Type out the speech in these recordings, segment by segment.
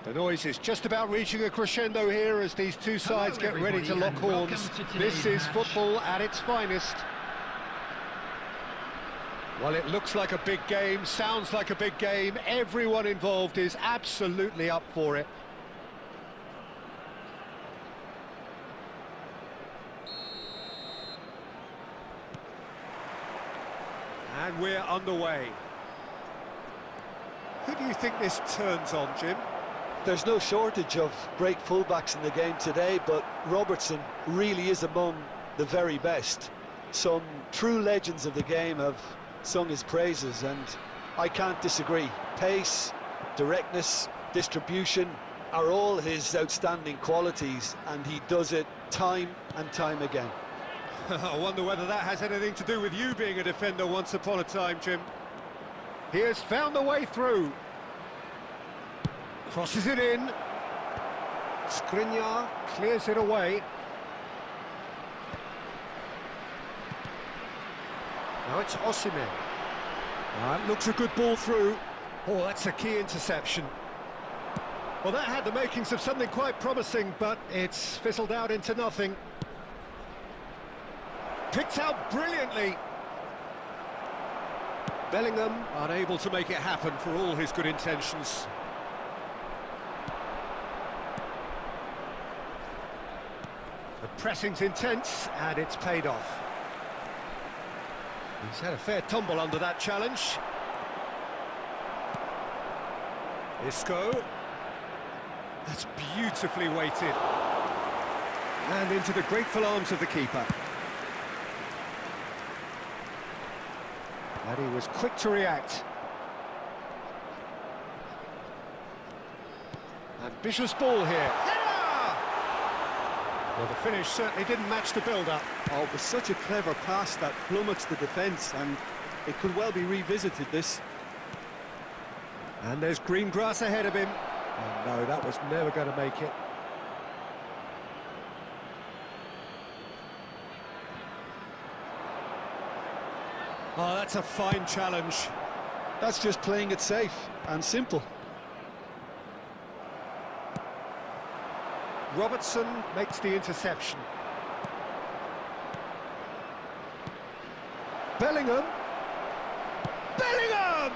The noise is just about reaching a crescendo here as these two sides get ready to lock horns. This is football at its finest. Well, it looks like a big game, sounds like a big game. Everyone involved is absolutely up for it. And we're underway. Who do you think this turns on, Jim? There's no shortage of great fullbacks in the game today, but Robertson really is among the very best. Some true legends of the game have sung his praises, and I can't disagree. Pace, directness, distribution are all his outstanding qualities, and he does it time and time again. I wonder whether that has anything to do with you being a defender once upon a time, Jim. He has found a way through. Crosses it in. Skriniar clears it away. Now it's Osimhen. That looks a good ball through. Oh, that's a key interception. Well, that had the makings of something quite promising, but it's fizzled out into nothing. Picked out brilliantly. Bellingham unable to make it happen for all his good intentions. The pressing's intense, and it's paid off. He's had a fair tumble under that challenge. Isco. That's beautifully weighted. And into the grateful arms of the keeper. And he was quick to react. Ambitious ball here. Well, the finish certainly didn't match the build-up. Oh, it was such a clever pass that plummets the defence, and it could well be revisited, this. And there's green grass ahead of him. Oh, no, that was never going to make it. Oh, that's a fine challenge. That's just playing it safe and simple. Robertson makes the interception. Bellingham! Bellingham!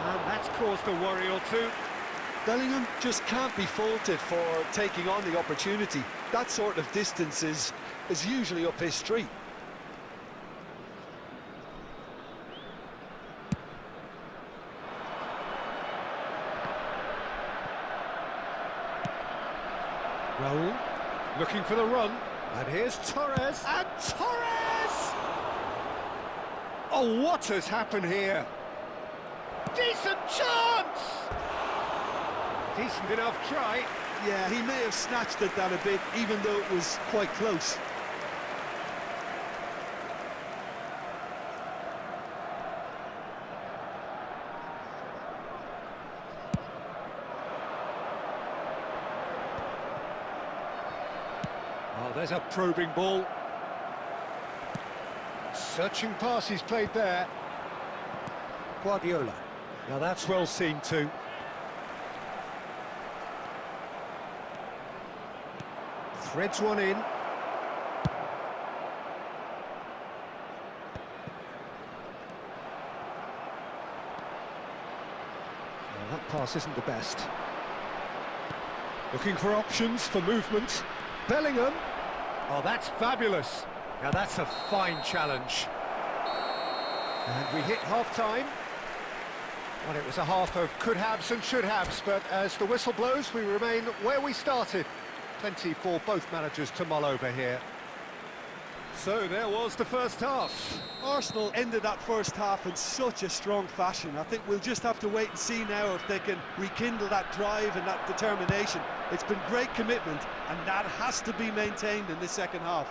And that's caused a worry or two. Bellingham just can't be faulted for taking on the opportunity. That sort of distance is usually up his street. Raul, looking for the run. And here's Torres, and Torres! Oh, what has happened here? Decent chance! Decent enough try. Yeah, he may have snatched at that a bit, even though it was quite close. Oh, there's a probing ball. Searching pass he's played there. Guardiola. Now that's well seen too. Threads one in. Well, that pass isn't the best. Looking for options for movement. Bellingham. Oh, that's fabulous. Now that's a fine challenge. And we hit half-time. Well, it was a half of could-haves and should-haves, but as the whistle blows, we remain where we started. Plenty for both managers to mull over here. So there was the first half. Arsenal ended that first half in such a strong fashion. I think we'll just have to wait and see now if they can rekindle that drive and that determination. It's been great commitment, and that has to be maintained in this second half.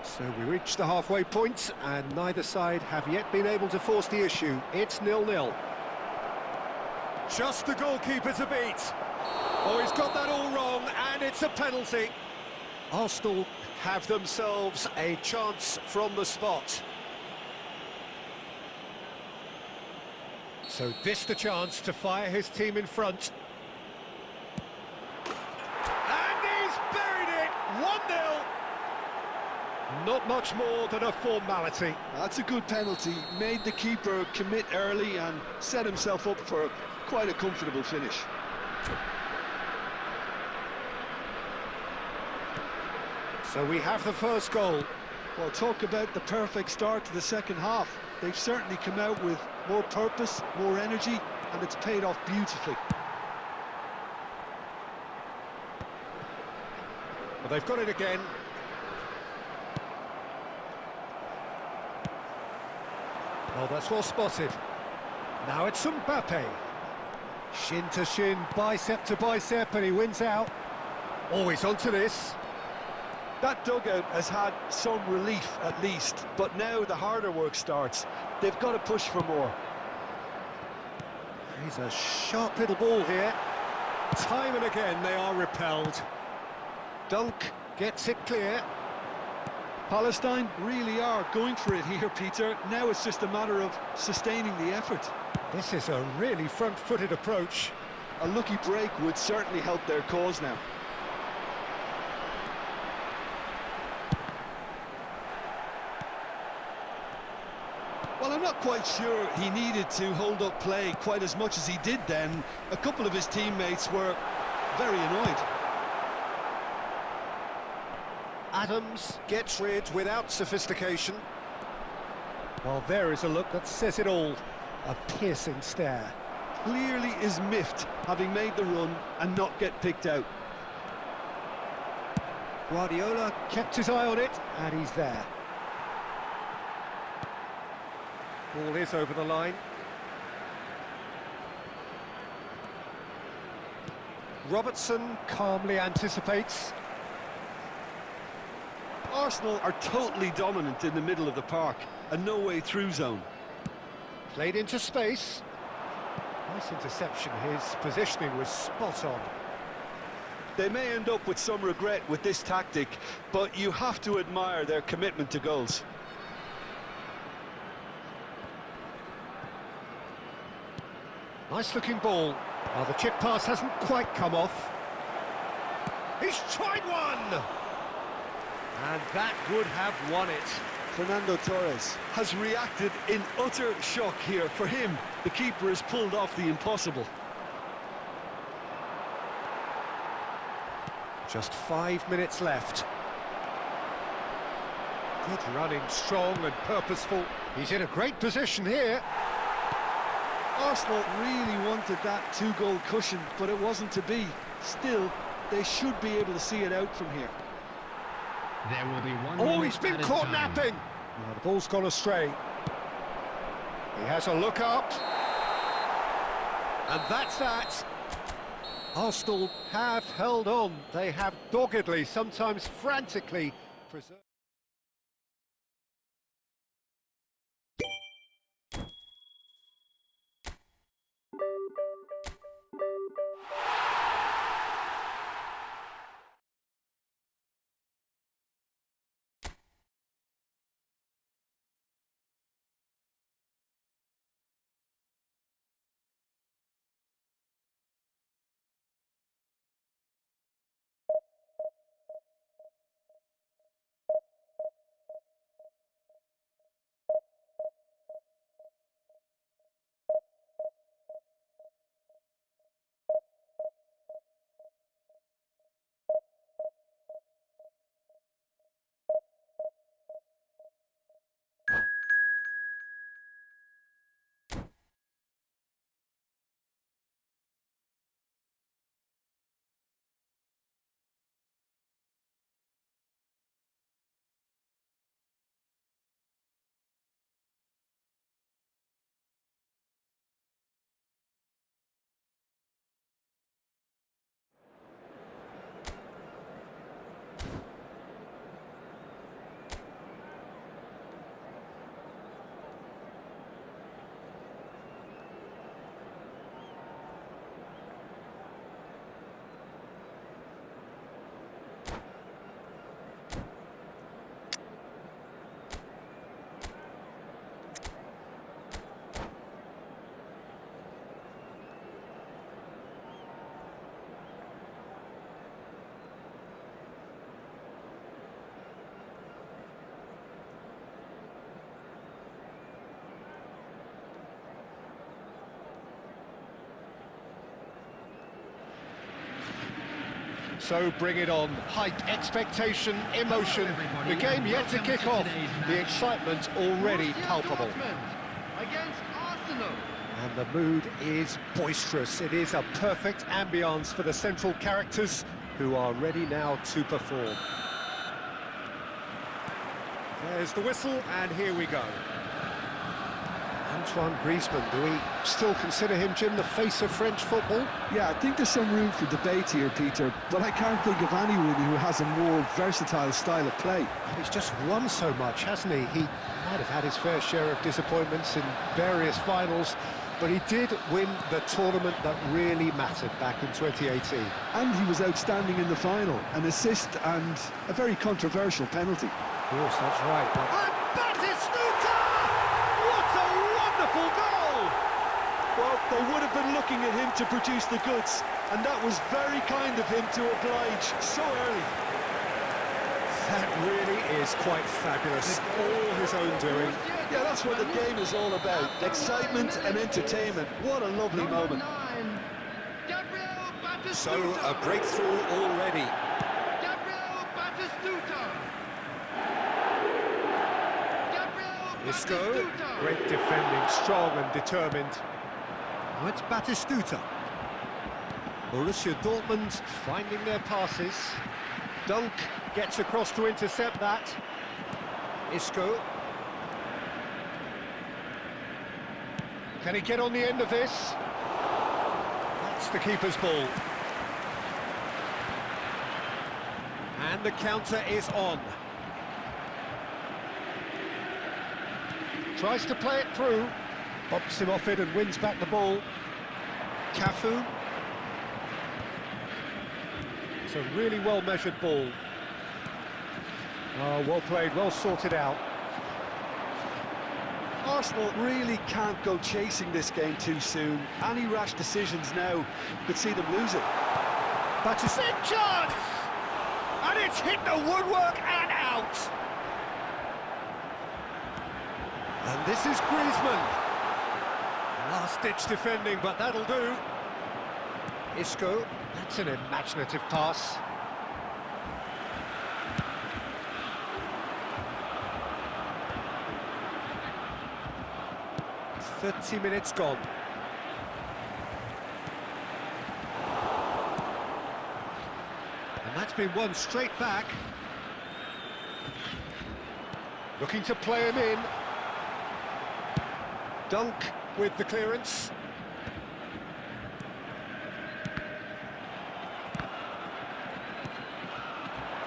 So we reached the halfway point, and neither side have yet been able to force the issue. It's 0-0. Just the goalkeeper to beat. Oh, he's got that all wrong, and it's a penalty. Arsenal have themselves a chance from the spot. So this the chance to fire his team in front. And he's buried it! 1-0. Not much more than a formality. That's a good penalty. Made the keeper commit early and set himself up for quite a comfortable finish. So we have the first goal. Well, talk about the perfect start to the second half. They've certainly come out with more purpose, more energy, and it's paid off beautifully. Well, they've got it again. Oh, that's well spotted. Now it's Mbappe. Shin to shin, bicep to bicep, and he wins out. Always onto this. That dugout has had some relief at least, but now the harder work starts. They've got to push for more. He's a sharp little ball here. Time and again they are repelled. Dunk gets it clear. Palestine really are going for it here, Peter. Now it's just a matter of sustaining the effort. This is a really front-footed approach. A lucky break would certainly help their cause now. Well, I'm not quite sure he needed to hold up play quite as much as he did then. A couple of his teammates were very annoyed. Adams gets rid without sophistication. Well, there is a look that says it all. A piercing stare. Clearly is miffed, having made the run and not get picked out. Guardiola kept his eye on it, and he's there. Ball is over the line. Robertson calmly anticipates. Arsenal are totally dominant in the middle of the park, a no-way-through zone. Played into space. Nice interception, his positioning was spot on. They may end up with some regret with this tactic, but you have to admire their commitment to goals. Nice looking ball. Well, the chip pass hasn't quite come off. He's tried one! And that would have won it. Fernando Torres has reacted in utter shock here. For him, the keeper has pulled off the impossible. Just 5 minutes left. Good running, strong and purposeful. He's in a great position here. Arsenal really wanted that two-goal cushion, but it wasn't to be. Still, they should be able to see it out from here. There will be one Oh, minute he's been at a caught time. napping. Oh, the ball's gone astray. He has a look up. And that's that. Arsenal have held on. They have doggedly, sometimes frantically, preserved. So bring it on. Hype, expectation, emotion. The game yet to kick off. The excitement already palpable. Against Arsenal. And the mood is boisterous. It is a perfect ambience for the central characters who are ready now to perform. There's the whistle, and here we go. Antoine Griezmann, do we still consider him, Jim, the face of French football? Yeah, I think there's some room for debate here, Peter, but I can't think of anyone who has a more versatile style of play. He's just won so much, hasn't he? He might have had his fair share of disappointments in various finals, but he did win the tournament that really mattered back in 2018. And he was outstanding in the final, an assist and a very controversial penalty. Of course, that's right. And Batistuta! What a wonderful goal! Well, they would have been looking at him to produce the goods, and that was very kind of him to oblige so early. That really is quite fabulous. All his own doing. Yeah, that's what the game is all about. Excitement and entertainment. What a lovely moment. So, a breakthrough already. Isco, great defending, strong and determined. Now it's Batistuta. Borussia Dortmund finding their passes. Dunk gets across to intercept that. Isco. Can he get on the end of this? That's the keeper's ball. And the counter is on. Tries to play it through, bops him off it and wins back the ball. Cafu. It's a really well-measured ball. Oh, well played, well sorted out. Arsenal really can't go chasing this game too soon. Any rash decisions now could see them lose it. But it's a chance! And it's hit the woodwork and out! And this is Griezmann. Last-ditch defending, but that'll do. Isco, that's an imaginative pass. "30 minutes gone. And that's been won straight back. Looking to play him in. Dunk with the clearance.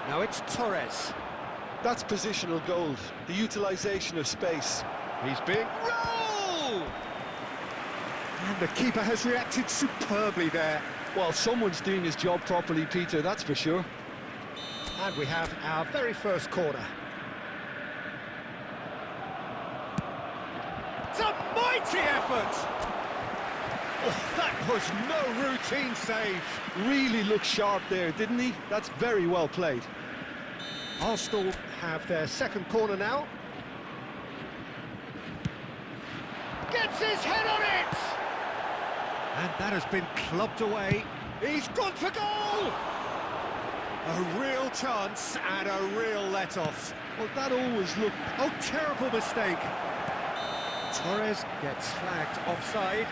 Now it's Torres. That's positional gold, the utilisation of space. He's being rolled! And the keeper has reacted superbly there. Well, someone's doing his job properly, Peter, that's for sure. And we have our very first corner. It's a mighty effort! Oh, that was no routine save. Really looked sharp there, didn't he? That's very well played. Arsenal have their second corner now. Gets his head on it! And that has been clubbed away. He's gone for goal! A real chance and a real let-off. Well, that always looked... Oh, terrible mistake. Torres gets flagged offside.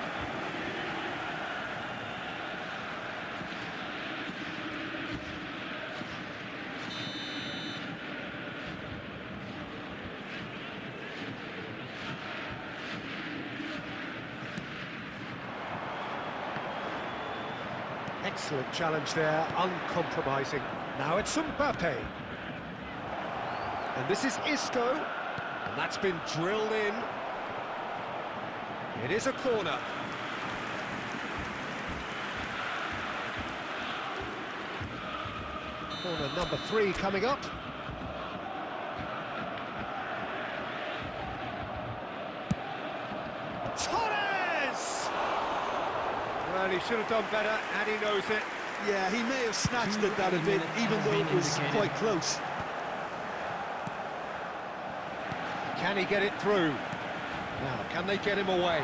Excellent challenge there, uncompromising. Now it's Mbappe. And this is Isco. And that's been drilled in. It is a corner. Corner number 3 coming up. Torres! Well, he should have done better, and he knows it. Yeah, he may have snatched at that a bit, even though it was quite close. Can he get it through? Now, can they get him away?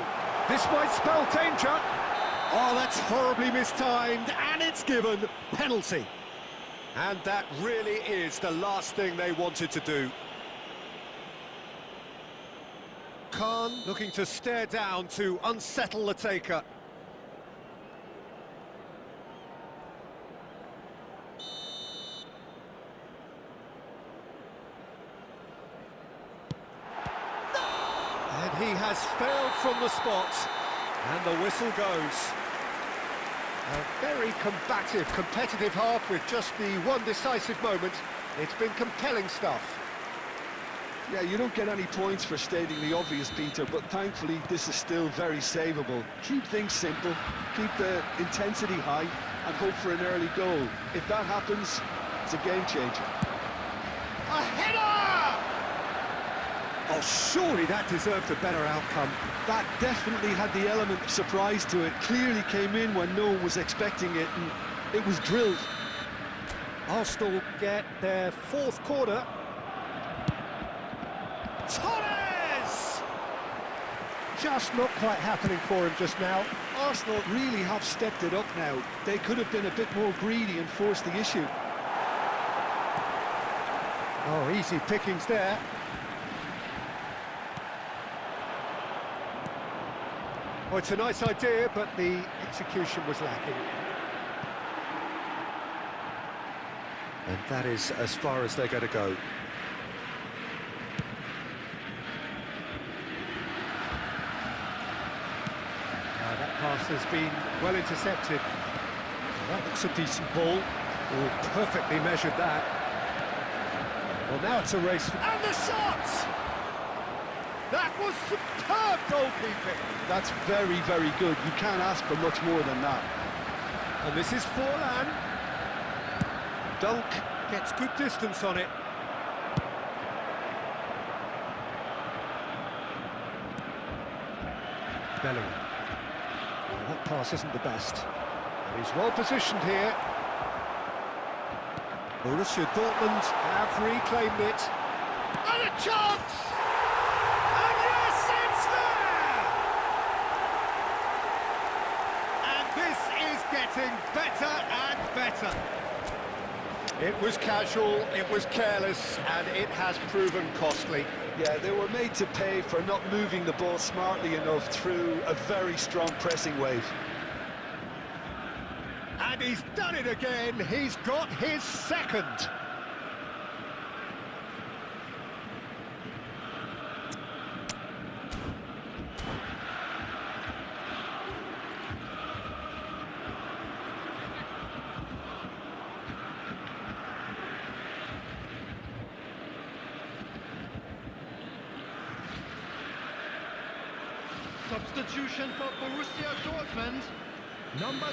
This might spell danger. Oh, that's horribly mistimed, and it's given penalty. And that really is the last thing they wanted to do. Khan looking to stare down to unsettle the taker. And he has failed from the spot, and the whistle goes. A very combative, competitive half with just the one decisive moment. It's been compelling stuff. Yeah, you don't get any points for stating the obvious, Peter, but thankfully this is still very savable. Keep things simple, keep the intensity high, and hope for an early goal. If that happens, it's a game changer. A header! Oh, surely that deserved a better outcome. That definitely had the element of surprise to it. Clearly came in when no one was expecting it, and it was drilled. Arsenal get their fourth corner. Torres! Just not quite happening for him just now. Arsenal really have stepped it up now. They could have been a bit more greedy and forced the issue. Oh, easy pickings there. Oh, it's a nice idea, but the execution was lacking. And that is as far as they're going to go. That pass has been well intercepted. That looks a decent ball. Oh, perfectly measured that. Well, now it's a race. And the shot! That was superb goalkeeping. That's very, very good. You can't ask for much more than that. And this is Forlan. Dunk gets good distance on it. Bellerin. Well, that pass isn't the best. And he's well positioned here. Borussia Dortmund have reclaimed it. And a chance! And yes, it's there! And this is getting better and better. It was casual, it was careless, and it has proven costly. Yeah, they were made to pay for not moving the ball smartly enough through a very strong pressing wave. And he's done it again, he's got his second. Substitution for Borussia Dortmund. Number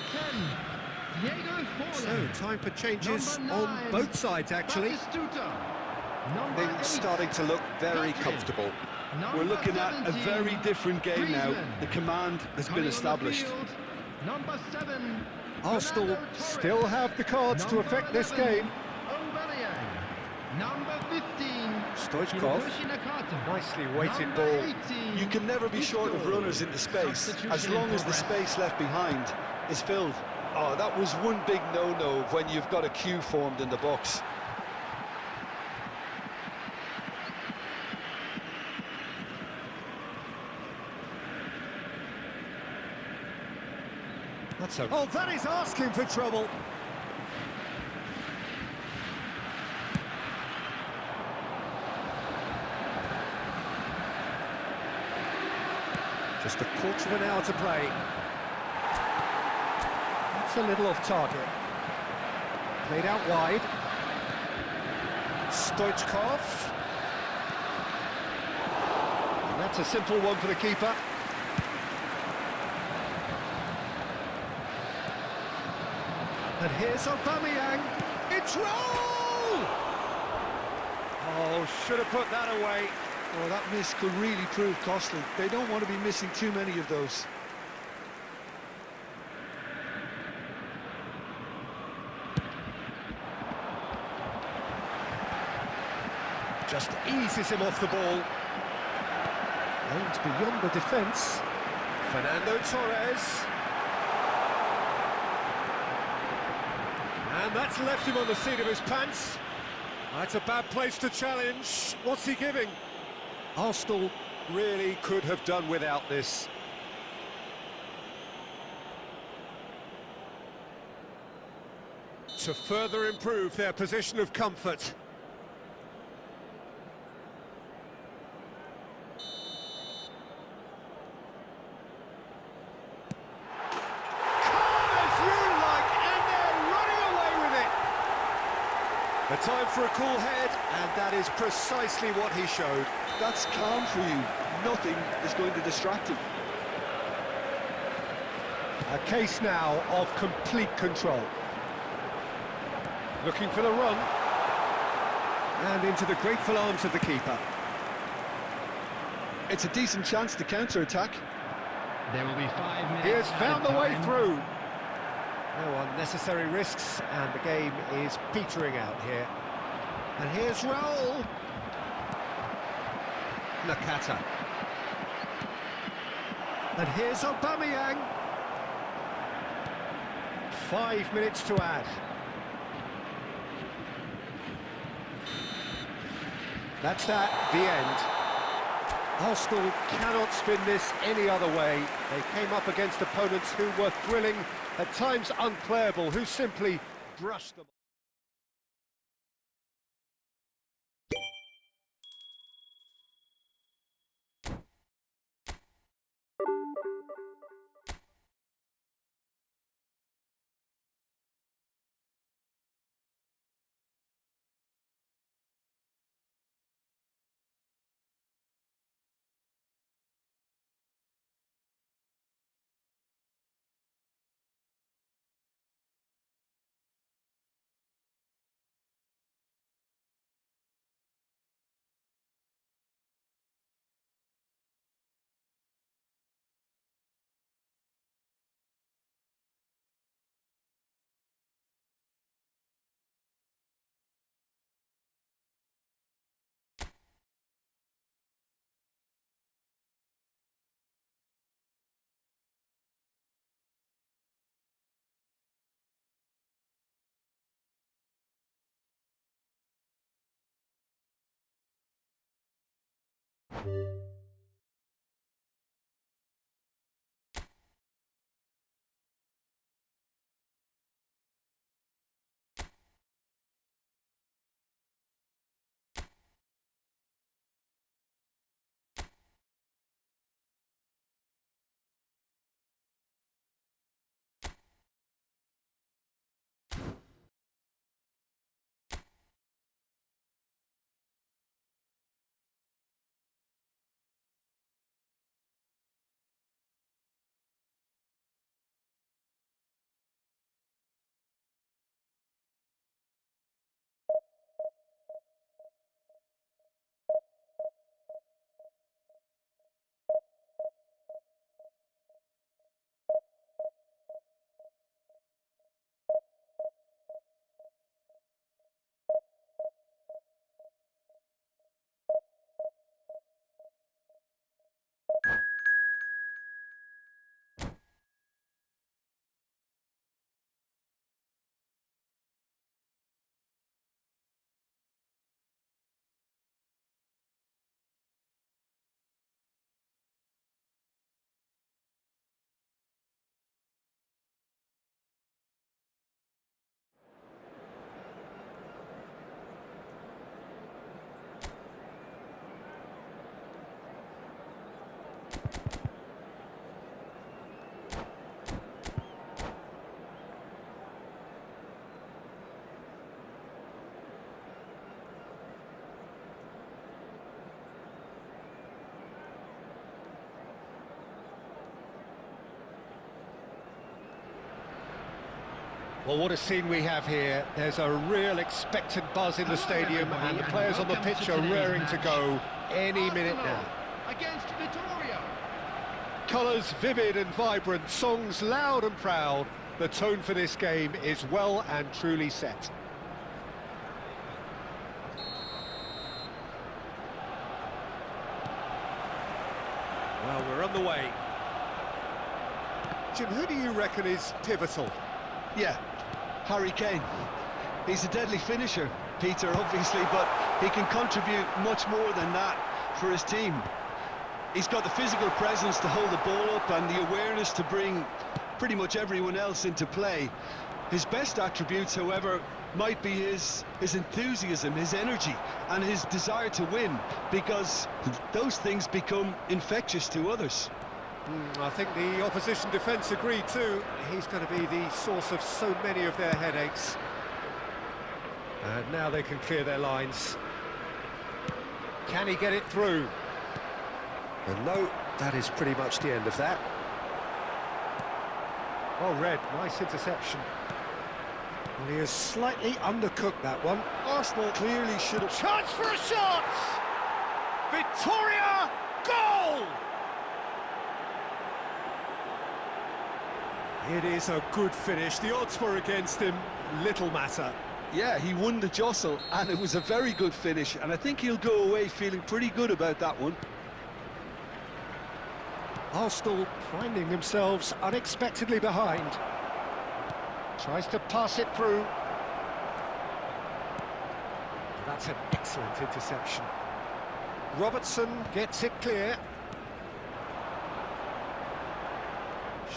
10, Diego So, Forlan. time for changes Number on 9, both sides, actually. Batistuta. Number Things 8, starting to look very Godwin. comfortable. Number We're looking at a 17, very different game now. Griezmann. The command has Coming been on the established. field, Number 7, Arsenal Fernando Torres. still have the cards to Number affect this 11, game. Aubameyang. Number 15, Stoichkov. Hiroshi Nakata. Nicely weighted Number ball. 18, You can never be short of Isco. runners into space, Substitution as in long as the progress. space left behind is filled. Oh, that was one big no-no when you've got a queue formed in the box. Oh, that is asking for trouble. Just a quarter of an hour to play. That's a little off target. Played out wide. Stoichkov. And that's a simple one for the keeper. And here's Aubameyang. It's roll! Oh, should have put that away. Oh, that miss could really prove costly. They don't want to be missing too many of those. Just eases him off the ball. And beyond the defence, Fernando Torres. And that's left him on the seat of his pants. That's a bad place to challenge. What's he giving? Arsenal really could have done without this. To further improve their position of comfort. A time for a cool head, and that is precisely what he showed. That's calm for you. Nothing is going to distract him. A case now of complete control. Looking for the run. And into the grateful arms of the keeper. It's a decent chance to counter-attack. There will be 5 minutes. He has found the way added time. through. No unnecessary risks, and the game is petering out here. And here's Raul. Nakata. And here's Aubameyang. 5 minutes to add. That's that, the end. Arsenal cannot spin this any other way. They came up against opponents who were thrilling, at times unplayable, who simply brushed them. Well, what a scene we have here. There's a real expectant buzz in the stadium, and the players on the pitch are raring to go any minute now. Against Vittoria. Colours vivid and vibrant, songs loud and proud. The tone for this game is well and truly set. Well, we're on the way. Jim, who do you reckon is pivotal? Yeah, Harry Kane. He's a deadly finisher, Peter, obviously, but he can contribute much more than that for his team. He's got the physical presence to hold the ball up and the awareness to bring pretty much everyone else into play. His best attributes, however, might be his enthusiasm, his energy, and his desire to win, because those things become infectious to others. I think the opposition defence agreed too. He's going to be the source of so many of their headaches. And now they can clear their lines. Can he get it through? And no, that is pretty much the end of that. Well read, nice interception. Well, he has slightly undercooked that one. Arsenal clearly should have... Chance for a shot! Vittoria, goal! It is a good finish. The odds were against him, little matter. Yeah, he won the jostle, and it was a very good finish, and I think he'll go away feeling pretty good about that one. Arsenal finding themselves unexpectedly behind. Tries to pass it through. That's an excellent interception. Robertson gets it clear.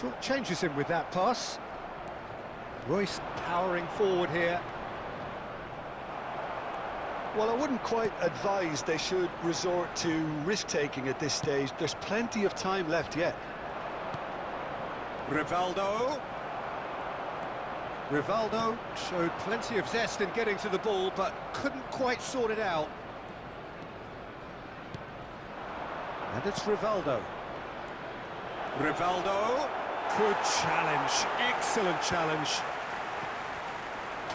Short changes him with that pass. Royce powering forward here. Well, I wouldn't quite advise they should resort to risk-taking at this stage. There's plenty of time left yet. Rivaldo showed plenty of zest in getting to the ball, but couldn't quite sort it out. And it's Rivaldo. Good challenge, excellent challenge.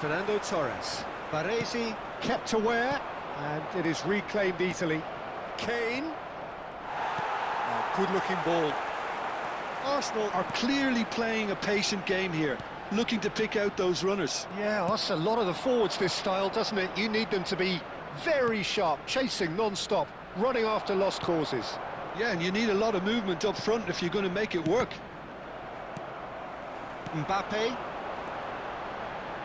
Fernando Torres. Baresi kept aware, and it is reclaimed easily. Kane. Oh, good-looking ball. Arsenal are clearly playing a patient game here, looking to pick out those runners. Yeah, that's a lot of the forwards, this style, doesn't it? You need them to be very sharp, chasing non-stop, running after lost causes. Yeah, and you need a lot of movement up front if you're going to make it work. Mbappe.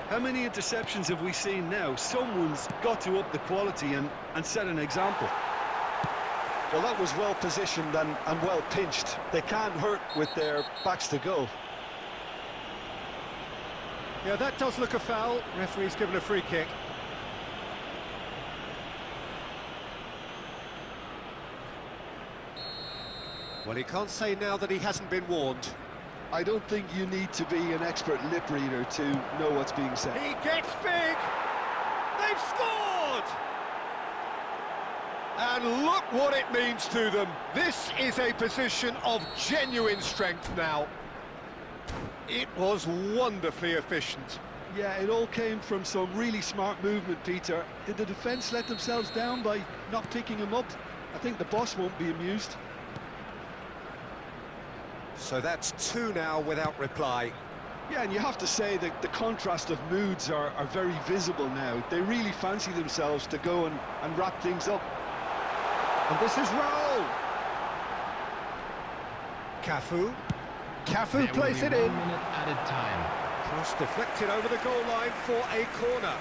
How many interceptions have we seen now? Someone's got to up the quality and set an example. Well, that was well positioned and well pinched. They can't hurt with their backs to goal. Yeah, that does look a foul. Referee's given a free kick. Well, he can't say now that he hasn't been warned. I don't think you need to be an expert lip reader to know what's being said. He gets big! They've scored! And look what it means to them. This is a position of genuine strength now. It was wonderfully efficient. Yeah, it all came from some really smart movement, Peter. Did the defence let themselves down by not picking him up? I think the boss won't be amused. So that's two now without reply. Yeah, and you have to say that the contrast of moods are very visible now. They really fancy themselves to go and wrap things up. And this is Raul. Cafu plays it in. 1 minute added time. Cross deflected over the goal line for a corner.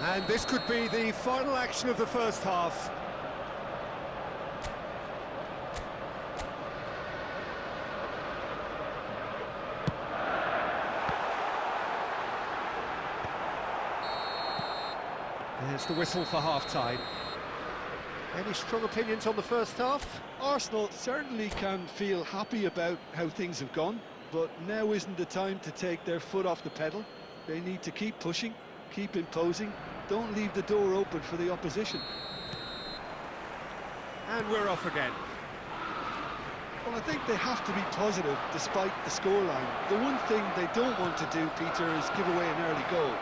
And this could be the final action of the first half. There's the whistle for half-time. Any strong opinions on the first half? Arsenal certainly can feel happy about how things have gone, but now isn't the time to take their foot off the pedal. They need to keep pushing, keep imposing, don't leave the door open for the opposition. And we're off again. Well, I think they have to be positive despite the scoreline. The one thing they don't want to do, Peter, is give away an early goal.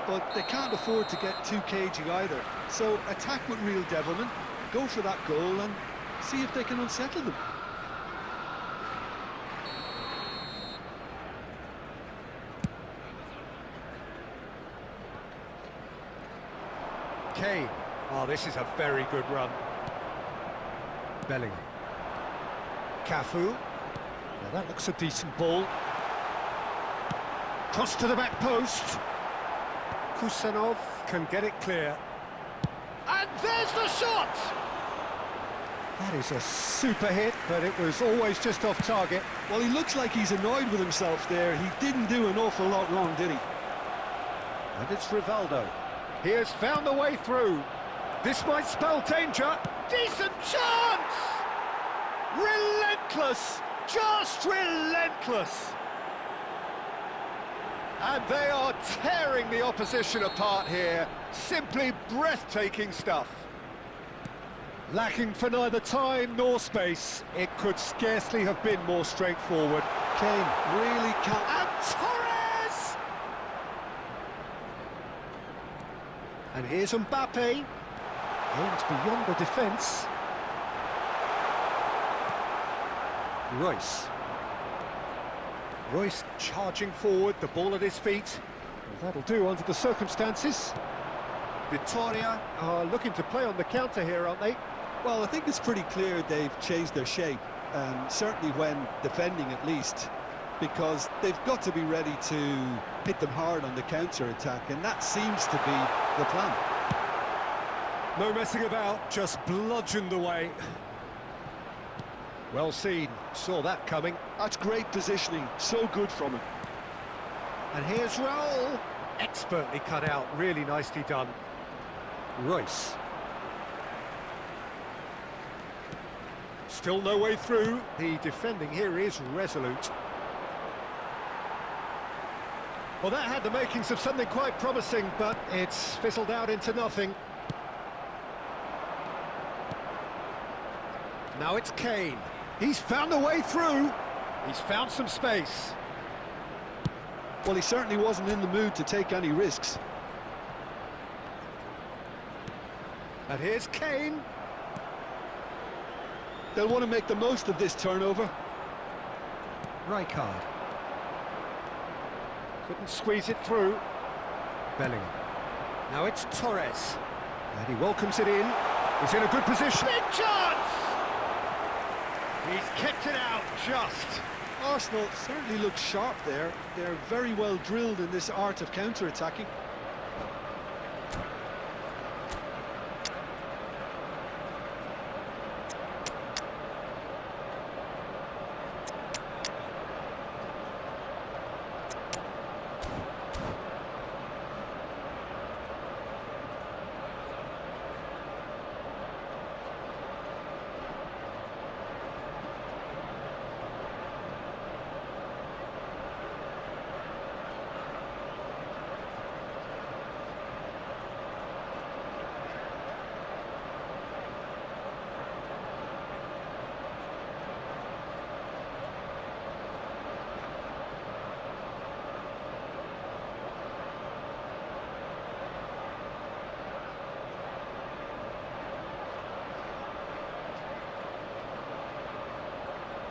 But they can't afford to get too cagey either. So attack with real devilment, go for that goal and see if they can unsettle them. Kane. Oh, this is a very good run. Bellingham. Cafu. Now that looks a decent ball. Cross to the back post. Kusanov can get it clear. And there's the shot! That is a super hit, but it was always just off target. Well, he looks like he's annoyed with himself there. He didn't do an awful lot wrong, did he? And it's Rivaldo. He has found a way through. This might spell danger. Decent chance! Relentless! Just relentless! And they are tearing the opposition apart here. Simply breathtaking stuff. Lacking for neither time nor space. It could scarcely have been more straightforward. Kane really can't... And Torres! And here's Mbappe. Aims beyond the defence. Royce charging forward, the ball at his feet. Well, that'll do under the circumstances. Vitoria are looking to play on the counter here, aren't they? Well, I think it's pretty clear they've changed their shape, certainly when defending at least, because they've got to be ready to hit them hard on the counter-attack, and that seems to be the plan. No messing about, just bludgeoned away. Well seen, saw that coming. That's great positioning, so good from him. And here's Raul. Expertly cut out, really nicely done. Royce. Still no way through. The defending here is resolute. Well, that had the makings of something quite promising, but it's fizzled out into nothing. Now it's Kane. He's found a way through. He's found some space. Well, he certainly wasn't in the mood to take any risks. And here's Kane. They'll want to make the most of this turnover. Rijkaard. Couldn't squeeze it through. Bellingham. Now it's Torres. And he welcomes it in. He's in a good position. Big chance! He's kept it out just. Arsenal certainly look sharp there. They're very well drilled in this art of counter-attacking.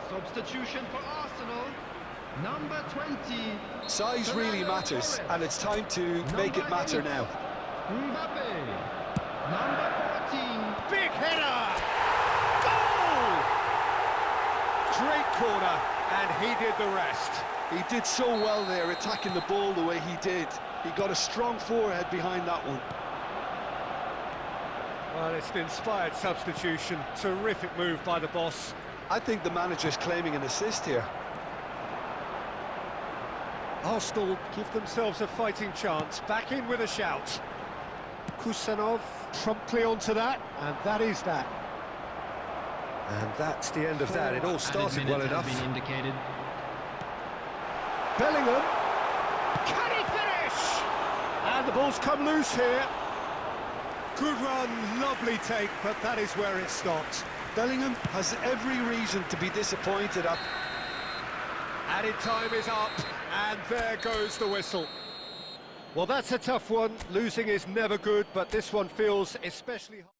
Substitution for Arsenal, number 20. Size really matters, and it's time to make it matter now. Mbappe, number 14. Big header! Goal! Great corner, and he did the rest. He did so well there, attacking the ball the way he did. He got a strong forehead behind that one. Well, it's an inspired substitution. Terrific move by the boss. I think the manager's claiming an assist here. Arsenal give themselves a fighting chance. Back in with a shout. Kusanov promptly onto that, and that is that. And that's the end of that. It all started well enough. Been indicated. Bellingham. Can he finish? And the ball's come loose here. Good run, lovely take, but that is where it stopped. Bellingham has every reason to be disappointed at... Added time is up, and there goes the whistle. Well, that's a tough one. Losing is never good, but this one feels especially hard.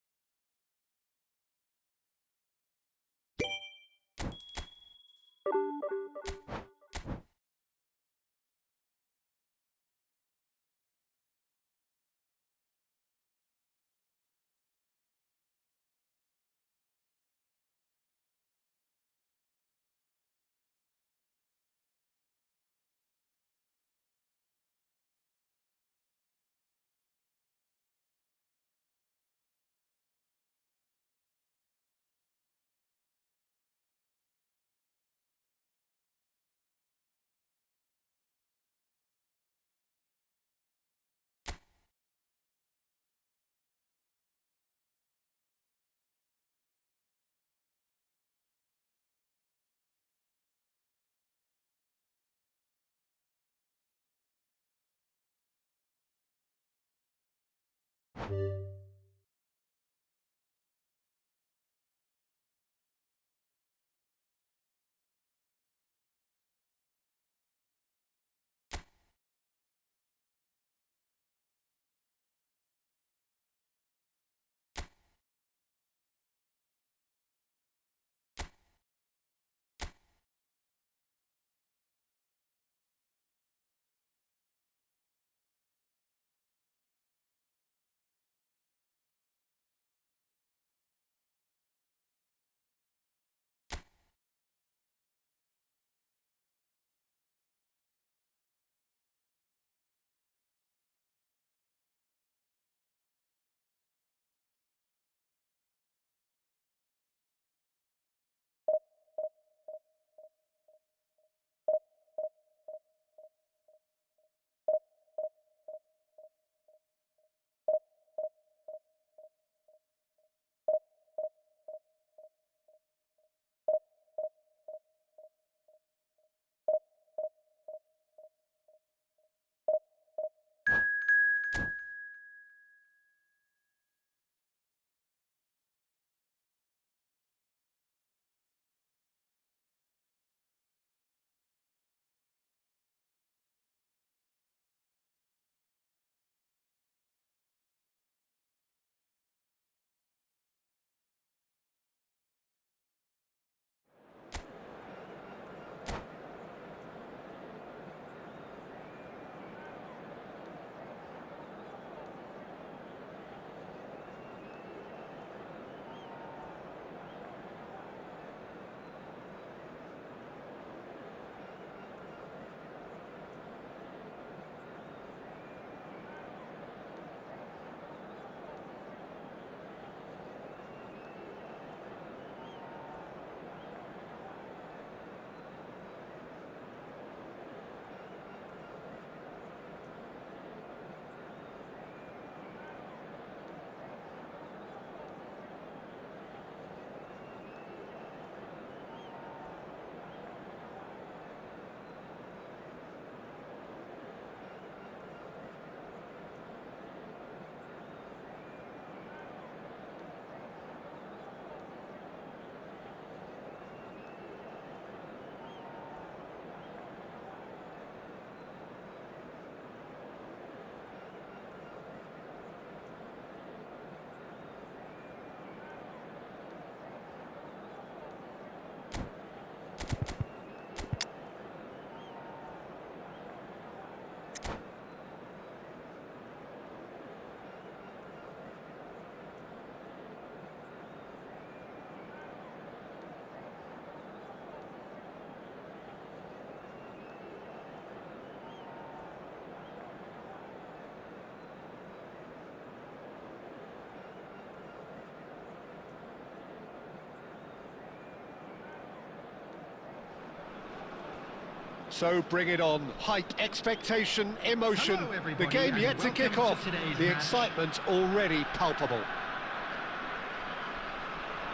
So bring it on. Hype, expectation, emotion. Hello, The everybody, game and yet to kick welcome to off. today's The match. excitement already palpable.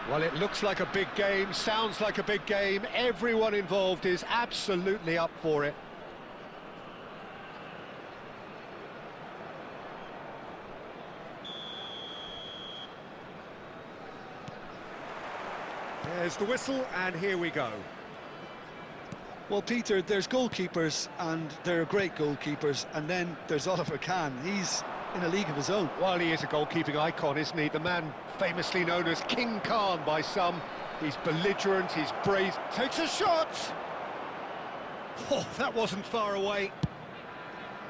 Well, it looks like a big game, sounds like a big game. Everyone involved is absolutely up for it. There's the whistle, and here we go. Well, Peter, there's goalkeepers, and they're great goalkeepers, and then there's Oliver Kahn. He's in a league of his own. Well, he is a goalkeeping icon, isn't he? The man famously known as King Khan by some. He's belligerent, he's brave, takes a shot! Oh, that wasn't far away.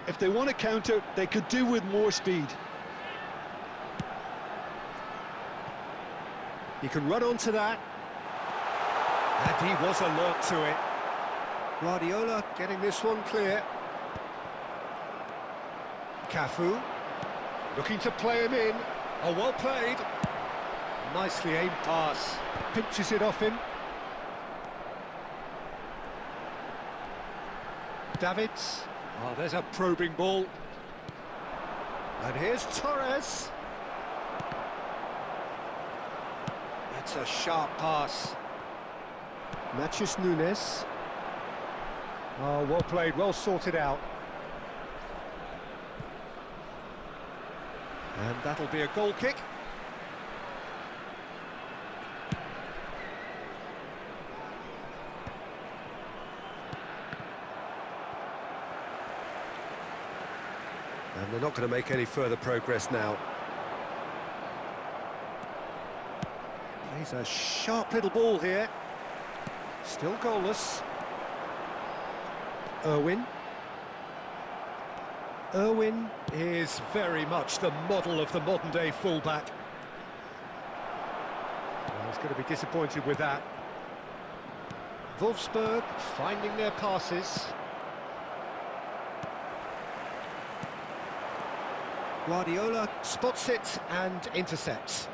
If they want to counter, they could do with more speed. He can run onto that. And he was alert to it. Guardiola getting this one clear. Cafu looking to play him in. Oh, well played. Nicely aimed pass. Pinches it off him. Davids. Oh, there's a probing ball. And here's Torres. It's a sharp pass. Matches Nunes. Oh, well played, well sorted out. And that'll be a goal kick. And they're not going to make any further progress now. He's a sharp little ball here. Still goalless. Irwin. Irwin is very much the model of the modern-day fullback. Well, he's going to be disappointed with that. Wolfsburg finding their passes. Guardiola spots it and intercepts.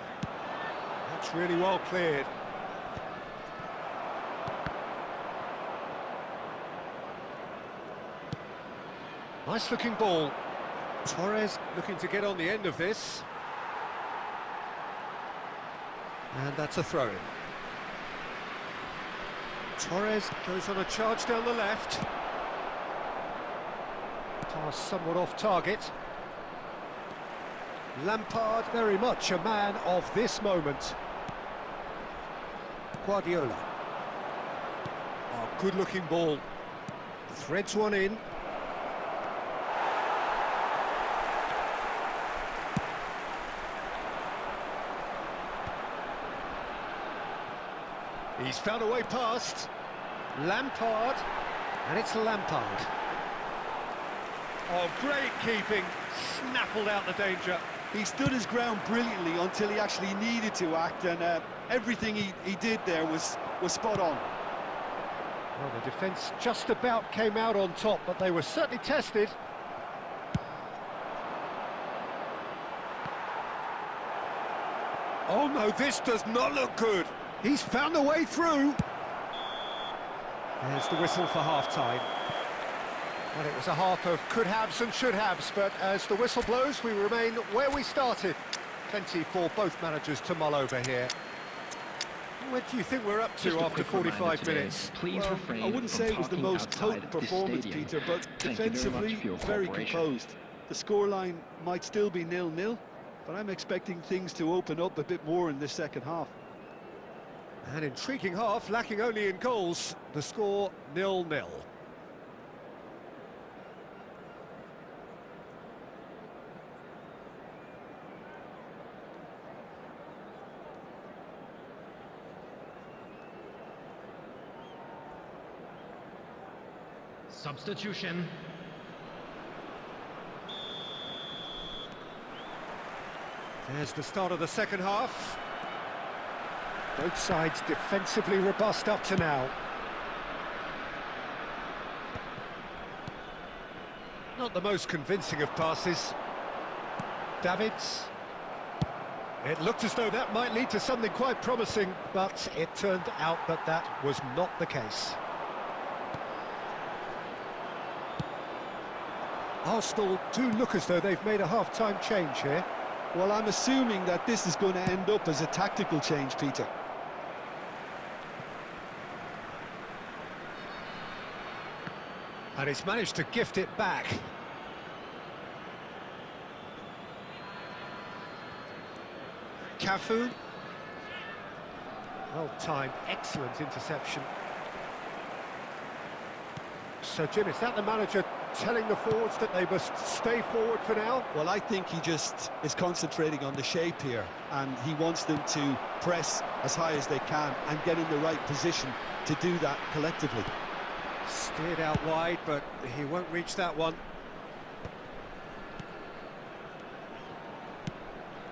That's really well cleared. Nice looking ball. Torres looking to get on the end of this. And that's a throw-in. Torres goes on a charge down the left. Pass somewhat off target. Lampard, very much a man of this moment. Guardiola. Oh, good-looking ball. Threads one in. He's found a way past. Lampard. And it's Lampard. Oh, great keeping. Snaffled out the danger. He stood his ground brilliantly until he actually needed to act, and everything he did there was spot on. Well, the defence just about came out on top, but they were certainly tested. Oh no, this does not look good. He's found a way through. There's the whistle for half-time. Well, it was a half of could-haves and should-haves, but as the whistle blows, we remain where we started. Plenty for both managers to mull over here. What do you think we're up to after 45 minutes? Please refrain I wouldn't say it was the most potent performance, stadium. Peter, but Thank you defensively, very much for your very cooperation. composed. The scoreline might still be 0-0, but I'm expecting things to open up a bit more in this second half. An intriguing half, lacking only in goals. The score 0-0. Substitution. There's the start of the second half. Both sides defensively robust up to now. Not the most convincing of passes. Davids. It looked as though that might lead to something quite promising, but it turned out that that was not the case. Arsenal do look as though they've made a half-time change here. Well, I'm assuming that this is going to end up as a tactical change, Peter. And he's managed to gift it back. Cafu. Well-timed, excellent interception. So, Jim, is that the manager telling the forwards that they must stay forward for now? Well, I think he just is concentrating on the shape here, and he wants them to press as high as they can and get in the right position to do that collectively. Steered out wide, but he won't reach that one.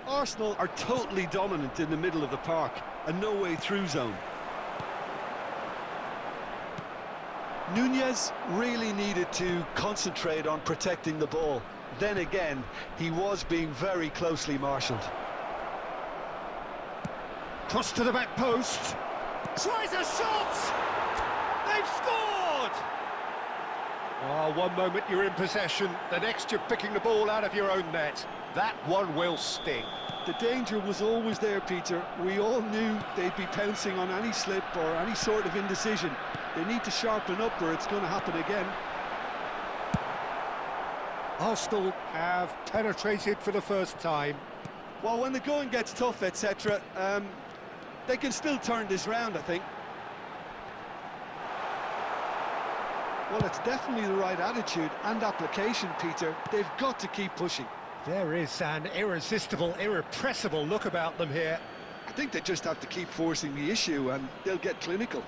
Arsenal are totally dominant in the middle of the park, a no-way through zone. Nunez really needed to concentrate on protecting the ball. Then again, he was being very closely marshalled. Cross to the back post. Tries a shot! They've scored! Oh, one moment you're in possession, the next you're picking the ball out of your own net. That one will sting. The danger was always there, Peter. We all knew they'd be pouncing on any slip or any sort of indecision. They need to sharpen up or it's going to happen again. Arsenal have penetrated for the first time. Well, when the going gets tough, etc., they can still turn this round, I think. Well, it's definitely the right attitude and application, Peter. They've got to keep pushing. There is an irresistible, irrepressible look about them here. I think they just have to keep forcing the issue and they'll get clinical.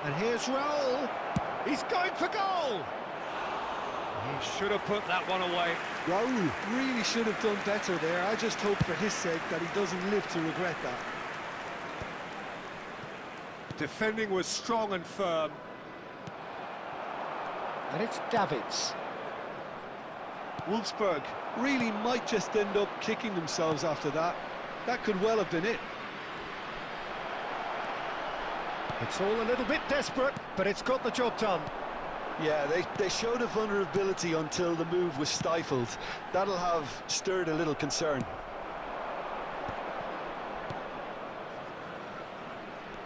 And here's Raul. He's going for goal. He should have put that one away. Raul really should have done better there. I just hope for his sake that he doesn't live to regret that. Defending was strong and firm. And it's Davids. Wolfsburg really might just end up kicking themselves after that. That could well have been it. It's all a little bit desperate, but it's got the job done. Yeah, they showed a vulnerability until the move was stifled. That'll have stirred a little concern.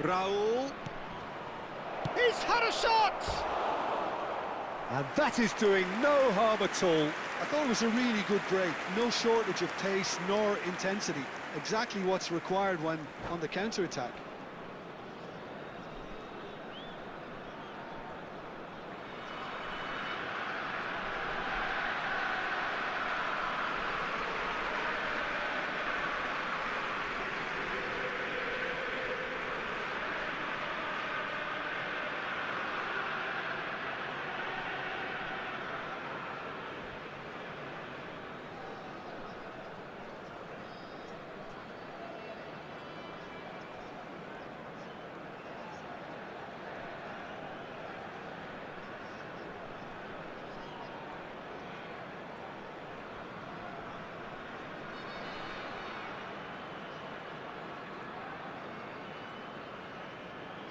Raul. He's had a shot! And that is doing no harm at all. I thought it was a really good break. No shortage of pace nor intensity. Exactly what's required when on the counter-attack.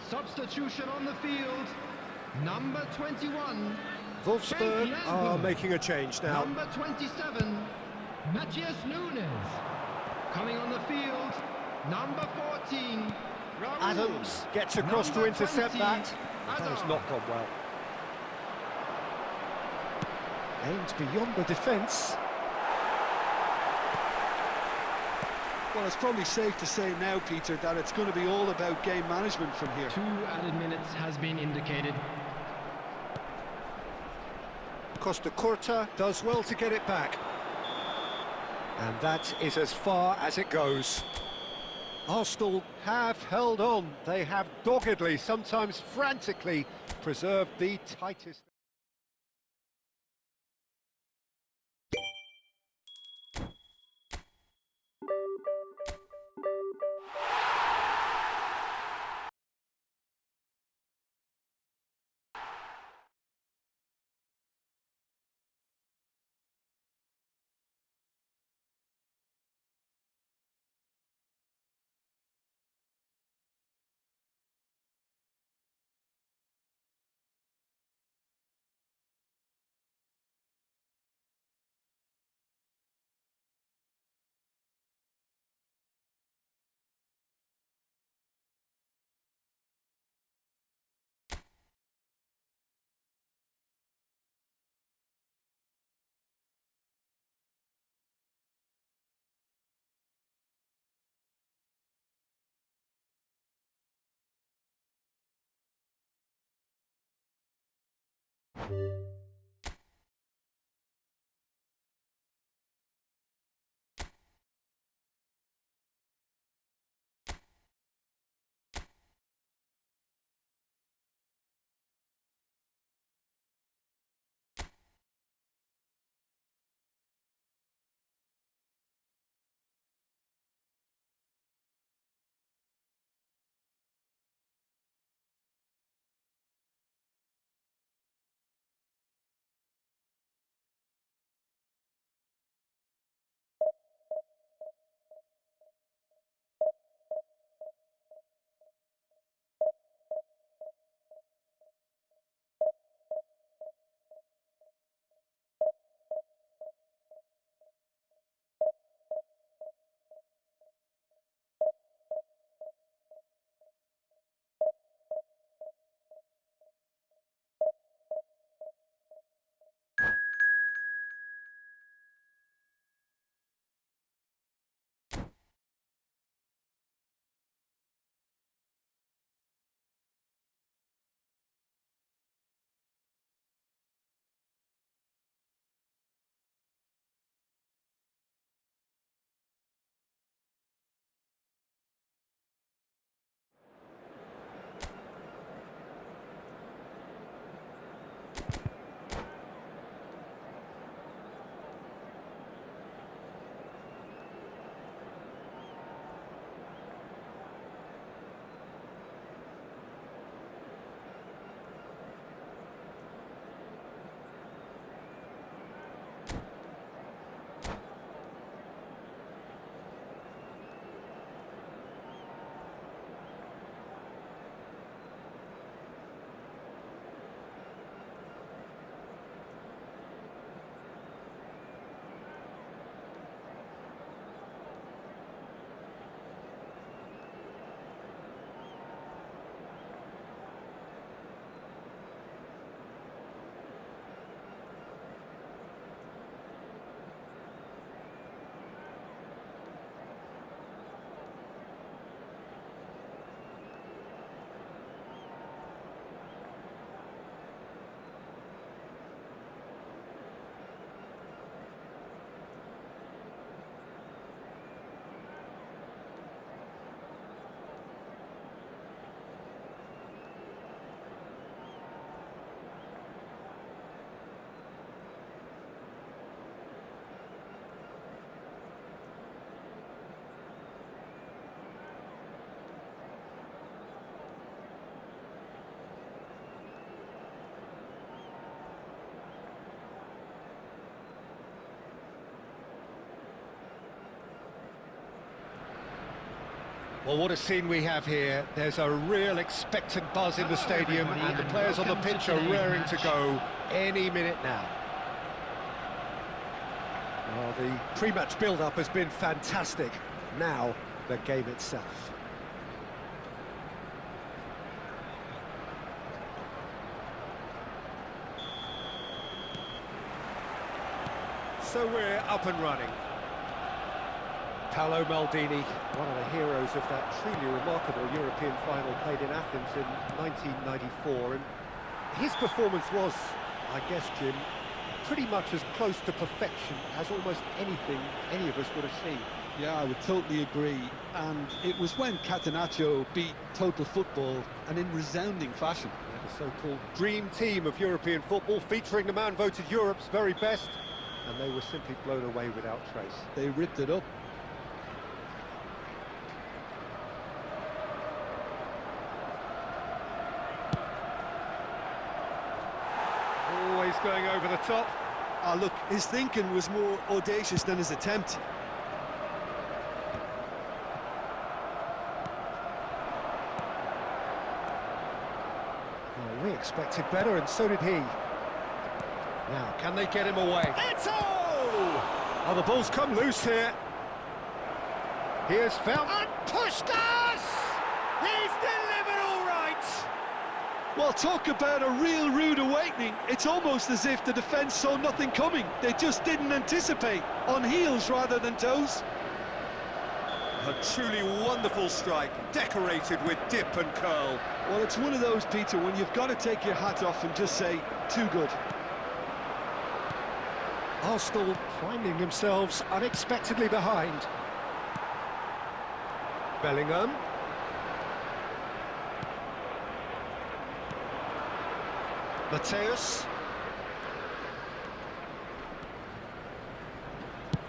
Substitution on the field. Number 21. Wolfsburg are making a change now. Number 27. Matthias Nunes. Coming on the field. Number 14. Raul. Adams gets across to Number intercept 20, that. That has Hazard. not gone well. Aimed beyond the defence. Well, it's probably safe to say now, Peter, that it's going to be all about game management from here. 2 added minutes has been indicated. Costa Curta does well to get it back. And that is as far as it goes. Arsenal have held on. They have doggedly, sometimes frantically, preserved the tightest... Well, what a scene we have here. There's a real expectant buzz in the stadium, and the players on the pitch are raring to go any minute now. Well, the pre-match build-up has been fantastic. Now, the game itself. So we're up and running. Paolo Maldini, one of the heroes of that truly remarkable European final played in Athens in 1994, and his performance was, I guess, Jim, pretty much as close to perfection as almost anything any of us would have seen. Yeah, I would totally agree, and it was when Catenaccio beat Total Football, and in resounding fashion. The so-called dream team of European football, featuring the man voted Europe's very best, and they were simply blown away without trace. They ripped it up. Always going over the top. Ah, look, his thinking was more audacious than his attempt. Well, we expected better, and so did he. Now, can they get him away? It's oh, the ball's come loose here. Here's found and Puskás! He's delivered all right! Well, talk about a real rude awakening. It's almost as if the defence saw nothing coming. They just didn't anticipate, on heels rather than toes. A truly wonderful strike, decorated with dip and curl. Well, it's one of those, Peter, when you've got to take your hat off and just say, too good. Arsenal finding themselves unexpectedly behind. Bellingham. Mateus.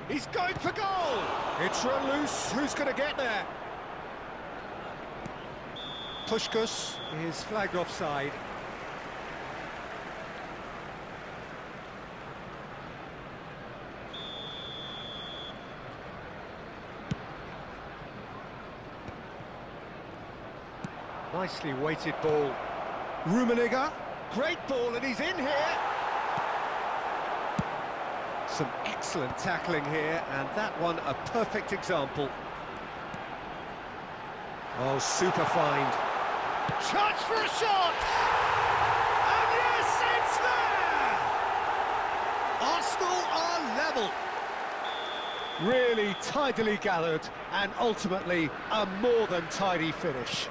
He's going for goal! It's run loose, who's going to get there? Puskás is flagged offside. Nicely weighted ball. Rummenigge, great ball, and he's in here. Some excellent tackling here, and that one a perfect example. Oh, super find. Chance for a shot! And yes, it's there! Arsenal are level. Really tidily gathered, and ultimately a more than tidy finish.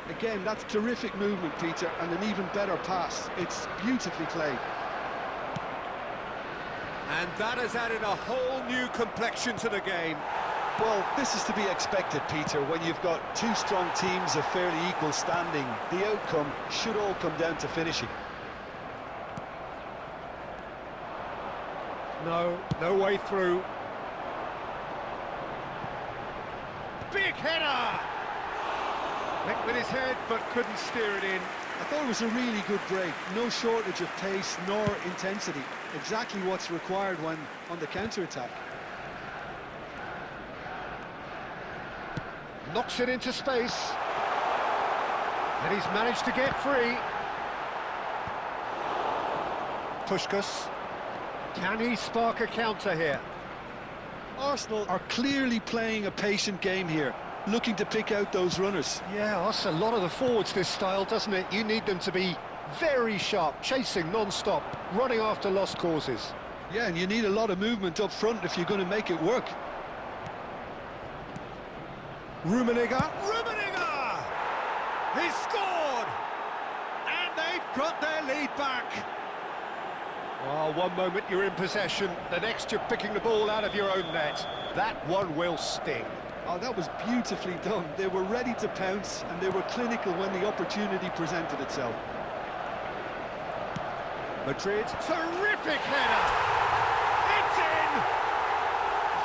Again, that's terrific movement, Peter, and an even better pass. It's beautifully played. And that has added a whole new complexion to the game. Well, this is to be expected, Peter, when you've got two strong teams of fairly equal standing. The outcome should all come down to finishing. No way through. Big header! Went with his head, but couldn't steer it in. I thought it was a really good break. No shortage of pace nor intensity. Exactly what's required when on the counter-attack. Knocks it into space. And he's managed to get free. Puskás. Can he spark a counter here? Arsenal are clearly playing a patient game here, looking to pick out those runners. Yeah, that's a lot of the forwards, this style, doesn't it? You need them to be very sharp, chasing non-stop, running after lost causes. Yeah, and you need a lot of movement up front if you're going to make it work. Rummenigge! He's scored! And they've got their lead back. Oh, one moment you're in possession, the next you're picking the ball out of your own net. That one will sting. Oh, that was beautifully done. They were ready to pounce, and they were clinical when the opportunity presented itself. Madrid, terrific header! It's in!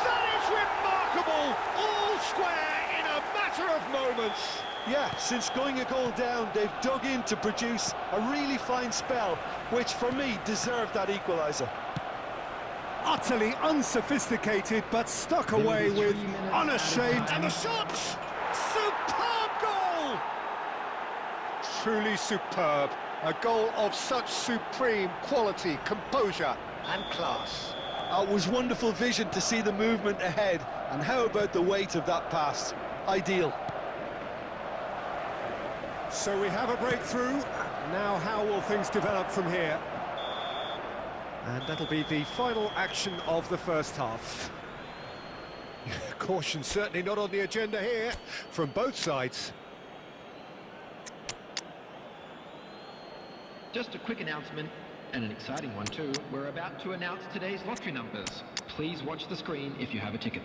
That is remarkable! All square in a matter of moments. Yeah, since going a goal down, they've dug in to produce a really fine spell, which for me deserved that equaliser. Utterly unsophisticated, but stuck away with unashamed. And the shot! Superb goal! Truly superb. A goal of such supreme quality, composure and class. It was wonderful vision to see the movement ahead, and how about the weight of that pass? Ideal. So we have a breakthrough. Now how will things develop from here? And that'll be the final action of the first half. Caution certainly not on the agenda here from both sides. Just a quick announcement, and an exciting one too. We're about to announce today's lottery numbers. Please watch the screen if you have a ticket.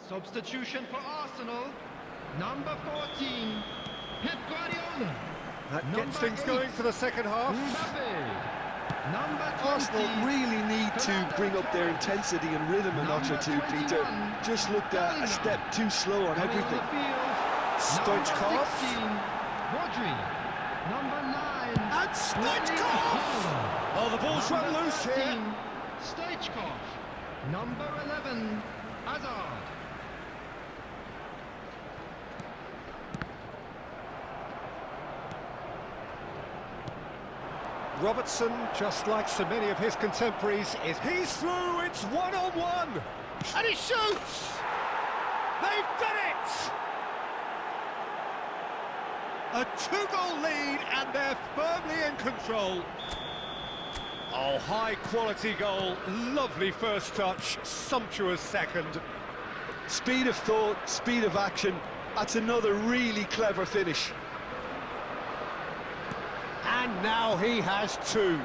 Substitution for Arsenal, number 14, Pep Guardiola. That gets things going for the second half. Number 20, Arsenal really need to bring up their intensity and rhythm a notch or two, Peter. Just looked a step too slow on everything. Stoichkov. Rodri. Number 9. And Stoichkov! Oh, the ball's run loose here. Stoichkov. Number 11, Hazard. Robertson, just like so many of his contemporaries, he's through, it's one-on-one! And he shoots! They've done it! A two-goal lead, and they're firmly in control. Oh, high-quality goal, lovely first touch, sumptuous second. Speed of thought, speed of action, that's another really clever finish. And now he has two.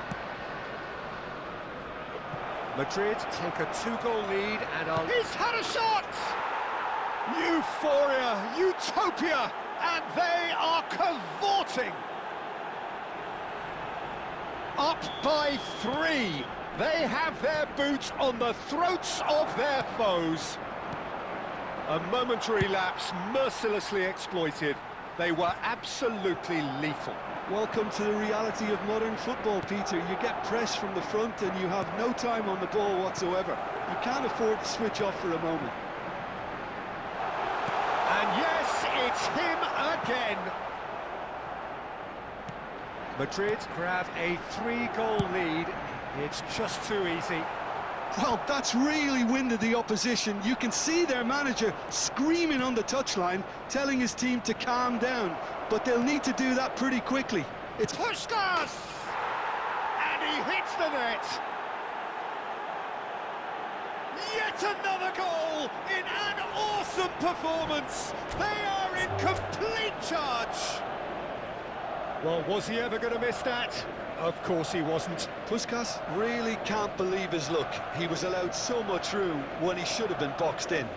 Madrid take a two-goal lead and he's had a shot! Euphoria, utopia, and they are cavorting. Up by 3. They have their boots on the throats of their foes. A momentary lapse mercilessly exploited. They were absolutely lethal. Welcome to the reality of modern football, Peter. You get pressed from the front and you have no time on the ball whatsoever. You can't afford to switch off for a moment. And yes, it's him again. Madrid grab a 3-goal lead. It's just too easy. Well, that's really winded the opposition. You can see their manager screaming on the touchline, telling his team to calm down. But they'll need to do that pretty quickly. It's Puskas! And he hits the net. Yet another goal in an awesome performance. They are in complete charge. Well, was he ever going to miss that? Of course he wasn't. Puskas really can't believe his luck. He was allowed so much room when he should have been boxed in.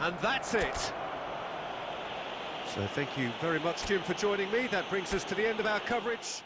And that's it. So thank you very much, Jim, for joining me. That brings us to the end of our coverage.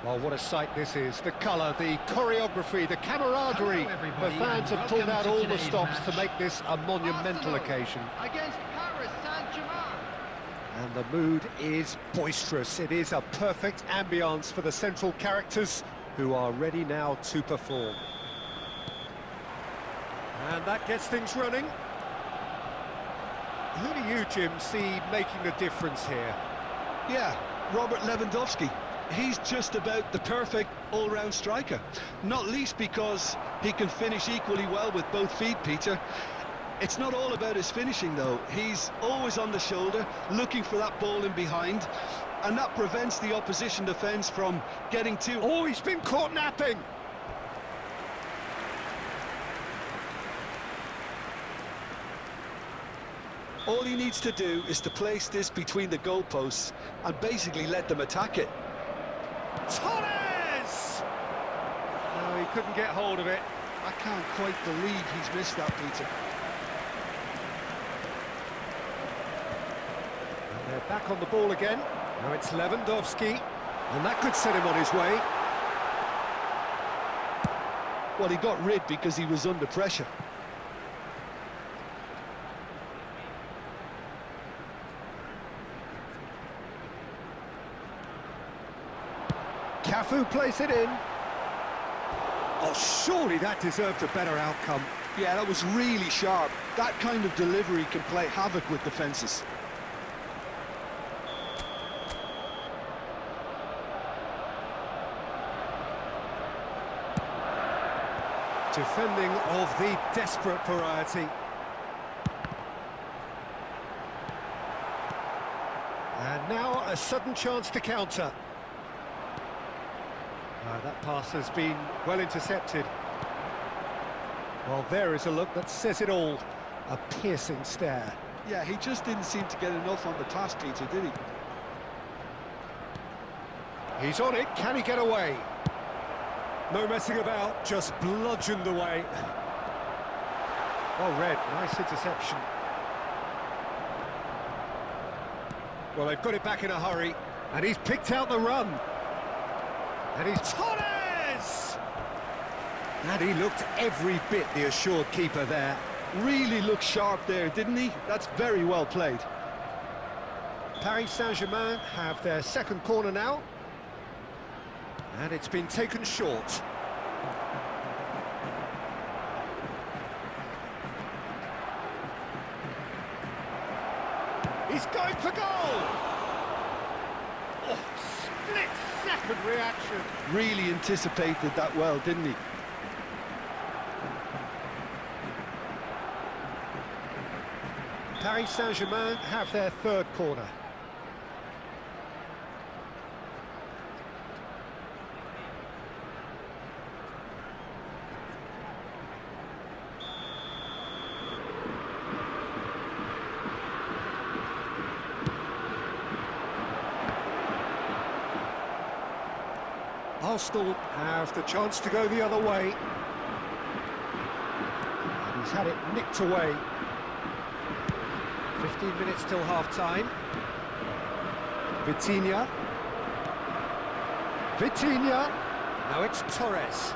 Oh, what a sight this is. The colour, the choreography, the camaraderie. The fans have pulled out all the stops to make this a monumental occasion. Against Paris Saint-Germain. And the mood is boisterous. It is a perfect ambience for the central characters who are ready now to perform. And that gets things running. Who do you, Jim, see making the difference here? Yeah, Robert Lewandowski. He's just about the perfect all-round striker, not least because he can finish equally well with both feet, Peter. It's not all about his finishing, though. He's always on the shoulder, looking for that ball in behind, and that prevents the opposition defence from getting too... Oh, he's been caught napping! All he needs to do is to place this between the goalposts and basically let them attack it. Torres! No, he couldn't get hold of it. I can't quite believe he's missed that, Peter. And they're back on the ball again. Now it's Lewandowski, and that could set him on his way. Well, he got rid because he was under pressure. Cafu plays it in. Oh, surely that deserved a better outcome. Yeah, that was really sharp. That kind of delivery can play havoc with defences. Defending of the desperate variety. And now a sudden chance to counter. That pass has been well intercepted. Well, there is a look that says it all. A piercing stare. Yeah, he just didn't seem to get enough on the pass, Peter, did he? He's on it. Can he get away? No messing about, just bludgeoned away. Well read, nice interception. Well, they've got it back in a hurry, and he's picked out the run. And he's Torres! And he looked every bit the assured keeper there. Really looked sharp there, didn't he? That's very well played. Paris Saint-Germain have their second corner now. And it's been taken short. He's going for goal! Oh, split-second reaction. Really anticipated that well, didn't he? Paris Saint-Germain have their third corner. Arsenal have the chance to go the other way. And he's had it nicked away. 15 minutes till half-time. Vitinha. Vitinha. Now it's Torres.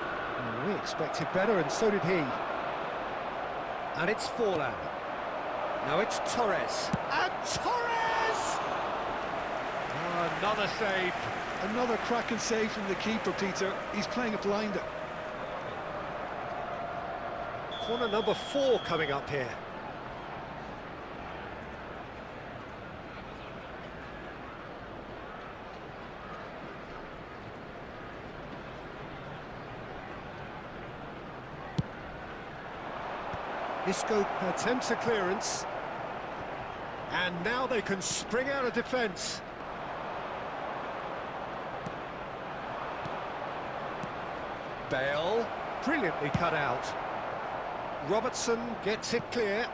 We expected better, and so did he. And it's Forlan. Now it's Torres. And Torres! Oh, another save. Another cracking save from the keeper, Peter. He's playing a blinder. Corner number 4 coming up here. Isco attempts a clearance. And now they can spring out of defence. Bale, brilliantly cut out. Robertson gets it clear.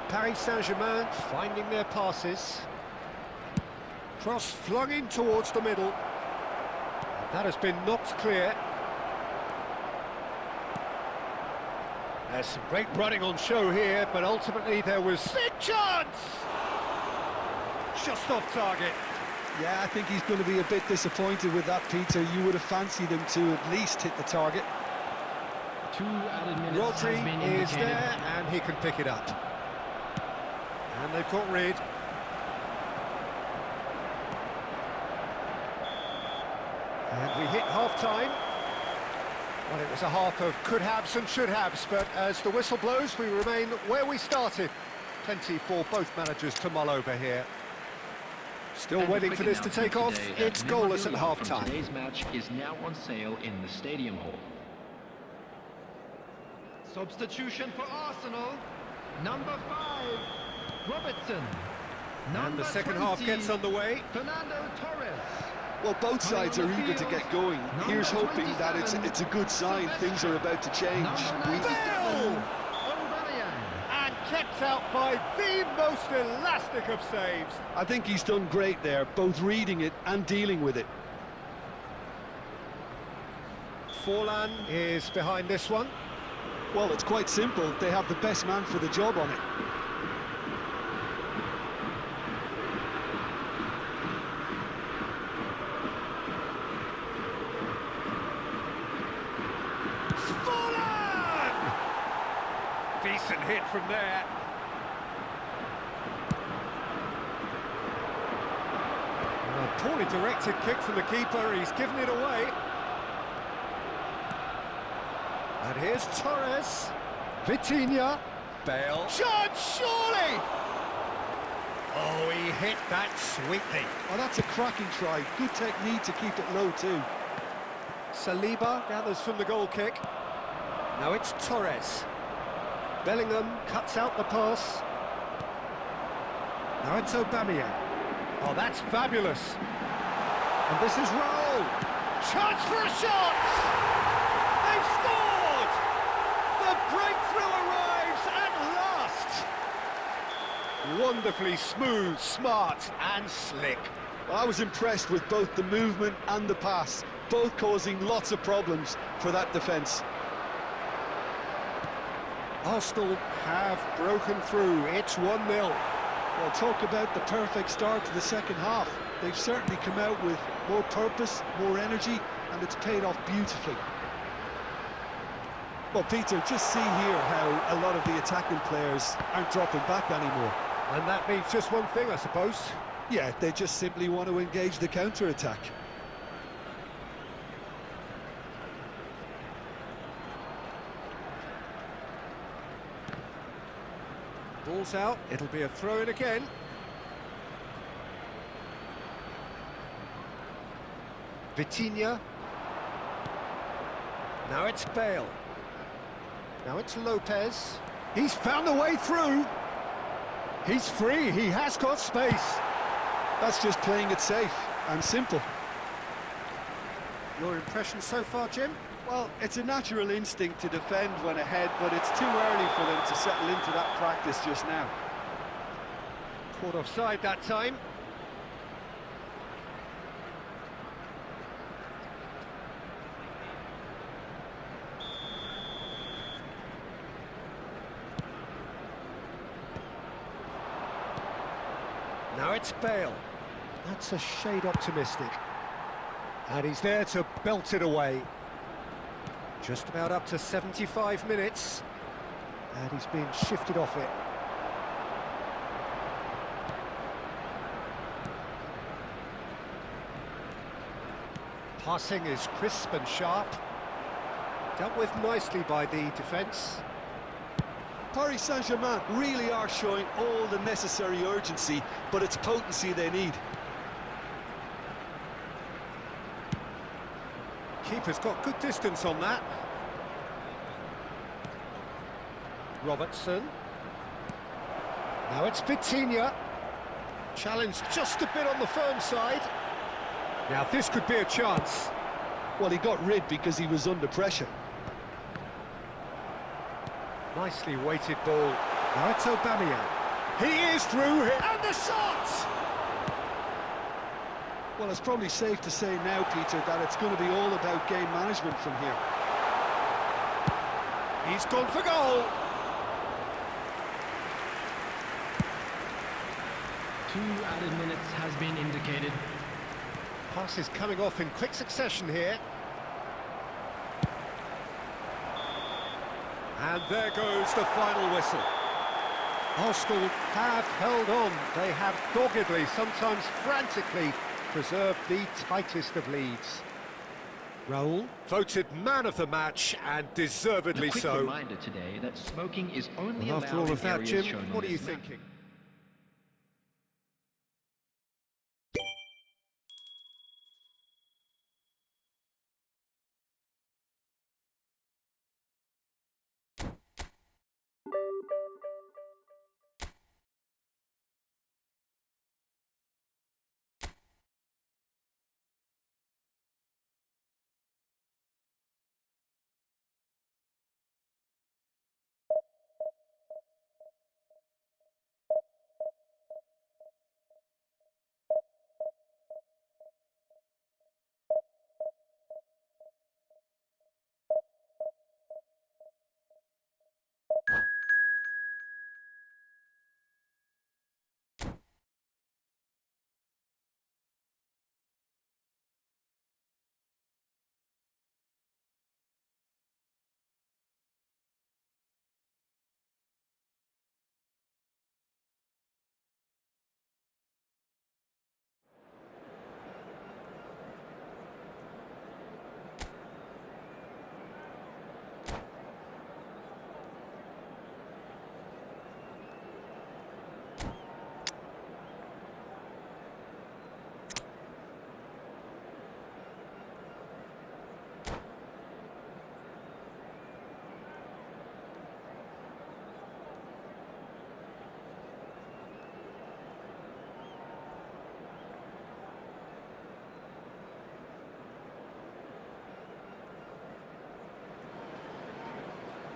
Paris Saint-Germain finding their passes. Cross flung in towards the middle. That has been knocked clear. There's some great running on show here, but ultimately there was big chance! Just off target. Yeah, I think he's going to be a bit disappointed with that, Peter. You would have fancied him to at least hit the target. 2 added minutes Rodri has been is indicated. there, and he can pick it up. And they've got rid. And we hit half-time. Well, it was a half of could-haves and should-haves, but as the whistle blows, we remain where we started. Plenty for both managers to mull over here. Still And a waiting quick for this to take off. announcement today It's that goalless at memorabilia from half-time. Today's match is now on sale in the Stadium Hall. Substitution for Arsenal, number 5, Robertson. And Number the second 20, half gets underway. Fernando Torres. Well, both sides are eager to get going. Here's hoping that it's a good sign. Things are about to change. Bale! And kept out by the most elastic of saves. I think he's done great there, both reading it and dealing with it. Forlan is behind this one. Well, it's quite simple. They have the best man for the job on it. Forlan! Decent hit from there. A poorly directed kick from the keeper. He's given it away. And here's Torres, Vitinha, Bale. Shot, surely! Oh, he hit that sweetly. Oh, that's a cracking try. Good technique to keep it low too. Saliba gathers from the goal kick. Now it's Torres. Bellingham cuts out the pass. Now it's Aubameyang. Oh, that's fabulous. And this is Raul. Chance for a shot! They've scored! The breakthrough arrives at last! Wonderfully smooth, smart and slick. Well, I was impressed with both the movement and the pass, both causing lots of problems for that defence. Arsenal have broken through. It's 1-0. Well, talk about the perfect start to the second half. They've certainly come out with more purpose, more energy, and it's paid off beautifully. Well, Peter, just see here how a lot of the attacking players aren't dropping back anymore. And that means just one thing, I suppose. Yeah, they just simply want to engage the counter-attack. Ball's out, it'll be a throw-in again. Vitinha. Now it's Bale. Now it's Lopez. He's found a way through. He's free, he has got space. That's just playing it safe and simple. Your impression so far, Jim? Well, it's a natural instinct to defend when ahead, but it's too early for them to settle into that practice just now. Caught offside that time. Now it's Bale. That's a shade optimistic. And he's there to belt it away. Just about up to 75 minutes. And he's being shifted off it. Passing is crisp and sharp. Dealt with nicely by the defence. Paris Saint-Germain really are showing all the necessary urgency, but it's potency they need. Keeper's got good distance on that. Robertson. Now it's Vitinha. Challenge just a bit on the firm side. Now this could be a chance. Well, he got rid because he was under pressure. Nicely weighted ball. Now it's Aubameyang. He is through here. And the shot! Well, it's probably safe to say now, Peter, that it's going to be all about game management from here. He's gone for goal. 2 added minutes has been indicated. Pass is coming off in quick succession here. And there goes the final whistle. Arsenal have held on. They have doggedly, sometimes frantically, preserved the tightest of leads. Raul voted man of the match, and deservedly A quick so. reminder today that smoking is only And allowed after all in of that, areas Jim, shown on what are you this map. thinking?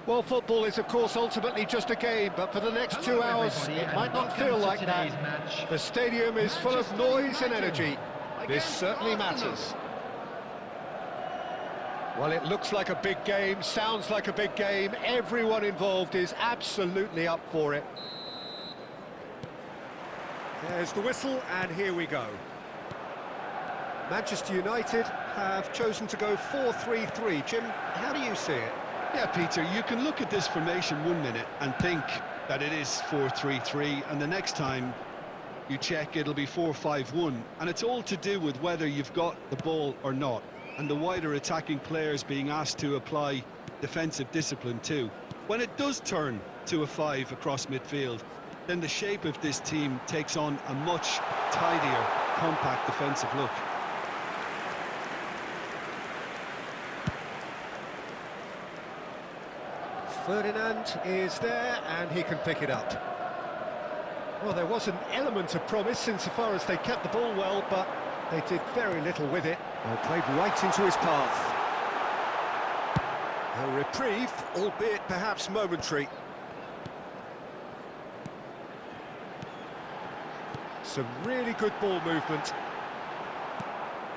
Well, football is, of course, ultimately just a game, but for the next 2 hours, it might not feel like that. The stadium is full of noise and energy. This certainly matters. Well, it looks like a big game, sounds like a big game. Everyone involved is absolutely up for it. There's the whistle, and here we go. Manchester United have chosen to go 4-3-3. Jim, how do you see it? Yeah, Peter, you can look at this formation 1 minute and think that it is 4-3-3, and the next time you check, it'll be 4-5-1, and it's all to do with whether you've got the ball or not, and the wider attacking players being asked to apply defensive discipline too. When it does turn to a 5 across midfield, then the shape of this team takes on a much tidier, compact defensive look. Ferdinand is there, and he can pick it up. Well, there was an element of promise insofar as they kept the ball well, but they did very little with it. Well, played right into his path. A reprieve, albeit perhaps momentary. Some really good ball movement.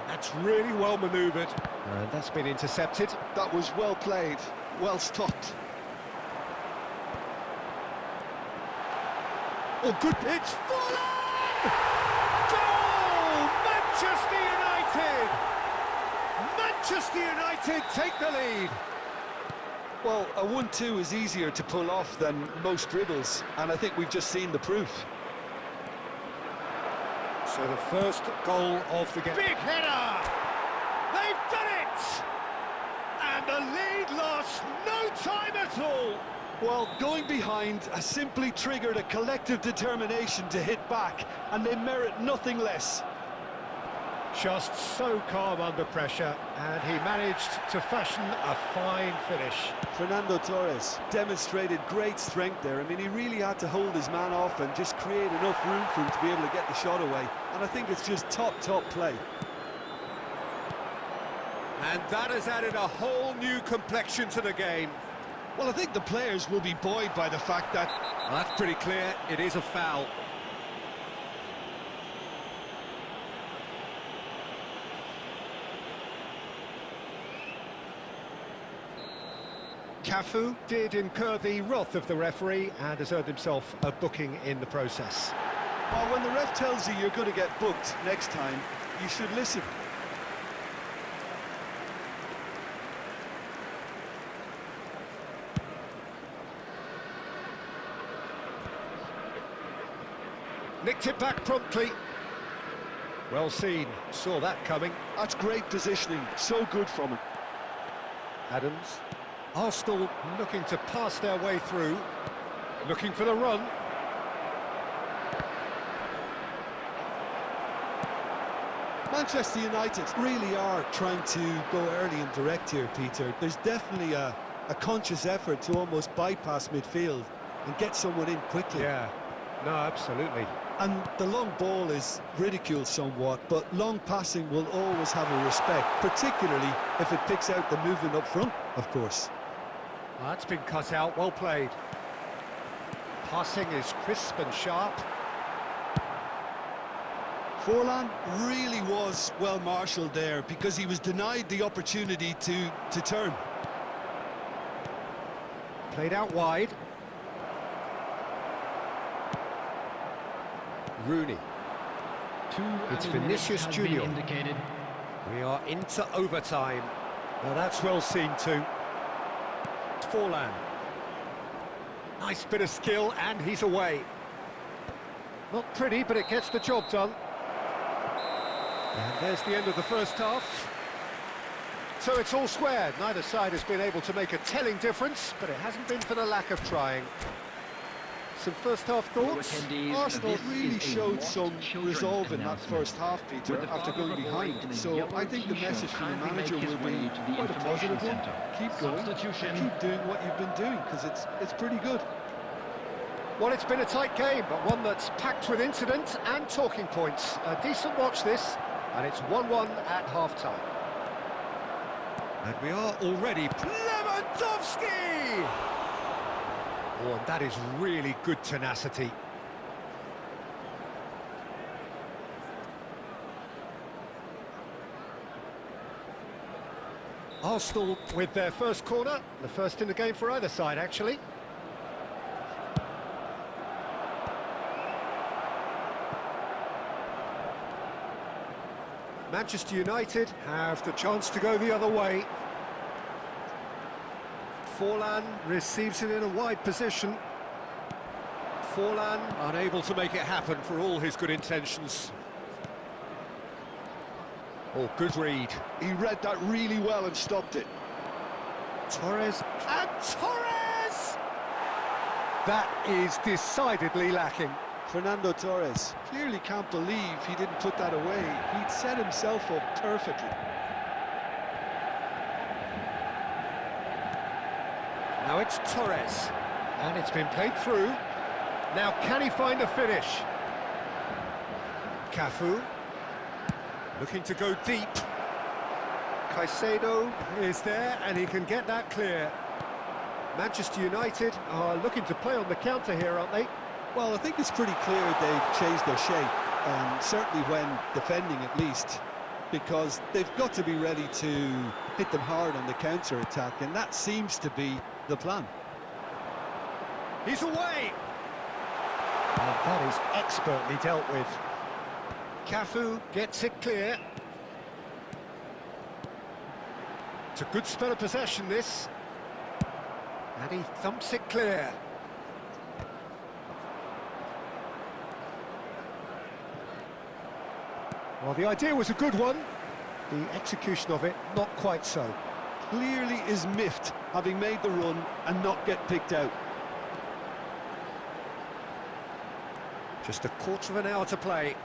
That's really well manoeuvred. And that's been intercepted. That was well played, well stopped. Oh, good. It's Fulham! Goal! Manchester United! Manchester United take the lead. Well, a 1-2 is easier to pull off than most dribbles, and I think we've just seen the proof. So the first goal of the game. Big header! They've done it! And the lead lost no time at all. Well, going behind has simply triggered a collective determination to hit back, and they merit nothing less. Just so calm under pressure, and he managed to fashion a fine finish. Fernando Torres demonstrated great strength there. I mean, he really had to hold his man off and just create enough room for him to be able to get the shot away. And I think it's just top play. And that has added a whole new complexion to the game. Well, I think the players will be buoyed by the fact that... Well, that's pretty clear. It is a foul. Cafu did incur the wrath of the referee and has earned himself a booking in the process. Well, when the ref tells you you're going to get booked next time, you should listen. Nicked it back promptly. Well seen, saw that coming. That's great positioning, so good from him. Adams. Arsenal looking to pass their way through, looking for the run. Manchester United really are trying to go early and direct here, Peter. There's definitely a conscious effort to almost bypass midfield and get someone in quickly. Yeah, no, absolutely. And the long ball is ridiculed somewhat, but long passing will always have a respect, particularly if it picks out the movement up front, of course. Well, that's been cut out, well played. Passing is crisp and sharp. Forlan really was well marshalled there because he was denied the opportunity to turn. Played out wide. Rooney. It's Vinicius Junior. We are into overtime. Now that's well seen too. Forlan. Nice bit of skill, and he's away. Not pretty, but it gets the job done. And there's the end of the first half. So it's all square. Neither side has been able to make a telling difference, but it hasn't been for the lack of trying. Some first half thoughts? Arsenal really showed some resolve in that first half, Peter, after going behind. So I think the message from the manager will be quite a positive one. Keep going and keep doing what you've been doing, because it's pretty good. Well, it's been a tight game, but one that's packed with incident and talking points. A decent watch this, and it's 1-1 at half-time. And we are already... Lewandowski! Oh, and that is really good tenacity. Arsenal with their first corner, the first in the game for either side, actually. Manchester United have the chance to go the other way. Forlan receives it in a wide position. Forlan unable to make it happen for all his good intentions. Oh, good read. He read that really well and stopped it. Torres, and Torres! That is decidedly lacking. Fernando Torres clearly can't believe he didn't put that away. He'd set himself up perfectly. Now it's Torres, and it's been played through. Now can he find a finish? Cafu, looking to go deep. Caicedo is there, and he can get that clear. Manchester United are looking to play on the counter here, aren't they? Well, I think it's pretty clear they've changed their shape, certainly when defending at least, because they've got to be ready to hit them hard on the counter-attack, and that seems to be the plan. He's away! And that is expertly dealt with. Cafu gets it clear. It's a good spell of possession, this. And he thumps it clear. Well, the idea was a good one. The execution of it, not quite so. Clearly is miffed, having made the run and not get picked out. Just a quarter of an hour to play.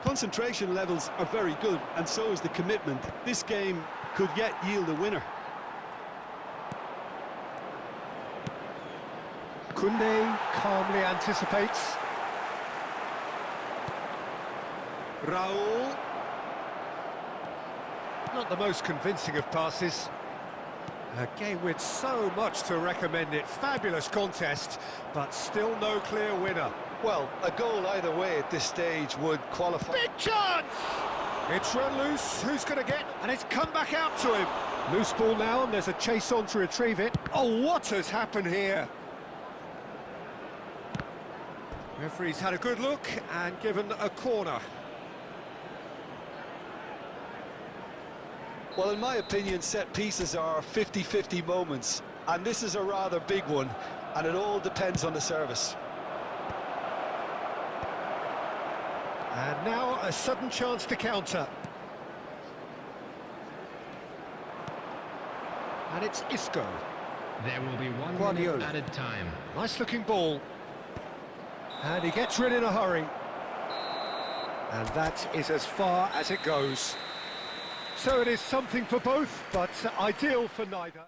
Concentration levels are very good, and so is the commitment. This game could yet yield a winner. Koundé calmly anticipates. Raul. Not the most convincing of passes. A game with so much to recommend it. Fabulous contest, but still no clear winner. Well, a goal either way at this stage would qualify. Big chance! It's run loose. Who's going to get? And it's come back out to him. Loose ball now, and there's a chase on to retrieve it. Oh, what has happened here? Referee's had a good look and given a corner. Well, in my opinion, set pieces are 50-50 moments, and this is a rather big one, and it all depends on the service. And now a sudden chance to counter. And it's Isco. There will be 1 Guardiola. minute added time. Nice looking ball. And he gets rid in a hurry. And that is as far as it goes. So it is something for both, but ideal for neither.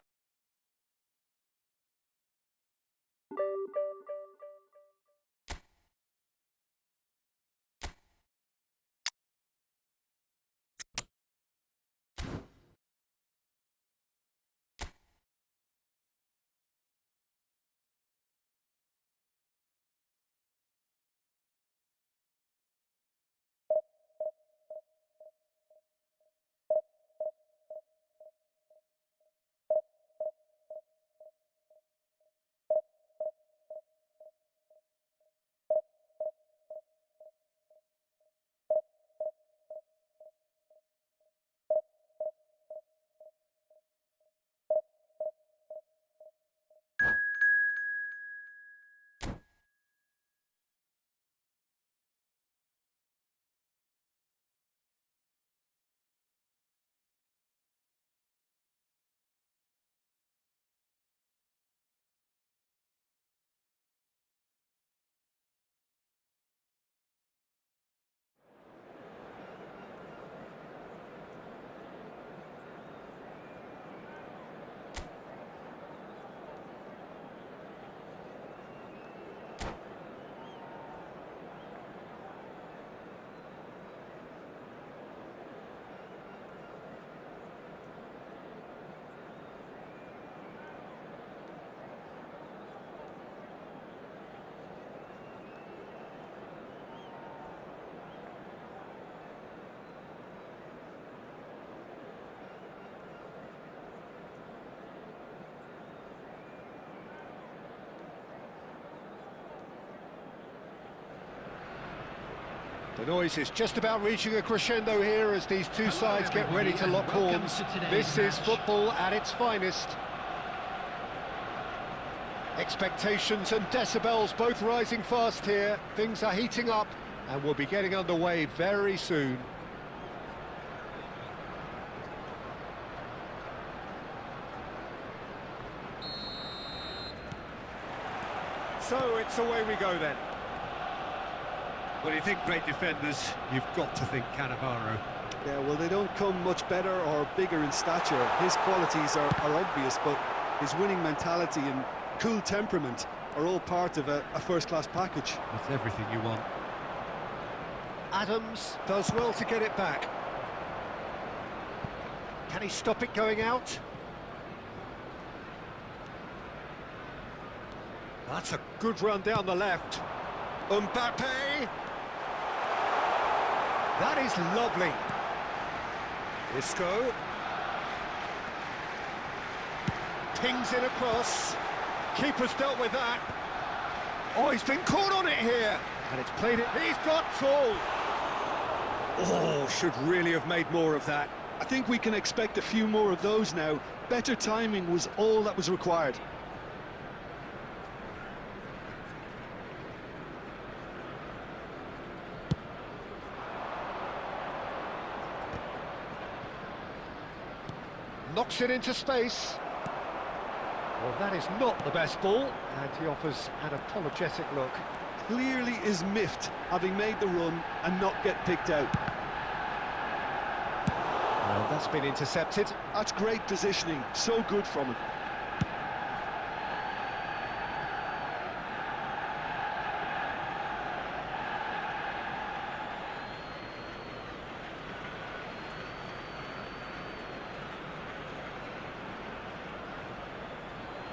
The noise is just about reaching a crescendo here as these two sides get ready to lock horns. This is football at its finest. Expectations and decibels both rising fast here. Things are heating up and we'll be getting underway very soon. So it's away we go then. When you think great defenders, you've got to think Cannavaro. Yeah, well, they don't come much better or bigger in stature. His qualities are obvious, but his winning mentality and cool temperament are all part of a first-class package. That's everything you want. Adams does well to get it back. Can he stop it going out? That's a good run down the left. Mbappe! That is lovely. Isco. Pings in across. Keeper's dealt with that. Oh, he's been caught on it here. And it's played it. He's got tall. Oh, should really have made more of that. I think we can expect a few more of those now. Better timing was all that was required. Knocks it into space. Well, that is not the best ball, and he offers an apologetic look. Clearly is miffed, having made the run and not get picked out. Well, that's been intercepted. That's great positioning, so good from him.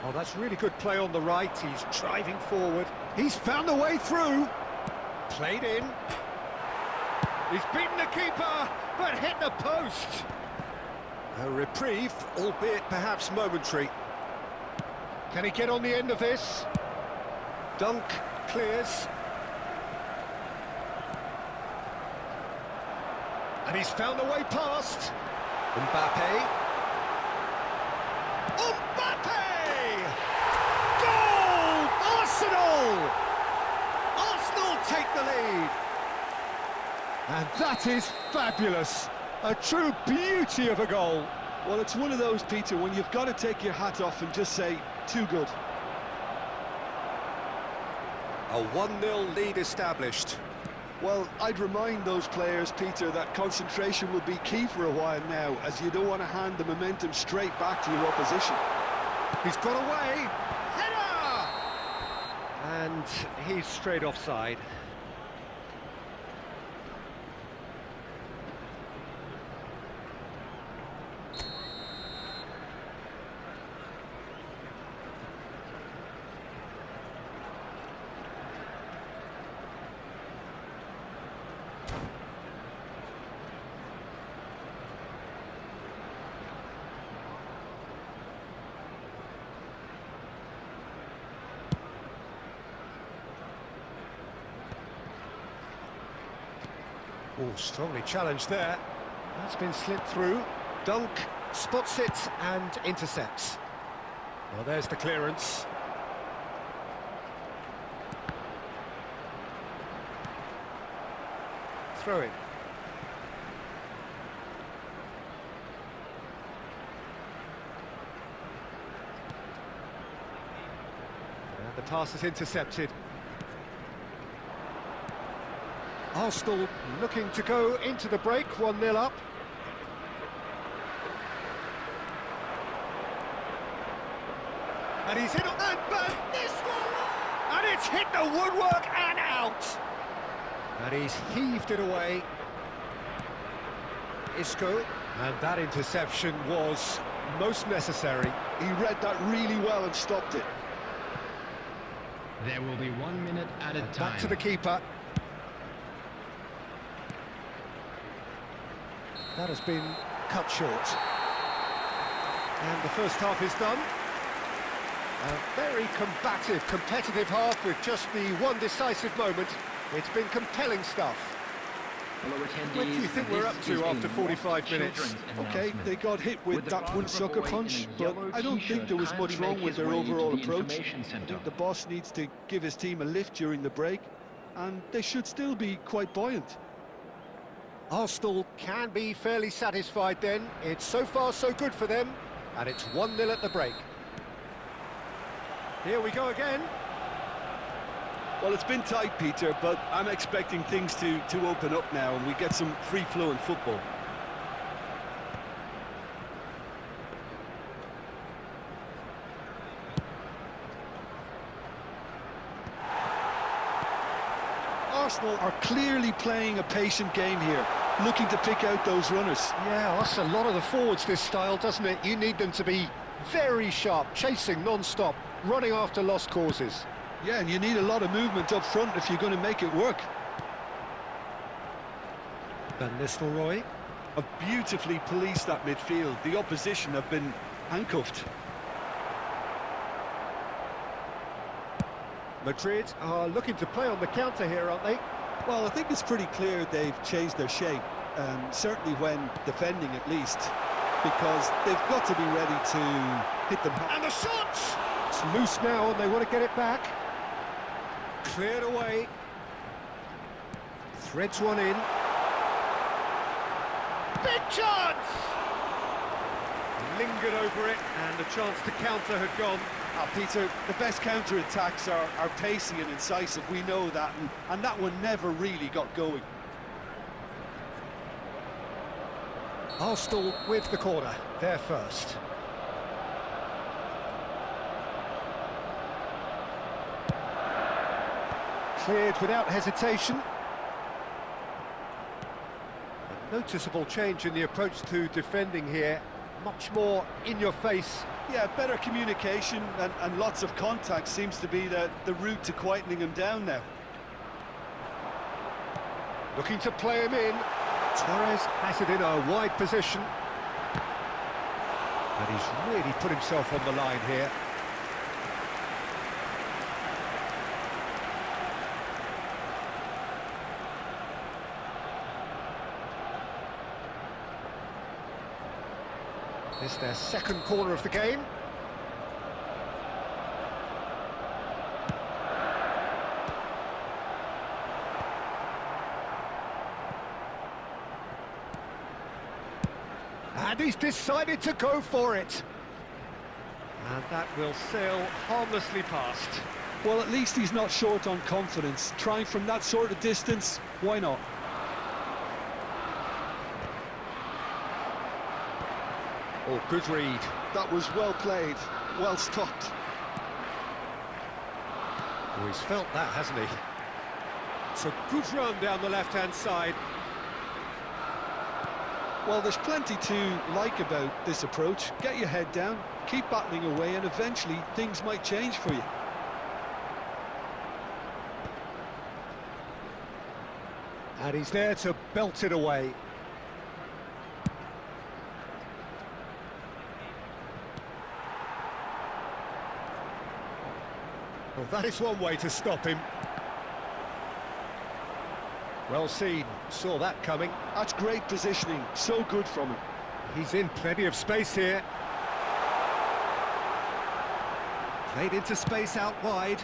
Oh, that's really good play on the right. He's driving forward. He's found a way through. Played in. He's beaten the keeper, but hit the post. A reprieve, albeit perhaps momentary. Can he get on the end of this? Dunk clears. And he's found a way past. Mbappe. Mbappe! Goal! Arsenal! Arsenal take the lead. And that is fabulous. A true beauty of a goal. Well, it's one of those, Peter, when you've got to take your hat off and just say, too good. A 1-0 lead established. Well, I'd remind those players, Peter, that concentration will be key for a while now, as you don't want to hand the momentum straight back to your opposition. He's got away. Header! And he's straight offside. Oh, strongly challenged there. That's been slipped through. Dunk spots it and intercepts. Well, there's the clearance. Throw in. And the pass is intercepted. Arsenal looking to go into the break, 1-0 up. And he's in, and it's hit the woodwork and out. And he's heaved it away. Isco, and that interception was most necessary. He read that really well and stopped it. There will be 1 minute at a time. Back to the keeper. That has been cut short. And the first half is done. A very combative, competitive half with just the one decisive moment. It's been compelling stuff. Fellow attendees, What do you think we're up to after 45 minutes? Okay, they got hit with that one sucker punch, but I don't think there was much wrong with their overall approach. I think the boss needs to give his team a lift during the break, and they should still be quite buoyant. Arsenal can be fairly satisfied then. It's so far so good for them, and it's 1-0 at the break. Here we go again. Well, it's been tight, Peter, but I'm expecting things to open up now and we get some free-flowing football. Arsenal are clearly playing a patient game here, looking to pick out those runners. Yeah, that's a lot of the forwards, this style, doesn't it? You need them to be very sharp, chasing non-stop, running after lost causes. Yeah, and you need a lot of movement up front if you're going to make it work. Van Nistelrooy. Have beautifully policed that midfield. The opposition have been handcuffed. Madrid are looking to play on the counter here, aren't they? Well, I think it's pretty clear they've changed their shape, certainly when defending at least, because they've got to be ready to hit them. And the shots! It's loose now and they want to get it back. Cleared away. Threads one in. Big chance! Lingered over it and the chance to counter had gone. Peter, the best counter-attacks are pacey and incisive, we know that, and that one never really got going. Arsenal with the corner, they're first. Cleared without hesitation. A noticeable change in the approach to defending here. Much more in your face. Yeah, better communication and lots of contact seems to be the route to quietening him down now. Looking to play him in. Torres has it in a wide position. And he's really put himself on the line here. This is their second corner of the game. And he's decided to go for it. And that will sail harmlessly past. Well, at least he's not short on confidence. Trying from that sort of distance, why not? Oh, good read. That was well played, well stopped. Oh, he's felt that, hasn't he? It's a good run down the left-hand side. Well, there's plenty to like about this approach. Get your head down, keep battling away, and eventually things might change for you. And he's there to belt it away. Well, that is one way to stop him. Well seen, saw that coming. That's great positioning, so good from him. He's in plenty of space here. Played into space out wide.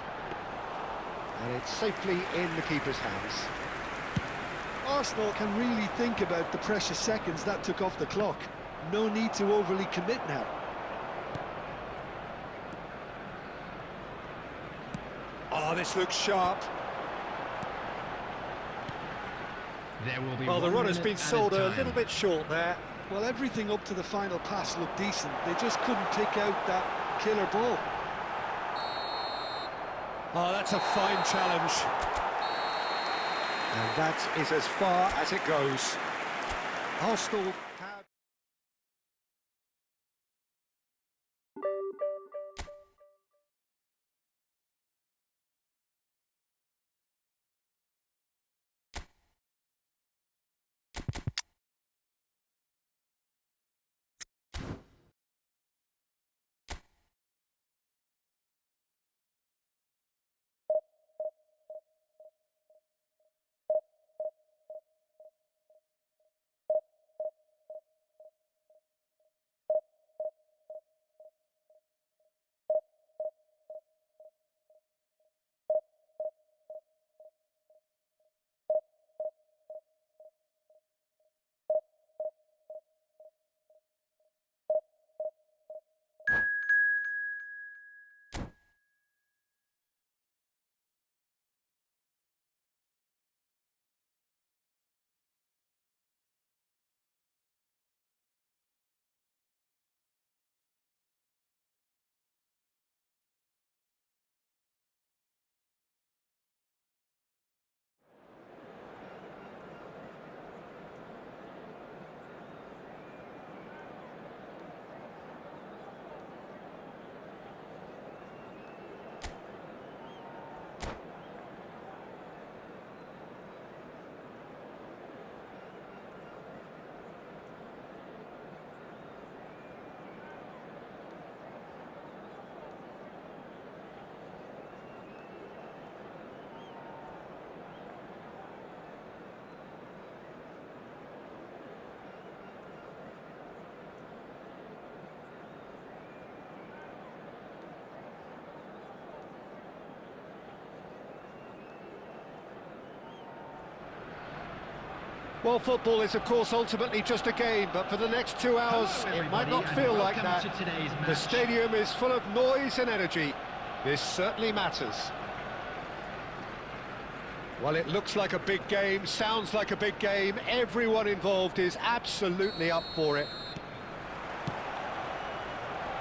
And it's safely in the keeper's hands. Arsenal can really think about the precious seconds that took off the clock. No need to overly commit now. Oh, this looks sharp. There will be Well, the run has been sold a time. little bit short there. Well, everything up to the final pass looked decent. They just couldn't pick out that killer ball. Oh, that's a fine challenge. And that is as far as it goes. Arsenal Well, football is, of course, ultimately just a game, but for the next 2 hours, Hello, it might everybody, not and feel like welcome that. to today's The match. stadium is full of noise and energy. This certainly matters. Well, it looks like a big game, sounds like a big game. Everyone involved is absolutely up for it.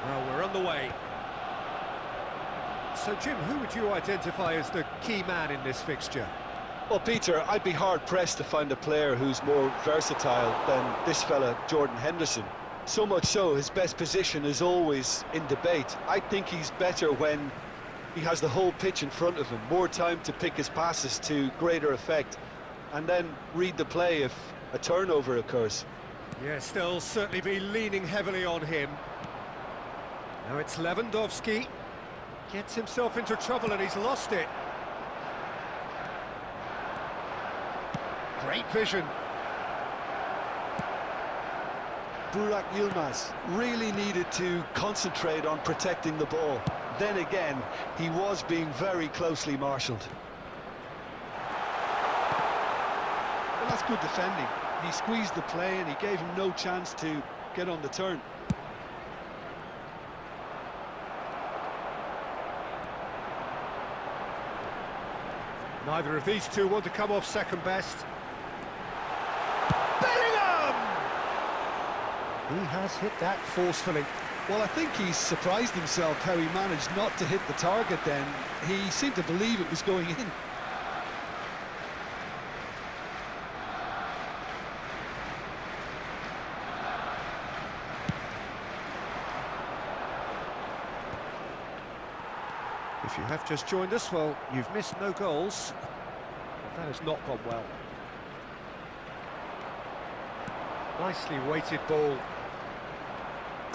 Well, we're on the way. So, Jim, who would you identify as the key man in this fixture? Well, Peter, I'd be hard-pressed to find a player who's more versatile than this fella, Jordan Henderson. So much so, his best position is always in debate. I think he's better when he has the whole pitch in front of him, more time to pick his passes to greater effect, and then read the play if a turnover occurs. Yes, they'll certainly be leaning heavily on him. Now it's Lewandowski. Gets himself into trouble and he's lost it. Great vision. Burak Yilmaz really needed to concentrate on protecting the ball. Then again, he was being very closely marshalled. Well, that's good defending. He squeezed the play and he gave him no chance to get on the turn. Neither of these two want to come off second best. He has hit that forcefully. Well, I think he's surprised himself how he managed not to hit the target then. He seemed to believe it was going in. If you have just joined us, well, you've missed no goals. That has not gone well. Nicely weighted ball.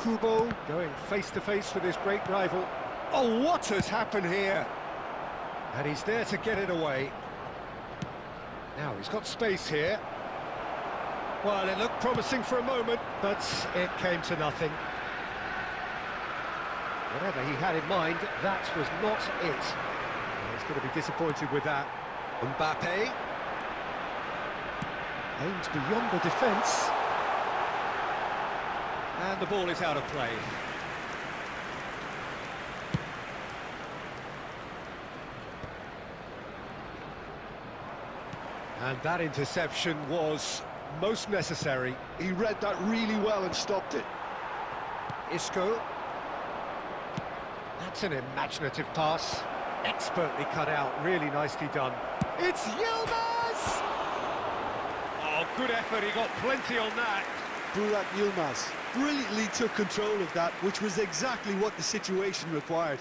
Kubo going face-to-face with his great rival. Oh, what has happened here? And he's there to get it away. Now, he's got space here. Well, it looked promising for a moment, but it came to nothing. Whatever he had in mind, that was not it. He's going to be disappointed with that. Mbappe. Aims beyond the defence. And the ball is out of play. And that interception was most necessary. He read that really well and stopped it. Isco. That's an imaginative pass. Expertly cut out, really nicely done. It's Yilmaz! Oh, good effort, he got plenty on that. Burak Yilmaz brilliantly took control of that, which was exactly what the situation required.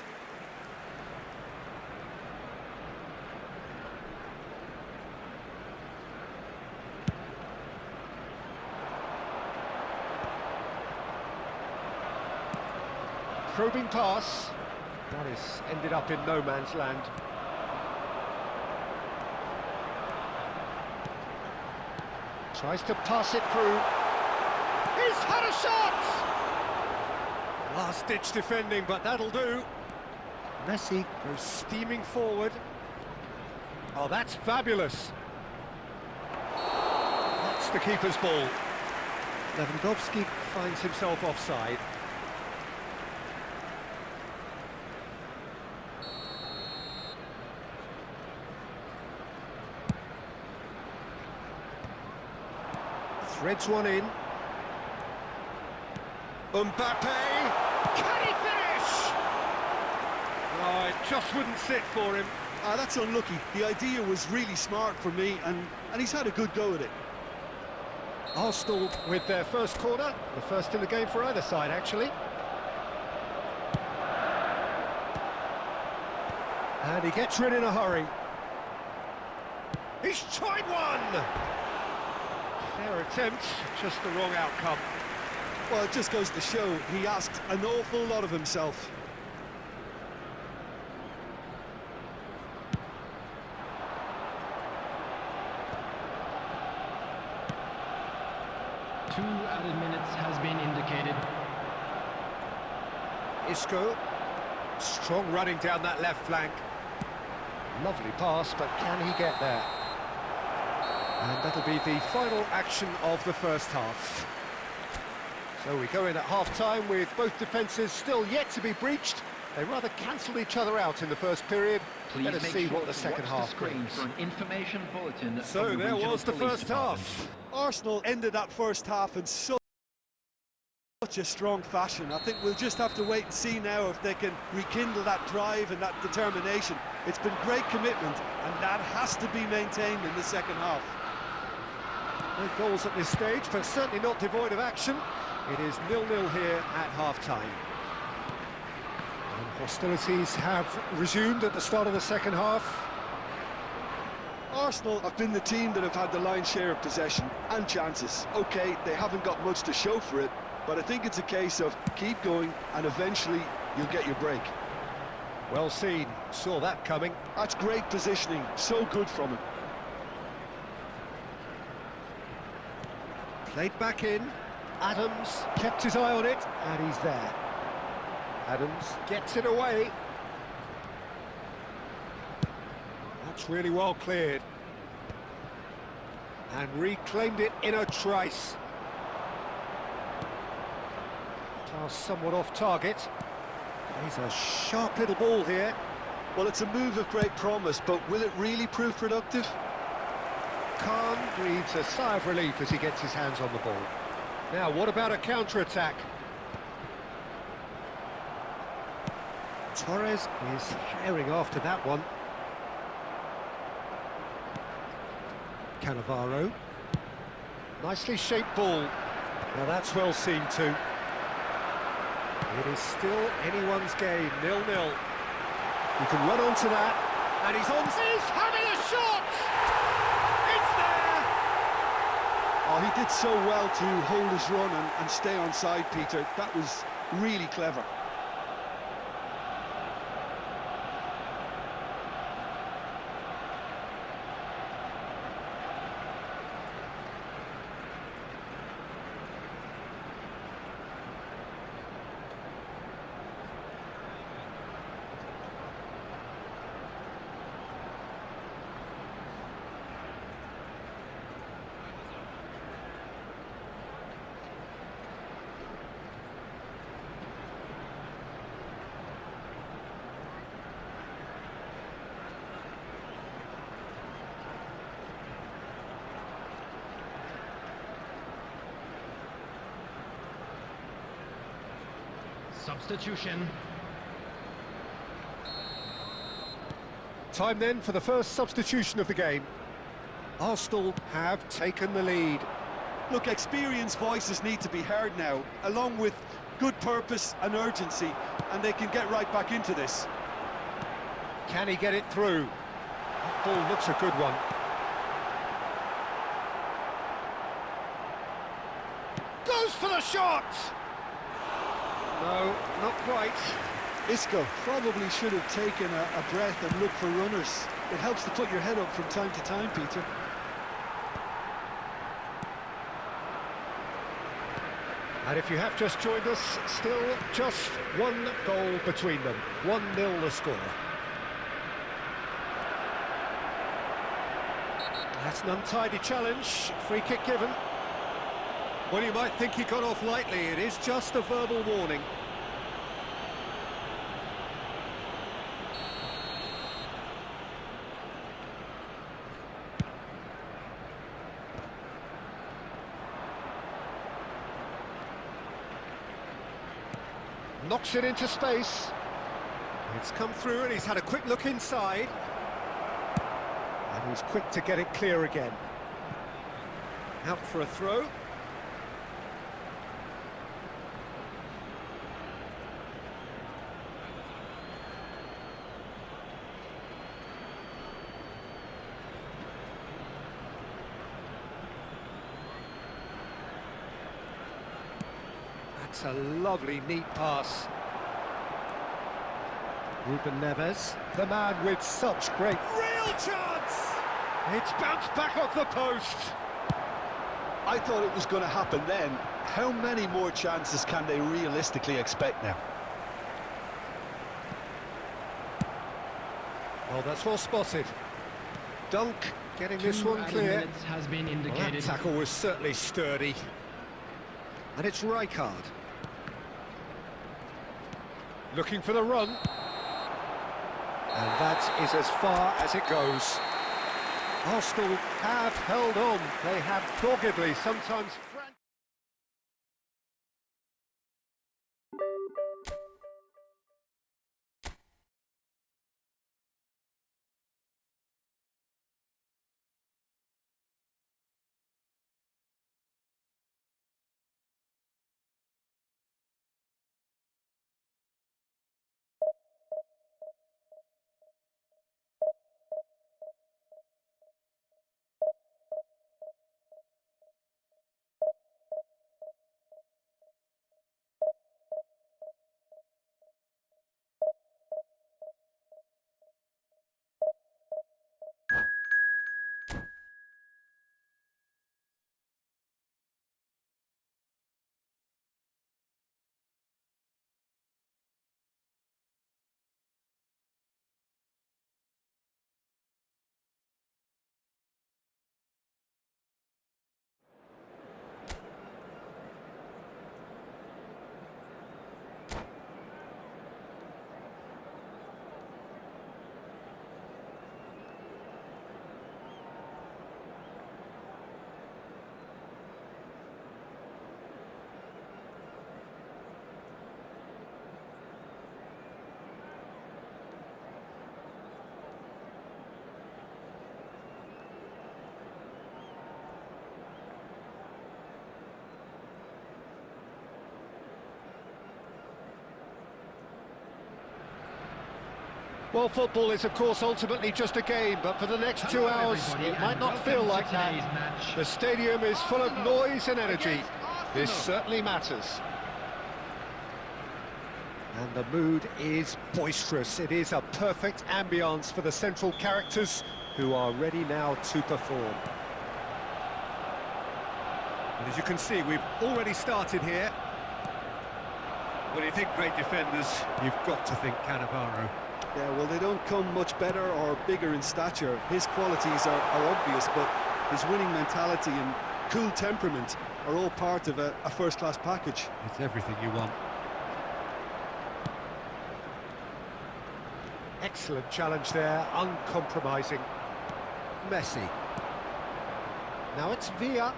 Probing pass. That is ended up in no man's land. Tries to pass it through. He's had a shot! Last-ditch defending, but that'll do. Messi goes steaming forward. Oh, that's fabulous. That's the keeper's ball. Lewandowski finds himself offside. Threads one in. Mbappe! Can he finish? Oh, it just wouldn't sit for him. That's unlucky. The idea was really smart for me, and he's had a good go at it. Arsenal with their first corner, the first in the game for either side, actually. And he gets rid in a hurry. He's tried one! Fair attempt, just the wrong outcome. Well, it just goes to show he asked an awful lot of himself. Two added minutes has been indicated. Isco, strong running down that left flank. Lovely pass, but can he get there? And that'll be the final action of the first half. So we go in at half-time with both defences still yet to be breached. They rather cancelled each other out in the first period. Please Let us make see sure what the to second watch half the screen brings. for an information bulletin. So from the there regional was the police first department. half. Arsenal ended that first half in such a strong fashion. I think we'll just have to wait and see now if they can rekindle that drive and that determination. It's been great commitment, and that has to be maintained in the second half. No goals at this stage, but certainly not devoid of action. It is 0-0 here at half-time. And hostilities have resumed at the start of the second half. Arsenal have been the team that have had the lion's share of possession and chances. OK, they haven't got much to show for it, but I think it's a case of keep going and eventually you'll get your break. Well seen, saw that coming. That's great positioning, so good from him. Played back in, Adams kept his eye on it, and he's there. Adams gets it away. That's really well cleared. And reclaimed it in a trice. Pass somewhat off target. He's a sharp little ball here. Well, it's a move of great promise, but will it really prove productive? Khan breathes a sigh of relief as he gets his hands on the ball. Now, what about a counter-attack? Torres is firing after that one. Cannavaro. Nicely shaped ball. Now that's well seen too. It is still anyone's game, 0-0. You can run onto that, and he's on. He's having a shot! It's there! Oh, he did so well to hold his run and stay on side, Peter. That was really clever. Substitution. Time then for the first substitution of the game. Arsenal have taken the lead. Look, experienced voices need to be heard now, along with good purpose and urgency, and they can get right back into this. Can he get it through? That ball looks a good one. Goes for the shot! No, not quite. Isco probably should have taken a breath and looked for runners. It helps to put your head up from time to time, Peter. And if you have just joined us, still just one goal between them. 1-0 the score. That's an untidy challenge. Free kick given. Well, you might think he got off lightly. It is just a verbal warning. Knocks it into space. It's come through and he's had a quick look inside. And he's quick to get it clear again. Out for a throw. That's a lovely, neat pass. Ruben Neves, the man with such great... Real chance! It's bounced back off the post. I thought it was going to happen then. How many more chances can they realistically expect now? Well, that's well spotted. Dunk, getting this 2 one added clear. minutes has been Well, indicated. that tackle was certainly sturdy. And it's Rijkaard. Looking for the run. And that is as far as it goes. Arsenal have held on. They have doggedly, sometimes frantically. Well, football is, of course, ultimately just a game, but for the next 2 hours, it might not feel like that. The stadium is full of noise and energy. This certainly matters. And the mood is boisterous. It is a perfect ambience for the central characters who are ready now to perform. And as you can see, we've already started here. When you think great defenders, you've got to think Cannavaro. Yeah, well, they don't come much better or bigger in stature. His qualities are obvious, but his winning mentality and cool temperament are all part of a first-class package. It's everything you want. Excellent challenge there, uncompromising. Messi. Now it's Villa.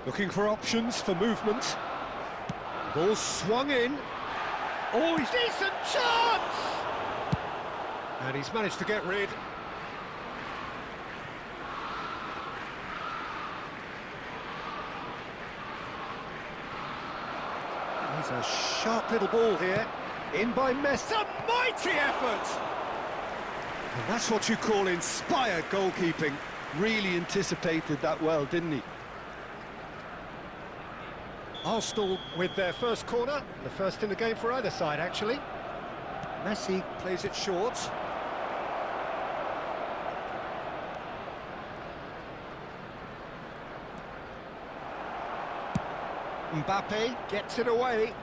Looking for options for movement. Ball swung in. Oh, he's decent chance! And he's managed to get rid. He's a sharp little ball here. In by Messi. A mighty effort! And that's what you call inspired goalkeeping. Really anticipated that well, didn't he? Arsenal with their first corner, the first in the game for either side, actually. Messi plays it short. Mbappe gets it away.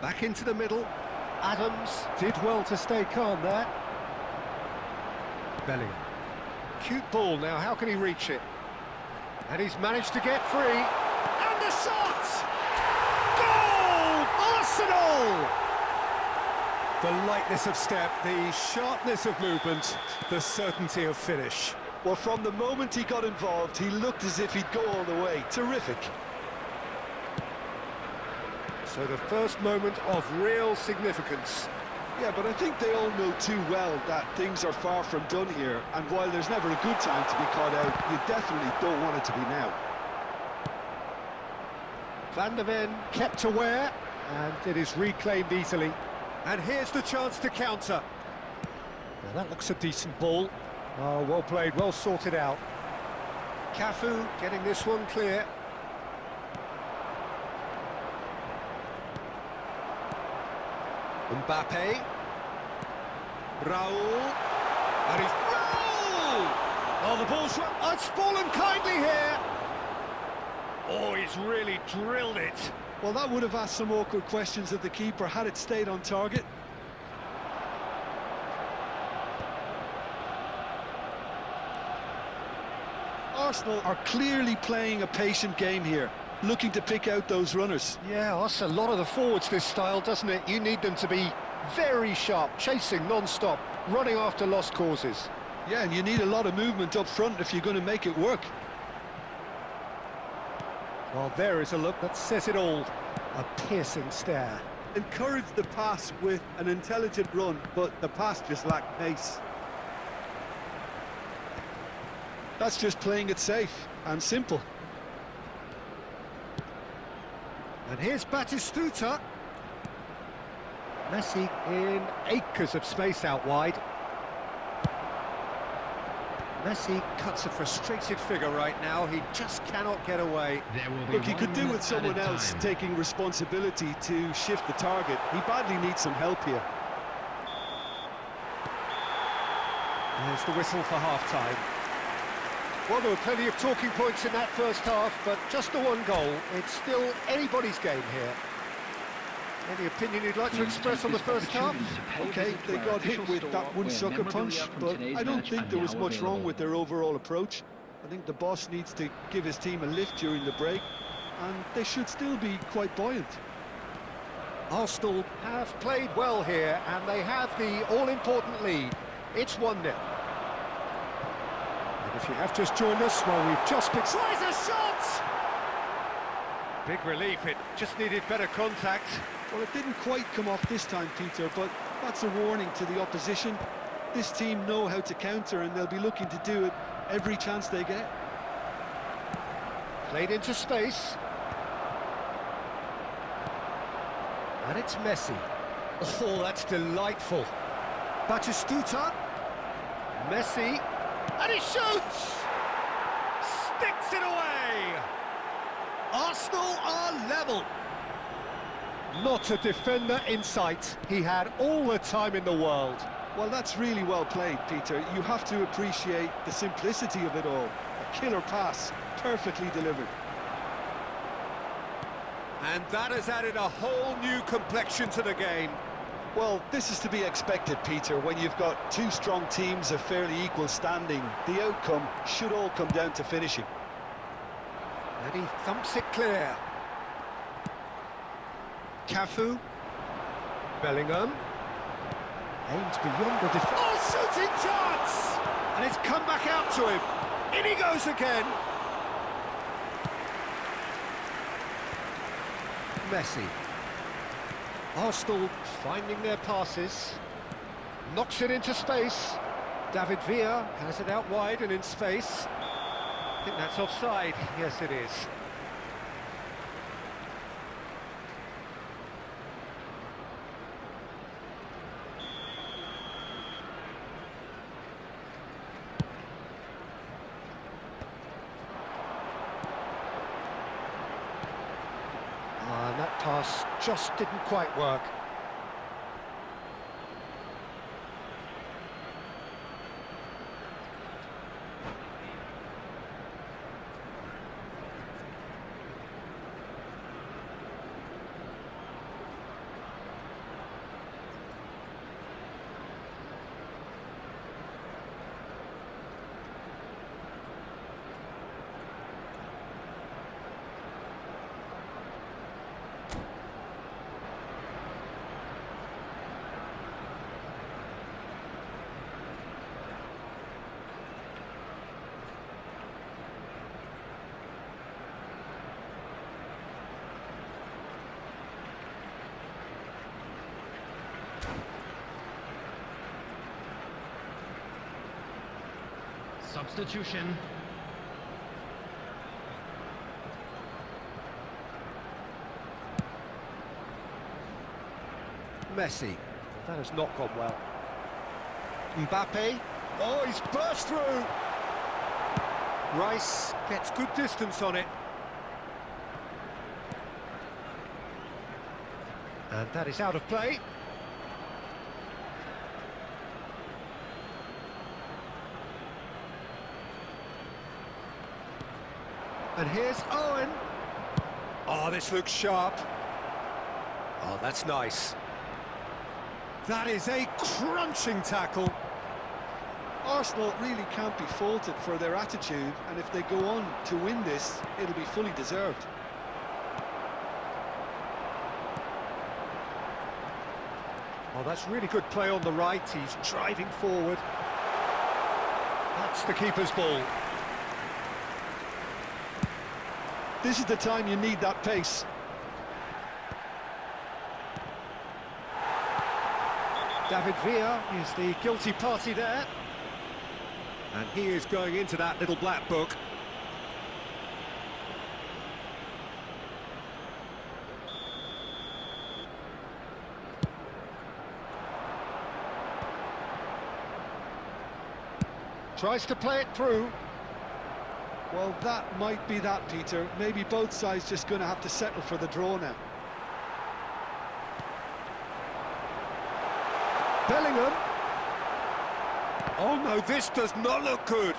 Back into the middle. Adams did well to stay calm there. Bellingham. Cute ball now, how can he reach it? And he's managed to get free. And the shot! Goal! Arsenal! The lightness of step, the sharpness of movement, the certainty of finish. Well, from the moment he got involved, he looked as if he'd go all the way. Terrific. So the first moment of real significance. Yeah, but I think they all know too well that things are far from done here, and while there's never a good time to be caught out, you definitely don't want it to be now. Van der Ven kept aware, and it is reclaimed easily. And here's the chance to counter. Now that looks a decent ball. Oh, well played, well sorted out. Cafu getting this one clear. Mbappe. Raul. And he's... Raul! Oh, the ball's... Oh, it's fallen kindly here. Oh, he's really drilled it. Well, that would have asked some awkward questions of the keeper had it stayed on target. Arsenal are clearly playing a patient game here, looking to pick out those runners. Yeah, that's a lot of the forwards, this style, doesn't it? You need them to be very sharp, chasing non-stop, running after lost causes. Yeah, and you need a lot of movement up front if you're going to make it work. Well, there is a look that says it all. A piercing stare. Encourage the pass with an intelligent run, but the pass just lacked pace. That's just playing it safe and simple. And here's Batistuta. Messi in acres of space out wide. Messi cuts a frustrated figure right now. He just cannot get away. There will be Look, he could do with someone else taking responsibility to shift the target. He badly needs some help here. There's the whistle for half-time. Well, there were plenty of talking points in that first half, but just the one goal. It's still anybody's game here. Any opinion you'd like to express on the first half? Okay, they got hit with that one sucker punch, but I don't think there was much wrong with their overall approach. I think the boss needs to give his team a lift during the break, and they should still be quite buoyant. Arsenal have played well here, and they have the all-important lead. It's 1-0. And if you have just joined us, well, we've just picked... Tries a shot! Big relief, it just needed better contact. Well, it didn't quite come off this time, Peter, but that's a warning to the opposition. This team know how to counter, and they'll be looking to do it every chance they get. Played into space. And it's Messi. Oh, that's delightful. Batistuta. Messi. And he shoots! Sticks it away! Arsenal are level. Not a defender in sight. He had all the time in the world. Well, that's really well played, Peter. You have to appreciate the simplicity of it all. A killer pass, perfectly delivered. And that has added a whole new complexion to the game. Well, this is to be expected, Peter. When you've got two strong teams of fairly equal standing, the outcome should all come down to finishing. And he thumps it clear. Cafu. Bellingham. Aims beyond the defence. Oh, shooting chance! And it's come back out to him. In he goes again. Messi. Arsenal finding their passes. Knocks it into space. David Villa has it out wide and in space. I think that's offside. Yes, it is. And that pass just didn't quite work. Substitution. Messi. That has not gone well. Mbappe. Oh, he's burst through. Rice gets good distance on it. And that is out of play. And here's Owen. Oh, this looks sharp. Oh, that's nice. That is a crunching tackle. Arsenal really can't be faulted for their attitude, and if they go on to win this, it'll be fully deserved. Oh, that's really good play on the right. He's driving forward. That's the keeper's ball. This is the time you need that pace. David Villa is the guilty party there. And he is going into that little black book. Tries to play it through. Well, that might be that, Peter. Maybe both sides just going to have to settle for the draw now. Bellingham. Oh no, this does not look good.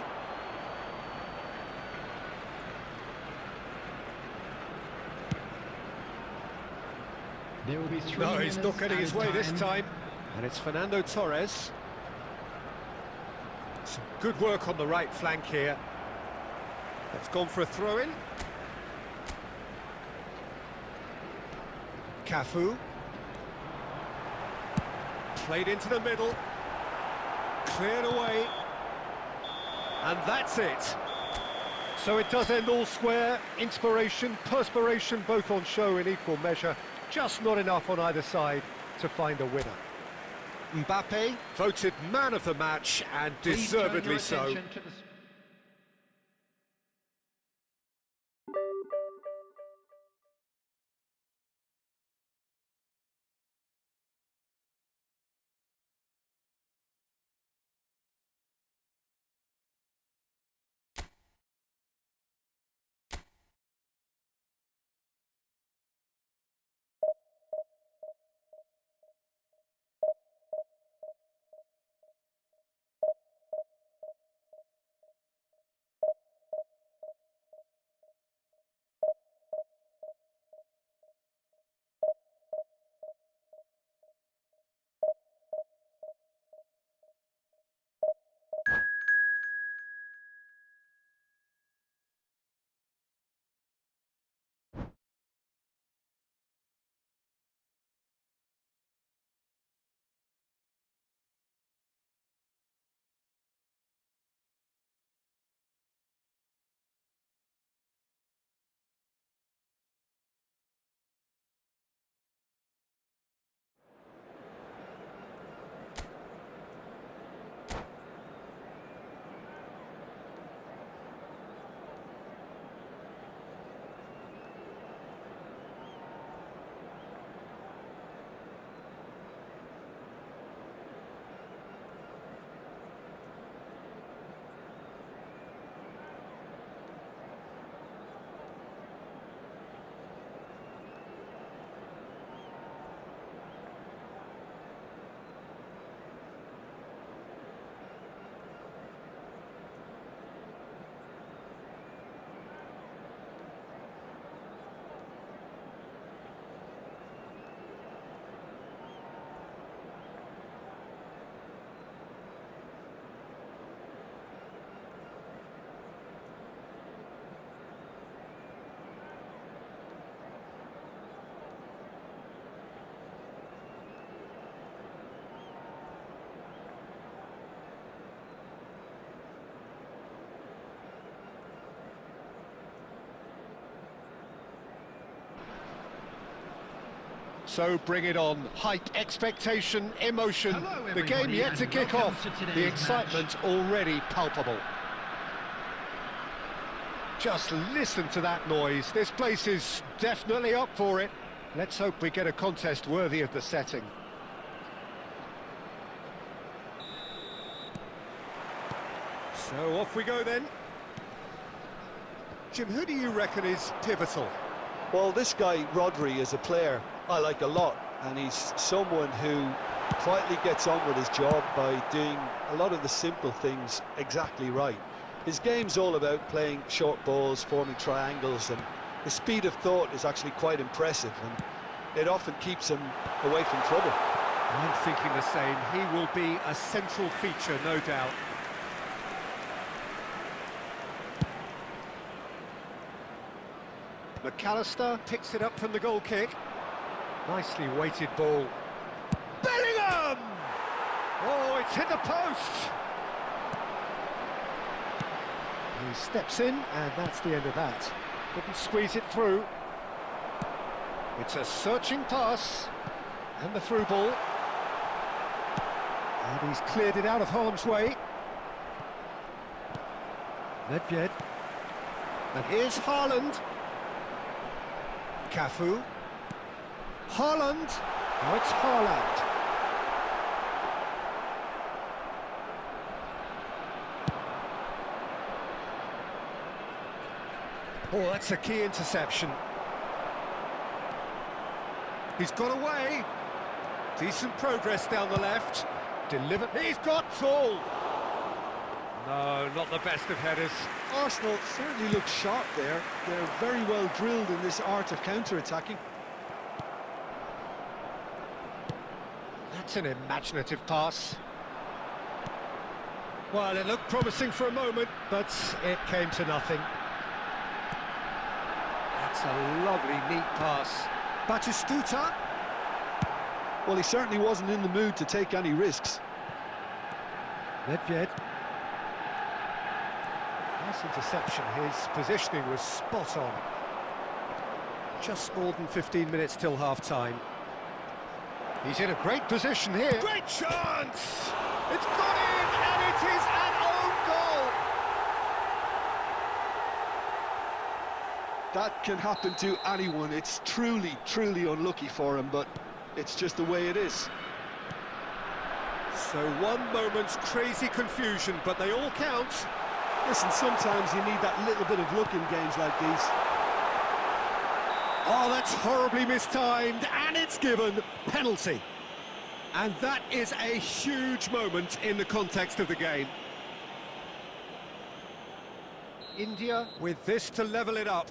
There will be 3 No, he's not getting his way this time. time. And it's Fernando Torres. Some good work on the right flank here. That's gone for a throw-in. Cafu. Played into the middle. Cleared away. And that's it. So it does end all square. Inspiration, perspiration, both on show in equal measure. Just not enough on either side to find a winner. Mbappe voted man of the match, and Please turn your deservedly so. attention to the So bring it on. Hype, expectation, emotion. Hello, The game everybody, yet to and kick welcome off. to today's The excitement already palpable. Just listen to that noise. This place is definitely up for it. Let's hope we get a contest worthy of the setting. So off we go then. Jim, who do you reckon is pivotal? Well, this guy, Rodri, is a player I like a lot, and he's someone who quietly gets on with his job by doing a lot of the simple things exactly right. His game's all about playing short balls, forming triangles, and his speed of thought is actually quite impressive, and it often keeps him away from trouble. I'm thinking the same. He will be a central feature, no doubt. McAllister picks it up from the goal kick. Nicely weighted ball. Bellingham! Oh, it's hit the post! He steps in, and that's the end of that. Couldn't squeeze it through. It's a searching pass, and the through ball. And he's cleared it out of harm's way. Nedved. And here's Haaland. Cafu. Haaland. Now it's Haaland. Oh, that's a key interception. He's got away. Decent progress down the left. Delivered. He's got full. No, not the best of headers. Arsenal certainly look sharp there. They're very well drilled in this art of counter-attacking. That's an imaginative pass. Well, it looked promising for a moment, but it came to nothing. That's a lovely, neat pass. Batistuta. Well, he certainly wasn't in the mood to take any risks. Nedved. Nice interception. His positioning was spot on. Just more than 15 minutes till half-time. He's in a great position here. Great chance! It's got in, and it is an own goal! That can happen to anyone. It's truly, truly unlucky for him, but it's just the way it is. So one moment's crazy confusion, but they all count. Listen, sometimes you need that little bit of luck in games like these. Oh, that's horribly mistimed, and it's given penalty. And that is a huge moment in the context of the game. India with this to level it up.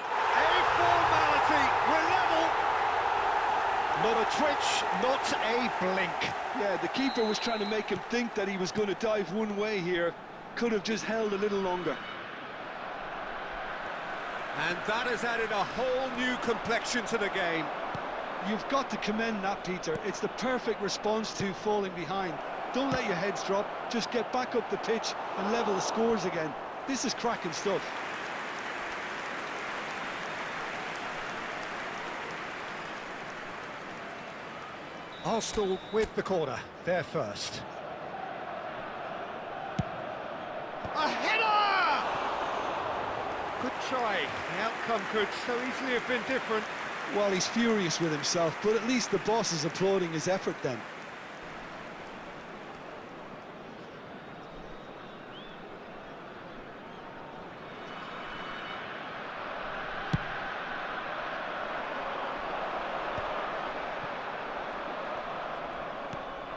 A formality, we're level. Not a twitch, not a blink. Yeah, the keeper was trying to make him think that he was going to dive one way here. Could have just held a little longer. And that has added a whole new complexion to the game. You've got to commend that, Peter. It's the perfect response to falling behind. Don't let your heads drop. Just get back up the pitch and level the scores again. This is cracking stuff. Arsenal with the corner, they're first. A header! Good try. The outcome could so easily have been different. Well, he's furious with himself, but at least the boss is applauding his effort then.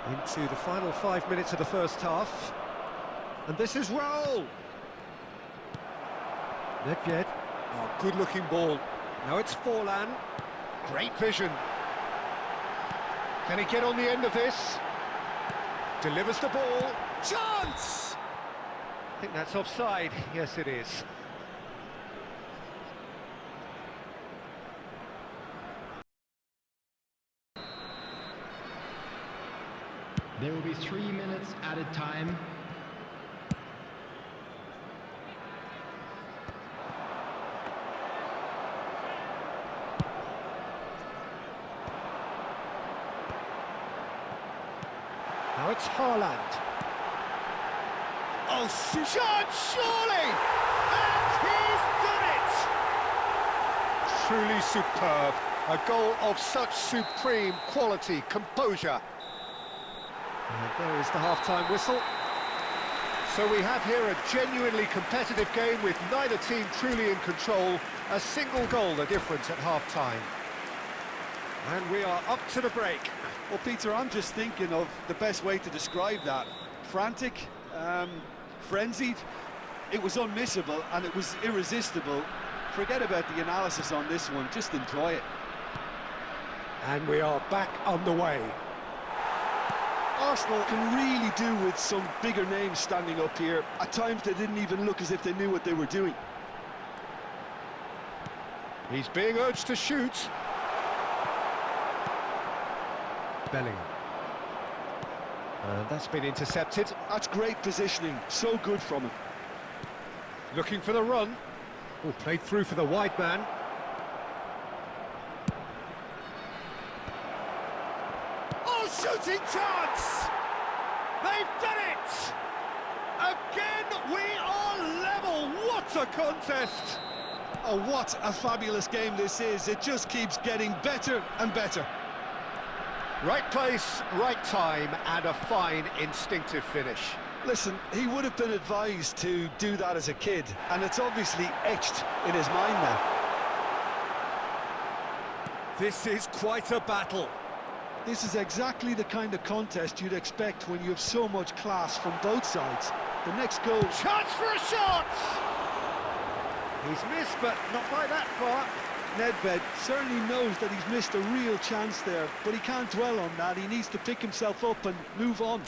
Into the final 5 minutes of the first half. And this is Raul. Nedved. Oh, good-looking ball. Now it's Forlan. Great vision. Can he get on the end of this? Delivers the ball. Chance! I think that's offside. Yes, it is. There will be 3 minutes added time. Now it's Haaland. Oh, shot, surely! And he's done it! Truly superb. A goal of such supreme quality, composure. And there is the half-time whistle. So we have here a genuinely competitive game with neither team truly in control. A single goal the difference at half-time. And we are up to the break. Well, Peter, I'm just thinking of the best way to describe that. Frantic, frenzied. It was unmissable and it was irresistible. Forget about the analysis on this one, just enjoy it. And we are back on the way. Arsenal can really do with some bigger names standing up here. At times they didn't even look as if they knew what they were doing. He's being urged to shoot. Bellingham. And that's been intercepted. That's great positioning, so good from him. Looking for the run. Oh, played through for the wide man. Oh, shooting chance! They've done it! Again, we are level. What a contest! Oh, what a fabulous game this is. It just keeps getting better and better. Right place, right time, and a fine instinctive finish. Listen, he would have been advised to do that as a kid, and it's obviously etched in his mind now. This is quite a battle. This is exactly the kind of contest you'd expect when you have so much class from both sides. The next goal... Chance for a shot! He's missed, but not by that far. Nedved certainly knows that he's missed a real chance there, but he can't dwell on that. He needs to pick himself up and move on.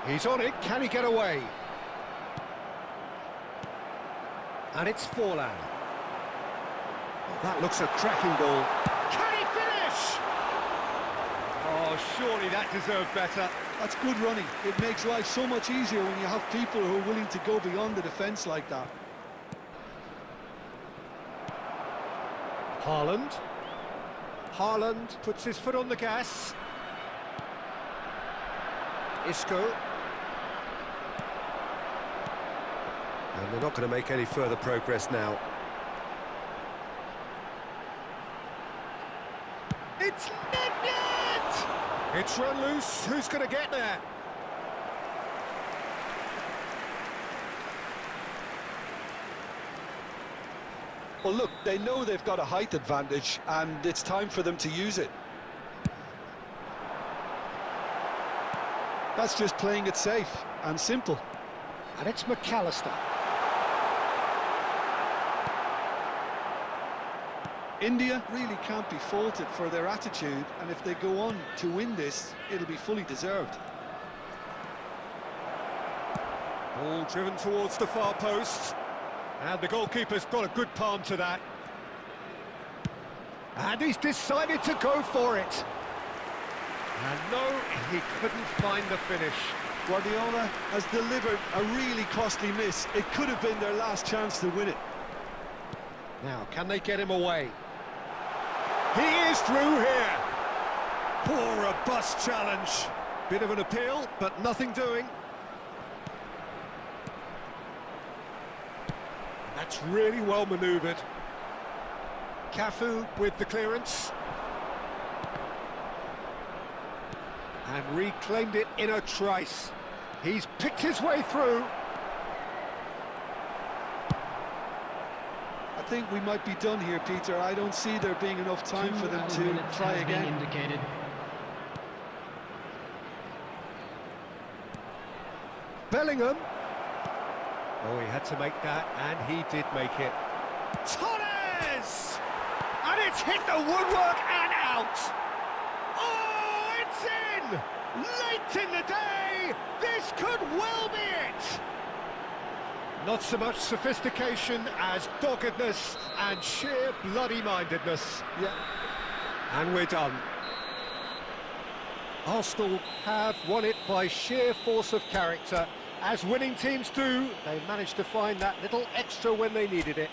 He's on it, can he get away? And it's Forlan. Oh, that looks a cracking goal. Can he finish? Oh, surely that deserved better. That's good running. It makes life so much easier when you have people who are willing to go beyond the defence like that. Haaland. Haaland puts his foot on the gas. Isco. And they're not going to make any further progress now. It's net! It's run loose. Who's going to get there? Well, look, they know they've got a height advantage, and it's time for them to use it. That's just playing it safe and simple. And it's McAllister. India really can't be faulted for their attitude, and if they go on to win this, it'll be fully deserved. Ball driven towards the far post. And the goalkeeper's got a good palm to that. And he's decided to go for it. And no, he couldn't find the finish. Guardiola has delivered a really costly miss. It could have been their last chance to win it. Now, can they get him away? He is through here. Poor robust challenge. Bit of an appeal, but nothing doing. That's really well manoeuvred. Cafu with the clearance. And reclaimed it in a trice. He's picked his way through. I think we might be done here, Peter. I don't see there being enough time for them to try again. Indicated. Bellingham. Oh, he had to make that, and he did make it. Torres! And it's hit the woodwork and out! Oh, it's in! Late in the day! This could well be it! Not so much sophistication as doggedness and sheer bloody-mindedness. Yeah. And we're done. Arsenal have won it by sheer force of character. As winning teams do, they managed to find that little extra when they needed it.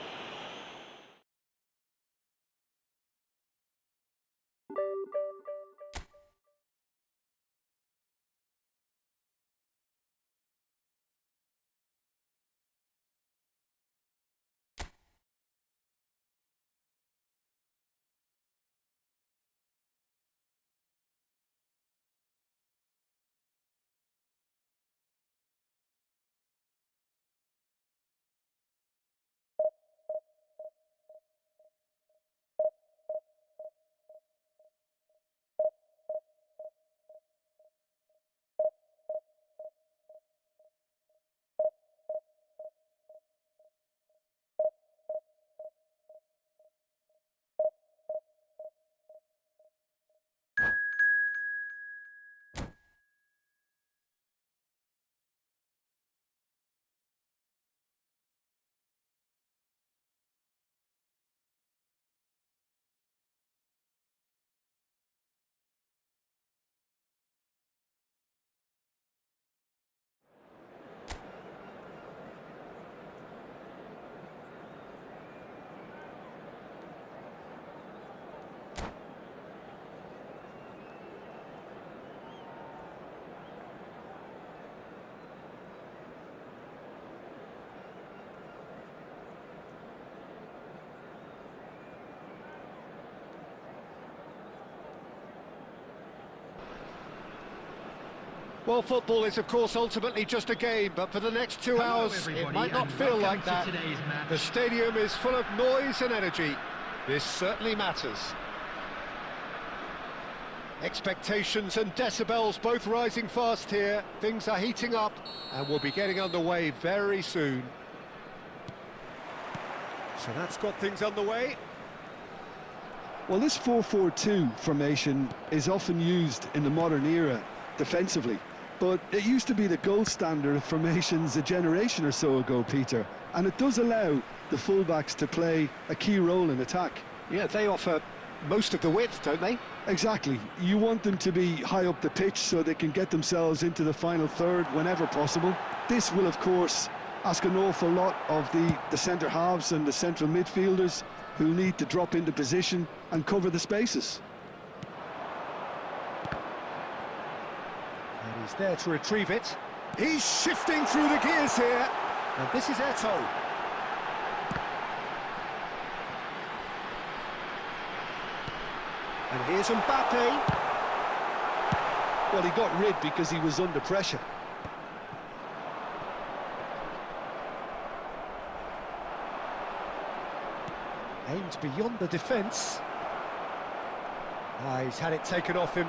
Well, football is, of course, ultimately just a game, but for the next 2 hours, it might not feel like that. The stadium is full of noise and energy. This certainly matters. Expectations and decibels both rising fast here. Things are heating up, and we'll be getting underway very soon. So that's got things underway. Well, this 4-4-2 formation is often used in the modern era defensively, but it used to be the gold standard of formations a generation or so ago, Peter, and it does allow the fullbacks to play a key role in attack. Yeah, they offer most of the width, don't they? Exactly. You want them to be high up the pitch so they can get themselves into the final third whenever possible. This will, of course, ask an awful lot of the centre halves and the central midfielders, who need to drop into position and cover the spaces. And he's there to retrieve it. He's shifting through the gears here. And this is Eto'o. And here's Mbappe. Well, he got rid because he was under pressure. Aimed beyond the defence. He's had it taken off him.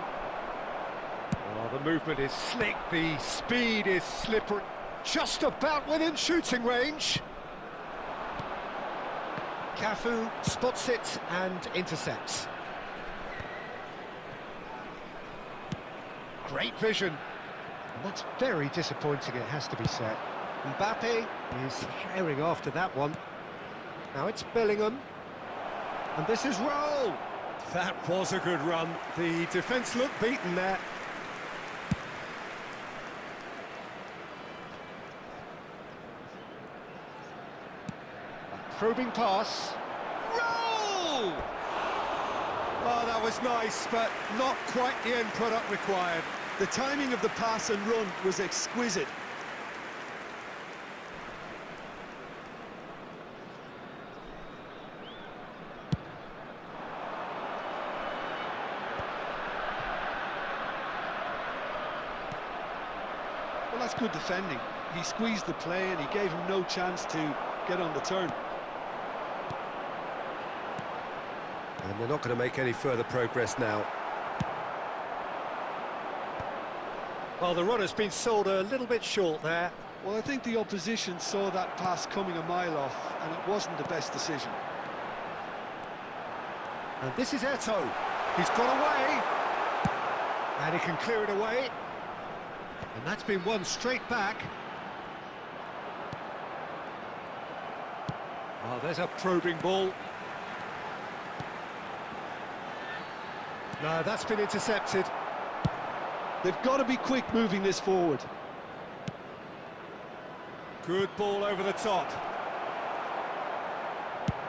Oh, the movement is slick, the speed is slippery. Just about within shooting range. Cafu spots it and intercepts. Great vision. And that's very disappointing, it has to be said. Mbappe is herring after that one. Now it's Bellingham. And this is Raul. That was a good run. The defence looked beaten there. A probing pass. Raul! Oh, that was nice, but not quite the end product required. The timing of the pass and run was exquisite. Well, that's good defending. He squeezed the play and he gave him no chance to get on the turn. And they're not going to make any further progress now. Well, the runner's been sold a little bit short there. Well, I think the opposition saw that pass coming a mile off, and it wasn't the best decision. And this is Eto'o. He's got away. And he can clear it away. And that's been won straight back. Oh, there's a probing ball. No, that's been intercepted. They've got to be quick moving this forward. Good ball over the top.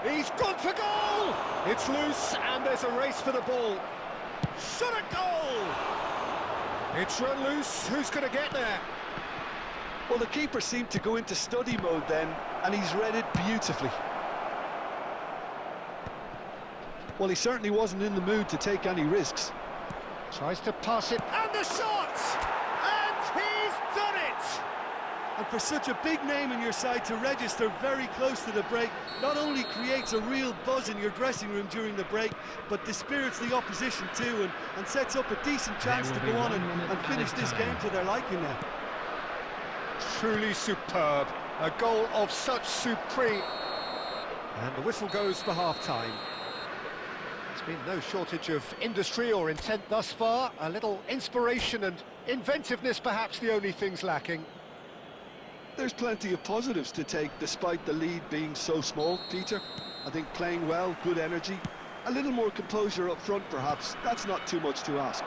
He's gone for goal! It's loose and there's a race for the ball. Shot at goal! It's run loose, who's going to get there? Well, the keeper seemed to go into study mode then, and he's read it beautifully. Well, he certainly wasn't in the mood to take any risks. Tries to pass it, and the shot! And he's done it! And for such a big name in your side to register very close to the break, not only creates a real buzz in your dressing room during the break, but dispirits the opposition too, and sets up a decent chance to go on and finish this game to their liking now. Truly superb. A goal of such supreme... And the whistle goes for half-time. There's been no shortage of industry or intent thus far. A little inspiration and inventiveness, perhaps the only things lacking. There's plenty of positives to take despite the lead being so small, Peter. I think playing well, good energy, a little more composure up front perhaps, that's not too much to ask.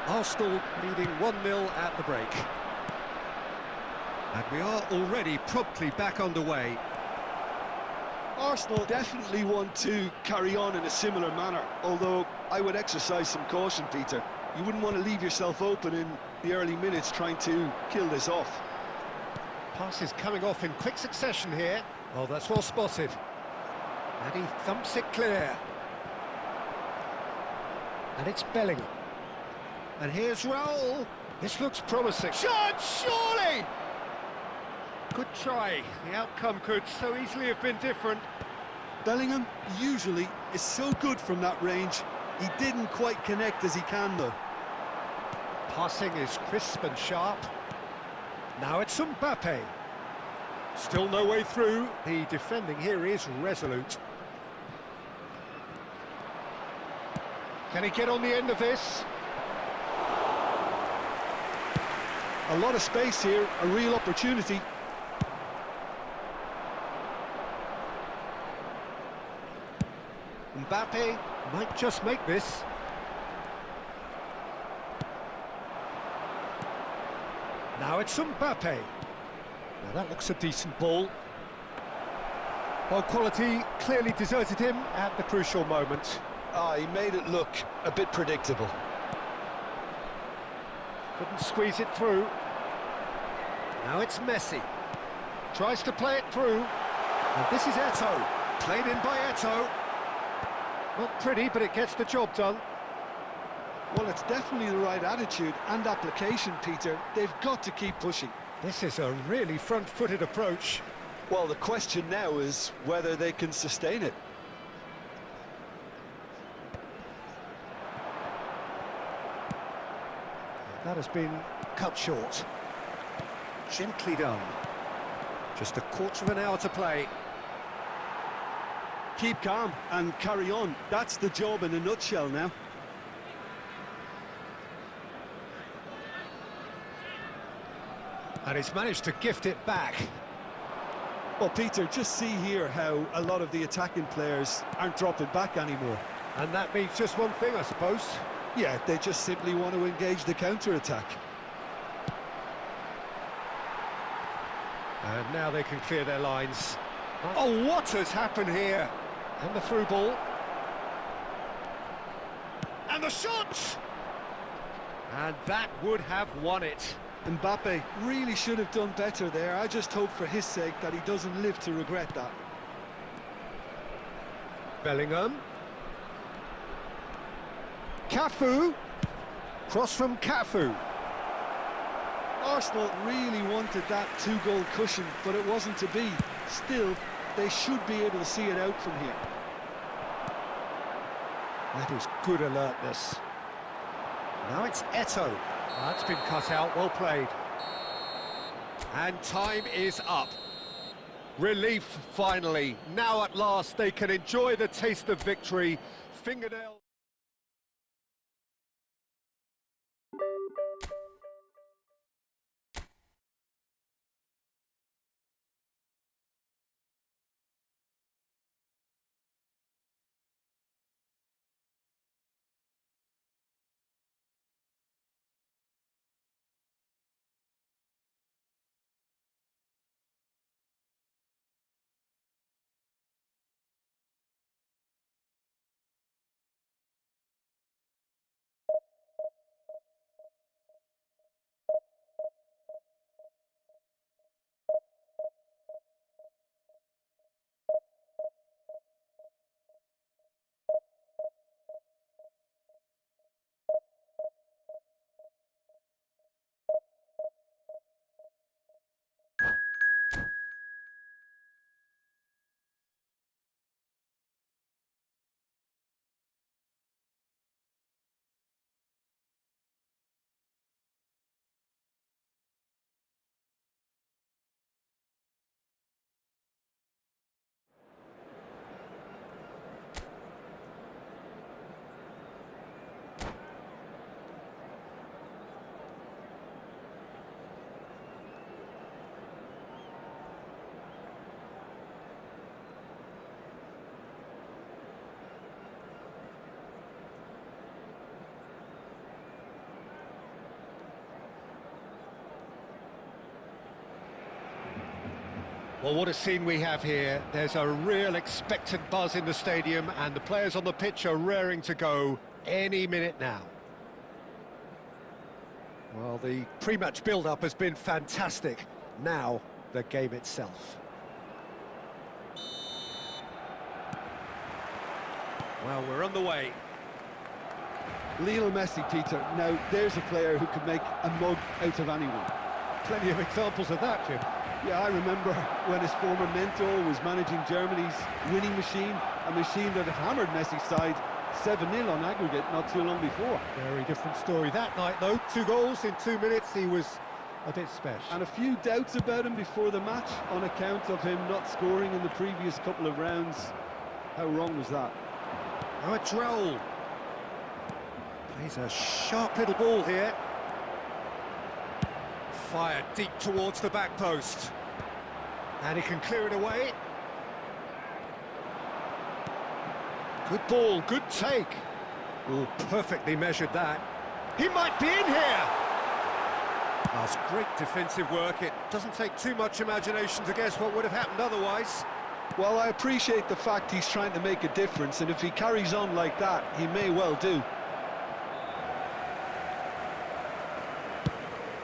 Arsenal leading 1-0 at the break. And we are already promptly back underway. Arsenal definitely want to carry on in a similar manner, although I would exercise some caution, Peter. You wouldn't want to leave yourself open in the early minutes trying to kill this off. Passes coming off in quick succession here. Oh, that's well spotted. And he thumps it clear. And it's Bellingham. And here's Raul. This looks promising. Shot, surely! Good try. The outcome could so easily have been different. Bellingham usually is so good from that range. He didn't quite connect as he can, though. Passing is crisp and sharp. Now it's Mbappe. Still no way through. The defending here is resolute. Can he get on the end of this? A lot of space here, a real opportunity. Mbappe might just make this. Now it's Mbappe. Now that looks a decent ball. Well, quality clearly deserted him at the crucial moment. He made it look a bit predictable. Couldn't squeeze it through. Now it's Messi. Tries to play it through. And this is Eto'o. Played in by Eto'o. Not pretty, but it gets the job done. Well, it's definitely the right attitude and application, Peter. They've got to keep pushing. This is a really front-footed approach. Well, the question now is whether they can sustain it. That has been cut short. Gently done. Just a quarter of an hour to play. Keep calm and carry on. That's the job in a nutshell now. And he's managed to gift it back. Well, Peter, just see here how a lot of the attacking players aren't dropping back anymore. And that means just one thing, I suppose. Yeah, they just simply want to engage the counter-attack. And now they can clear their lines. Oh, what has happened here? And the through ball. And the shot! And that would have won it. Mbappe really should have done better there. I just hope for his sake that he doesn't live to regret that. Bellingham. Cafu. Cross from Cafu. Arsenal really wanted that two-goal cushion, but it wasn't to be. Still, they should be able to see it out from here. That is good alertness. Now it's Eto'o. That's been cut out, well played. And time is up. Relief, finally. Now at last they can enjoy the taste of victory. Fingernail. Well, what a scene we have here. There's a real expectant buzz in the stadium, and the players on the pitch are raring to go any minute now. Well, the pre-match build-up has been fantastic. Now, the game itself. Well, we're on the way. Lionel Messi, Peter. Now, there's a player who could make a mug out of anyone. Plenty of examples of that, Jim. Yeah, I remember when his former mentor was managing Germany's winning machine, a machine that had hammered Messi's side 7-0 on aggregate not too long before. Very different story that night, though. 2 goals in 2 minutes. He was a bit special. And a few doubts about him before the match on account of him not scoring in the previous couple of rounds. How wrong was that? Now it's Raul. Plays a sharp little ball here. Fired deep towards the back post. And he can clear it away. Good ball, good take. Oh, perfectly measured that. He might be in here! That's great defensive work. It doesn't take too much imagination to guess what would have happened otherwise. Well, I appreciate the fact he's trying to make a difference, and if he carries on like that, he may well do.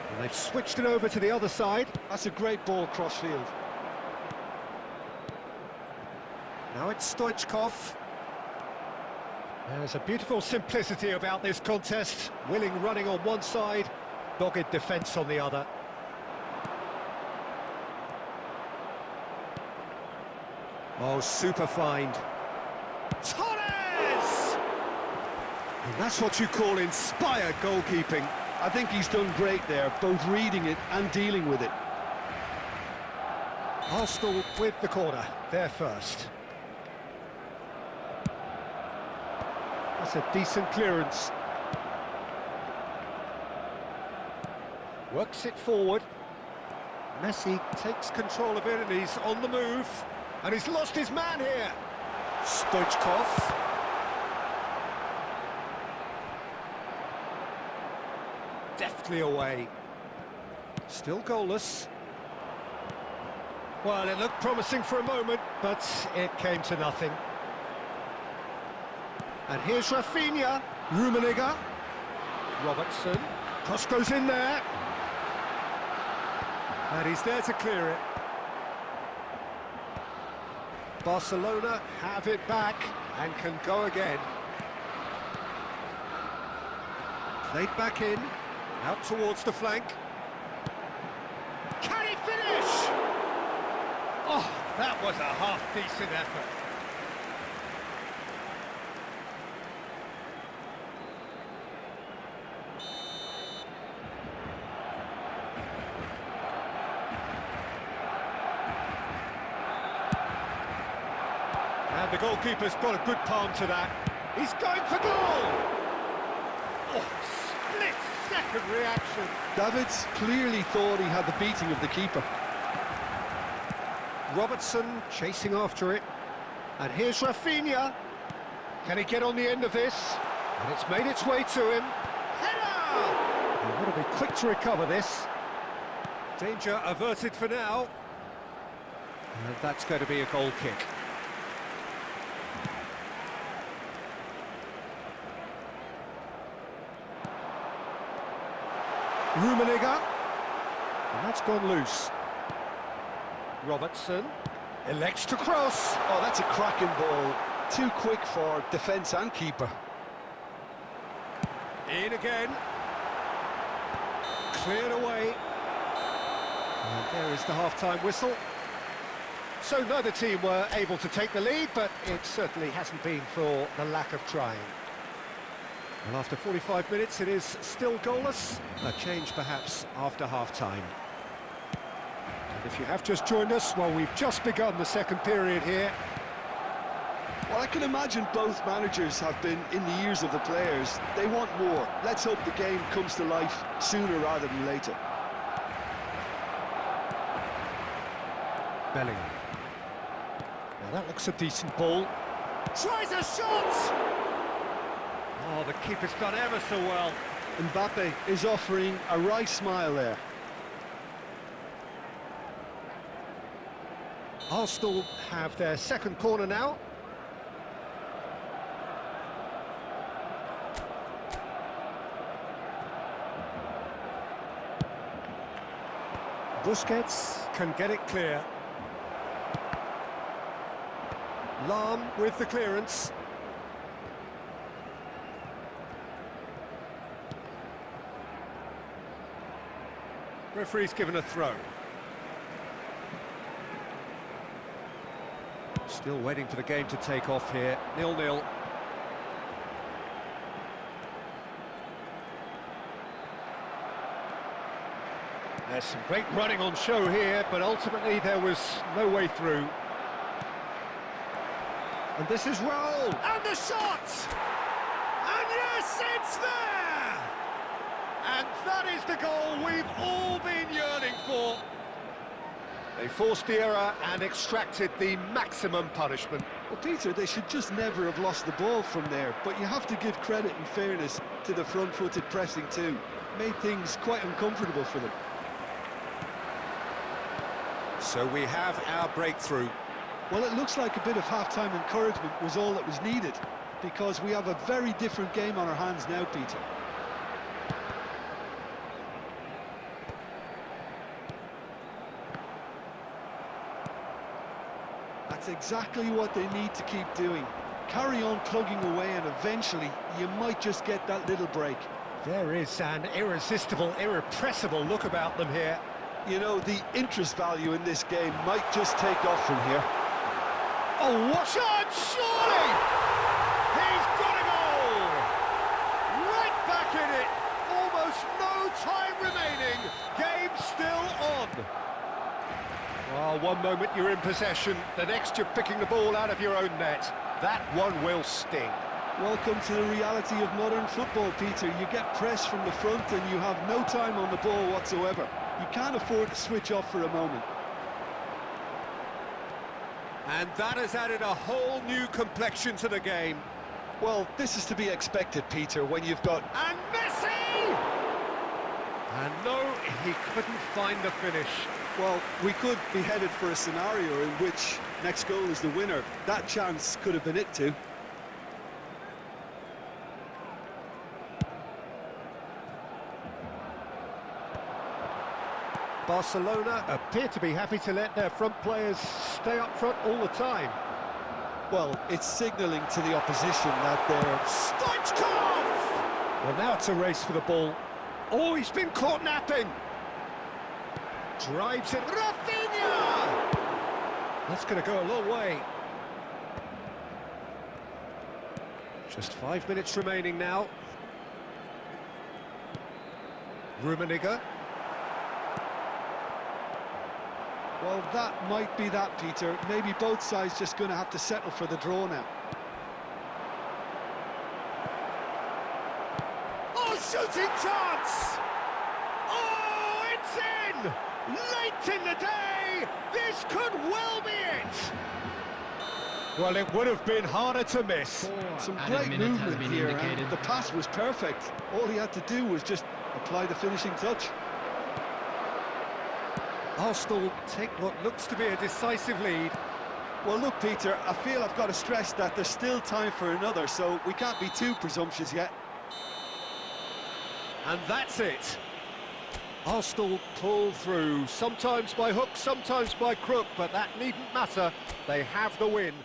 And they've switched it over to the other side. That's a great ball cross-field. Now it's Stoichkov. There's a beautiful simplicity about this contest. Willing running on one side, dogged defence on the other. Oh, super find. Torres! And that's what you call inspired goalkeeping. I think he's done great there, both reading it and dealing with it. Arsenal with the corner, they're first. That's a decent clearance. Works it forward. Messi takes control of it and he's on the move. And he's lost his man here. Stoichkov. Deftly away. Still goalless. Well, it looked promising for a moment, but it came to nothing. And here's Rafinha. Rummenigge. Robertson. Cross goes in there. And he's there to clear it. Barcelona have it back and can go again. Played back in, out towards the flank. Can he finish? Oh, that was a half-decent effort. And the goalkeeper's got a good palm to that. He's going for goal! Oh, split-second reaction. Davids clearly thought he had the beating of the keeper. Robertson chasing after it. And here's Rafinha. Can he get on the end of this? And it's made its way to him. Header! He'll want to be quick to recover this. Danger averted for now. And that's going to be a goal kick. Rummenigge, and that's gone loose. Robertson elects to cross. Oh, that's a cracking ball. Too quick for defence and keeper. In again. Cleared away. And there is the half-time whistle. So neither team were able to take the lead, but it certainly hasn't been for the lack of trying. Well, after 45 minutes, it is still goalless. A change, perhaps, after half-time. And if you have just joined us, well, we've just begun the second period here. Well, I can imagine both managers have been in the ears of the players. They want more. Let's hope the game comes to life sooner rather than later. Bellingham. Now, that looks a decent ball. Tries a shot! Oh, the keeper's done ever so well. Mbappe is offering a wry smile there. Arsenal have their second corner now. Busquets can get it clear. Lahm with the clearance. Referee's given a throw. Still waiting for the game to take off here. 0-0. There's some great running on show here, but ultimately there was no way through. And this is Raul, and the shot! And yes, it's there! And that is the goal we've all been yearning for. They forced the error and extracted the maximum punishment. Well, Peter, they should just never have lost the ball from there, but you have to give credit and fairness to the front-footed pressing too. Made things quite uncomfortable for them. So we have our breakthrough. Well, it looks like a bit of half-time encouragement was all that was needed, because we have a very different game on our hands now, Peter. That's exactly what they need to keep doing. Carry on plugging away, and eventually you might just get that little break. There is an irresistible, irrepressible look about them here. You know, the interest value in this game might just take off from here. Oh, what shot! Surely! He's got a goal! Right back in it! Almost no time remaining. Game still on. Well, one moment you're in possession, the next you're picking the ball out of your own net. That one will sting. Welcome to the reality of modern football, Peter. You get pressed from the front and you have no time on the ball whatsoever. You can't afford to switch off for a moment. And that has added a whole new complexion to the game. Well, this is to be expected, Peter, when you've got... And Messi! And no, he couldn't find the finish. Well, we could be headed for a scenario in which next goal is the winner. That chance could have been it too. Barcelona appear to be happy to let their front players stay up front all the time. Well, it's signalling to the opposition that they're... Stoichkov! Well, now it's a race for the ball. Oh, he's been caught napping. Drives it. Rafinha! That's going to go a long way. Just 5 minutes remaining now. Rummenigge. Well, that might be that, Peter. Maybe both sides just going to have to settle for the draw now. Oh, shooting chance! Oh, it's in! Late in the day! This could well be it! Well, it would have been harder to miss. Some Added great minutes has movement been here, indicated. and the pass was perfect. All he had to do was just apply the finishing touch. Arsenal take what looks to be a decisive lead. Well, look, Peter, I feel I've got to stress that there's still time for another, so we can't be too presumptuous yet. And that's it. Arsenal pull through, sometimes by hook, sometimes by crook, but that needn't matter. They have the win.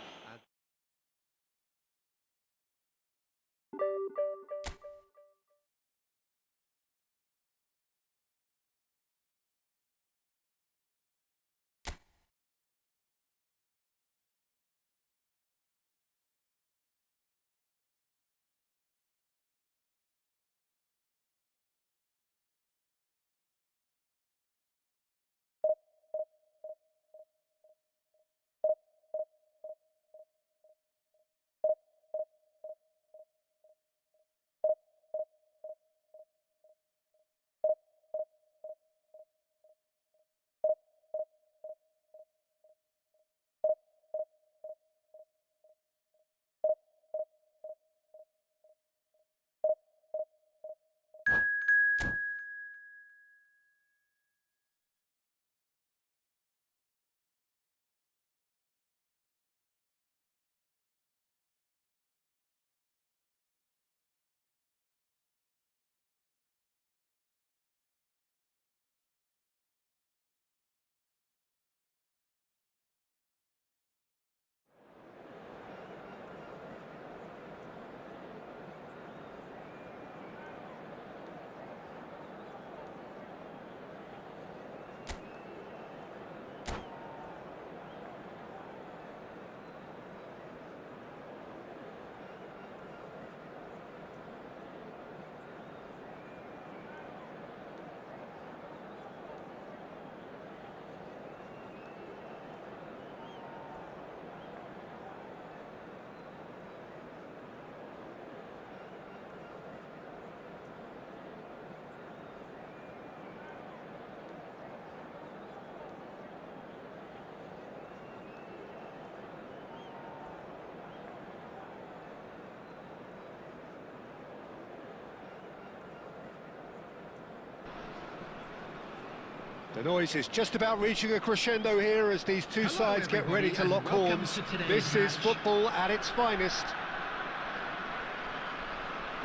The noise is just about reaching a crescendo here as these two sides get ready to lock horns. This is football at its finest.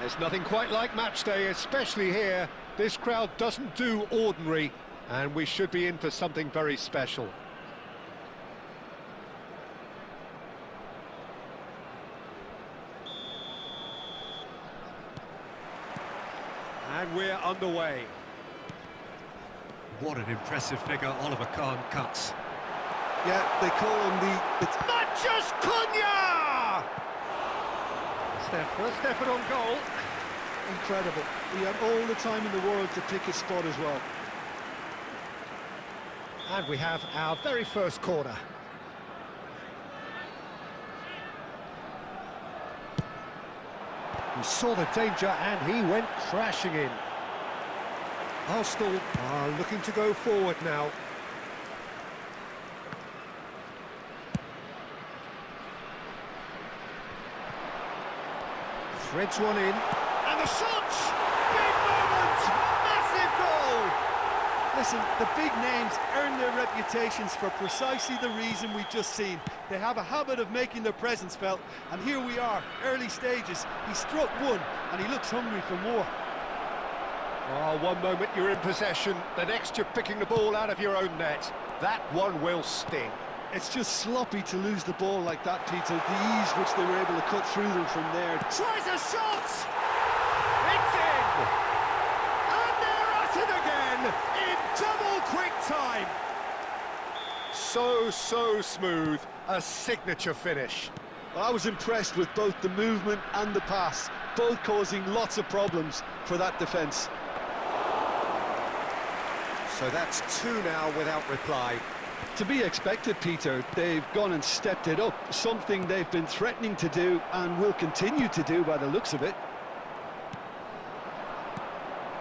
There's nothing quite like match day, especially here. This crowd doesn't do ordinary, and we should be in for something very special. And we're underway. What an impressive figure Oliver Kahn cuts. Yeah, they call him the... Mathias Cunha! It's their first effort on goal. Incredible. He had all the time in the world to pick his spot as well. And we have our very first corner. He saw the danger and he went crashing in. Arsenal are looking to go forward now. Threads one in. And the shot! Big moment! Massive goal! Listen, the big names earn their reputations for precisely the reason we've just seen. They have a habit of making their presence felt, and here we are, early stages. He struck one, and he looks hungry for more. Oh, one moment you're in possession, the next you're picking the ball out of your own net. That one will sting. It's just sloppy to lose the ball like that, Peter. The ease which they were able to cut through them from there. Tries a shot! It's in! And they're at it again in double quick time. So smooth, a signature finish. Well, I was impressed with both the movement and the pass, both causing lots of problems for that defence. So that's two now without reply. To be expected, Peter. They've gone and stepped it up, something they've been threatening to do and will continue to do by the looks of it.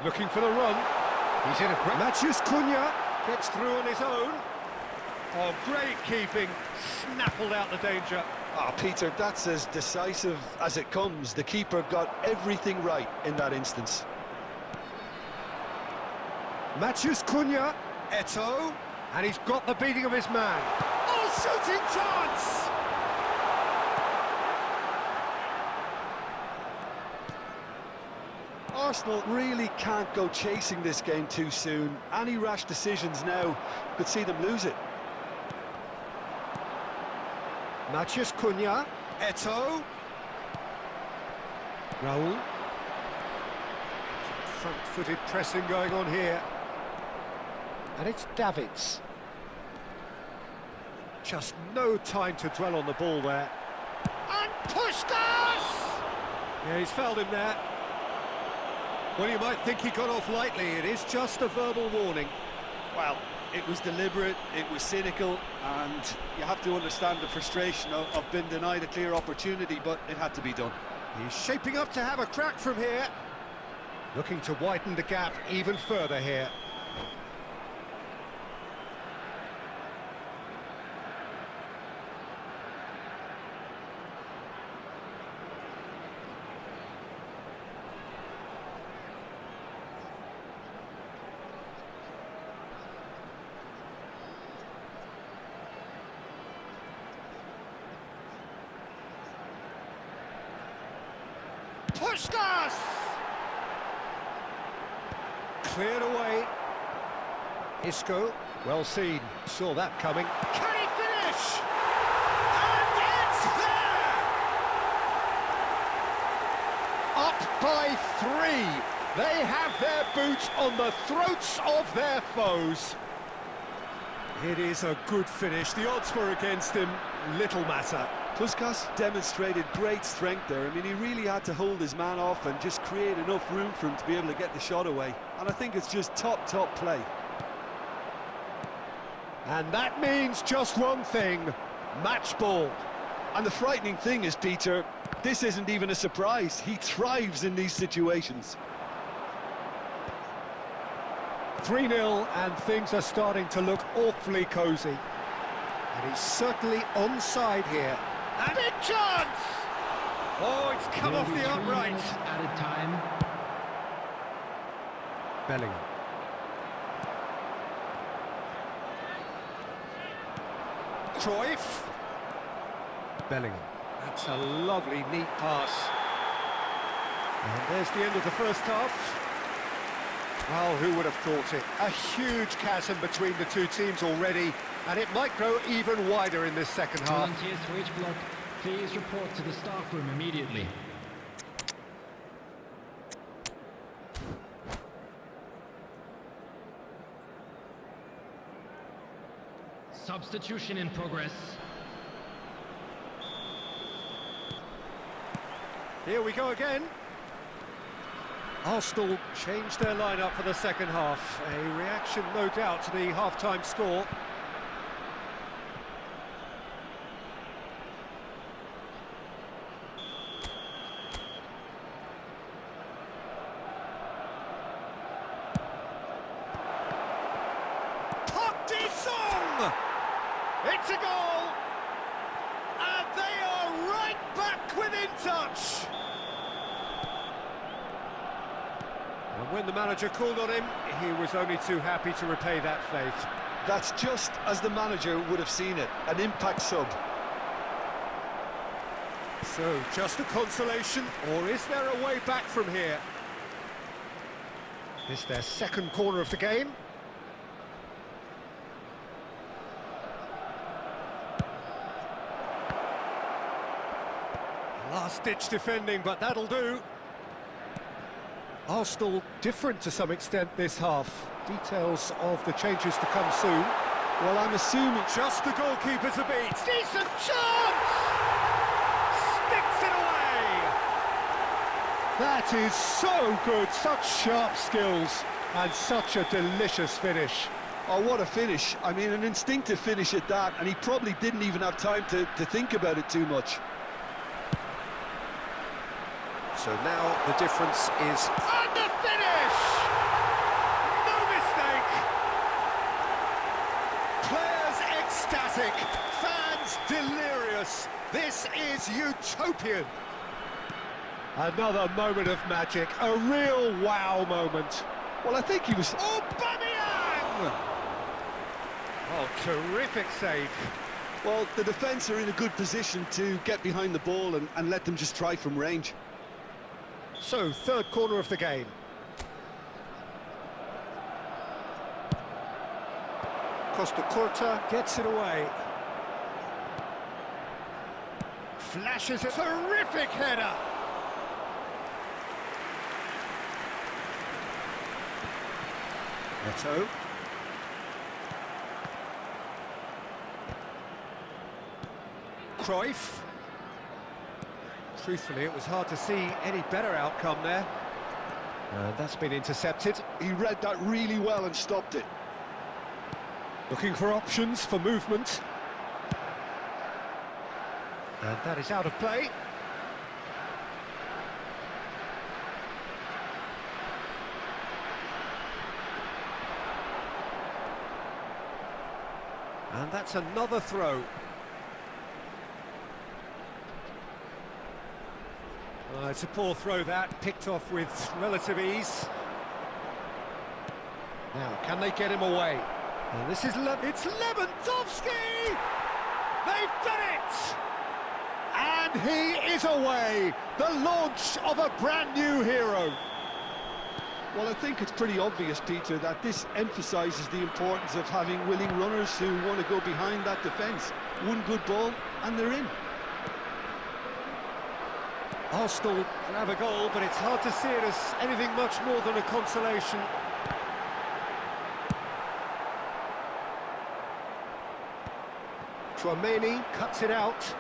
Looking for the run. He's in a great... Mathias Cunha gets through on his own. Oh, great keeping. Snaffled out the danger. Ah, Peter, that's as decisive as it comes. The keeper got everything right in that instance. Mathias Cunha, Eto'o, and he's got the beating of his man. Oh, shooting chance! Arsenal really can't go chasing this game too soon. Any rash decisions now could see them lose it. Mathias Cunha, Eto'o. Raul. Front-footed pressing going on here. And it's Davids. Just no time to dwell on the ball there. And Puskás! Yeah, he's fouled him there. Well, you might think he got off lightly. It is just a verbal warning. Well, it was deliberate, it was cynical, and you have to understand the frustration of being denied a clear opportunity, but it had to be done. He's shaping up to have a crack from here. Looking to widen the gap even further here. Puskás! Cleared away. Isco, well seen, saw that coming. Can he finish? And it's there! Up by 3. They have their boots on the throats of their foes. It is a good finish. The odds were against him. Little matter. Puskás demonstrated great strength there. I mean, he really had to hold his man off and just create enough room for him to be able to get the shot away. And I think it's just top play. And that means just one thing, match ball. And the frightening thing is, Peter, this isn't even a surprise. He thrives in these situations. 3-0 and things are starting to look awfully cosy. And he's certainly onside here. And big chance! Oh, it's come off the upright. Added time. Bellingham. Cruyff. Bellingham. That's a lovely, neat pass. And there's the end of the first half. Well, who would have thought it? A huge chasm between the two teams already, and it might grow even wider in this second half. Volunteers for each block, please report to the staff room immediately. Substitution in progress. Here we go again. Arsenal changed their lineup for the second half. A reaction, no doubt, to the half-time score. It's a goal! And they are right back within touch! And when the manager called on him, he was only too happy to repay that faith. That's just as the manager would have seen it, an impact sub. So, just a consolation, or is there a way back from here? This is their second corner of the game. Last-ditch defending, but that'll do. Arsenal different to some extent this half. Details of the changes to come soon. Well, I'm assuming... Just the goalkeeper's a beat. Decent chance! Sticks it away! That is so good. Such sharp skills and such a delicious finish. Oh, what a finish. I mean, an instinctive finish at that, and he probably didn't even have time to think about it too much. So now the difference is... And the finish! No mistake! Players ecstatic, fans delirious. This is utopian. Another moment of magic, a real wow moment. Well, I think he was... Aubameyang! Oh, terrific save. Well, the defence are in a good position to get behind the ball and let them just try from range. So, third corner of the game. Costa Curta gets it away. Flashes a terrific header. Neto. Cruyff. Truthfully, it was hard to see any better outcome there. That's been intercepted. He read that really well and stopped it. Looking for options for movement. And that is out of play. And that's another throw. It's a poor throw that, picked off with relative ease. Now, can they get him away? And this is It's Lewandowski! They've done it! And he is away! The launch of a brand new hero. Well, I think it's pretty obvious, Peter, that this emphasises the importance of having willing runners who want to go behind that defence. One good ball, and they're in. Arsenal can have a goal, but it's hard to see it as anything much more than a consolation. Chouameni cuts it out.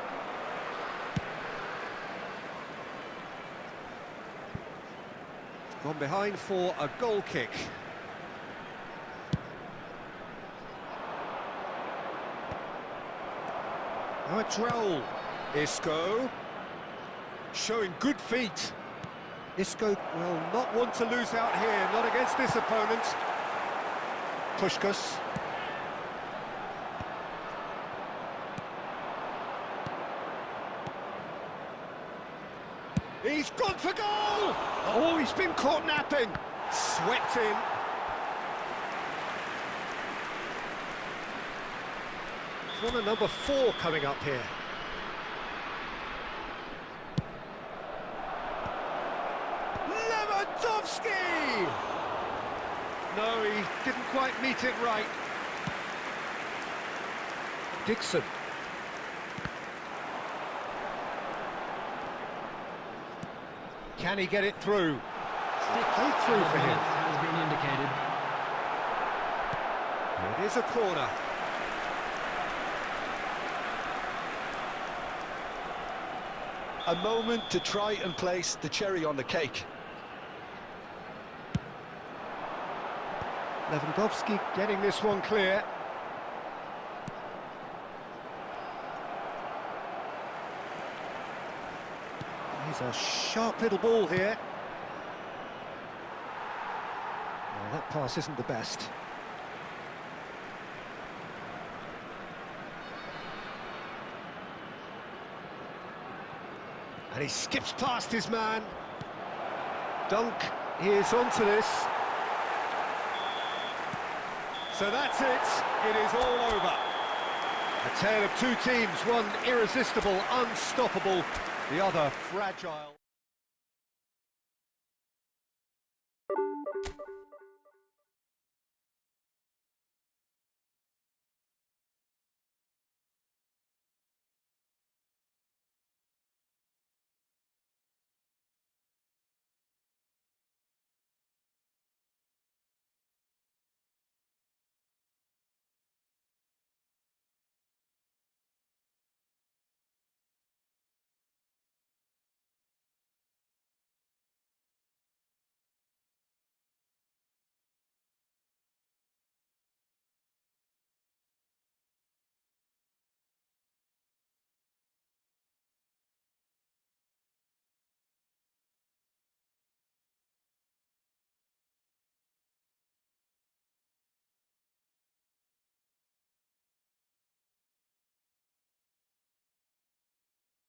Gone behind for a goal kick. Now it's Raul. Isco. Showing good feet. Isco will not want to lose out here, not against this opponent. Puskás. He's gone for goal! Oh, he's been caught napping. Swept in. won a number 4 coming up here. Lewandowski! No, he didn't quite meet it right. Dixon. Can he get it through? Played through for him. Has been indicated. It is a corner. A moment to try and place the cherry on the cake. Lewandowski getting this one clear. He's a sharp little ball here. Well, that pass isn't the best. And he skips past his man. Dunk is onto this. So that's it. It is all over. A tale of two teams, one irresistible, unstoppable, the other fragile.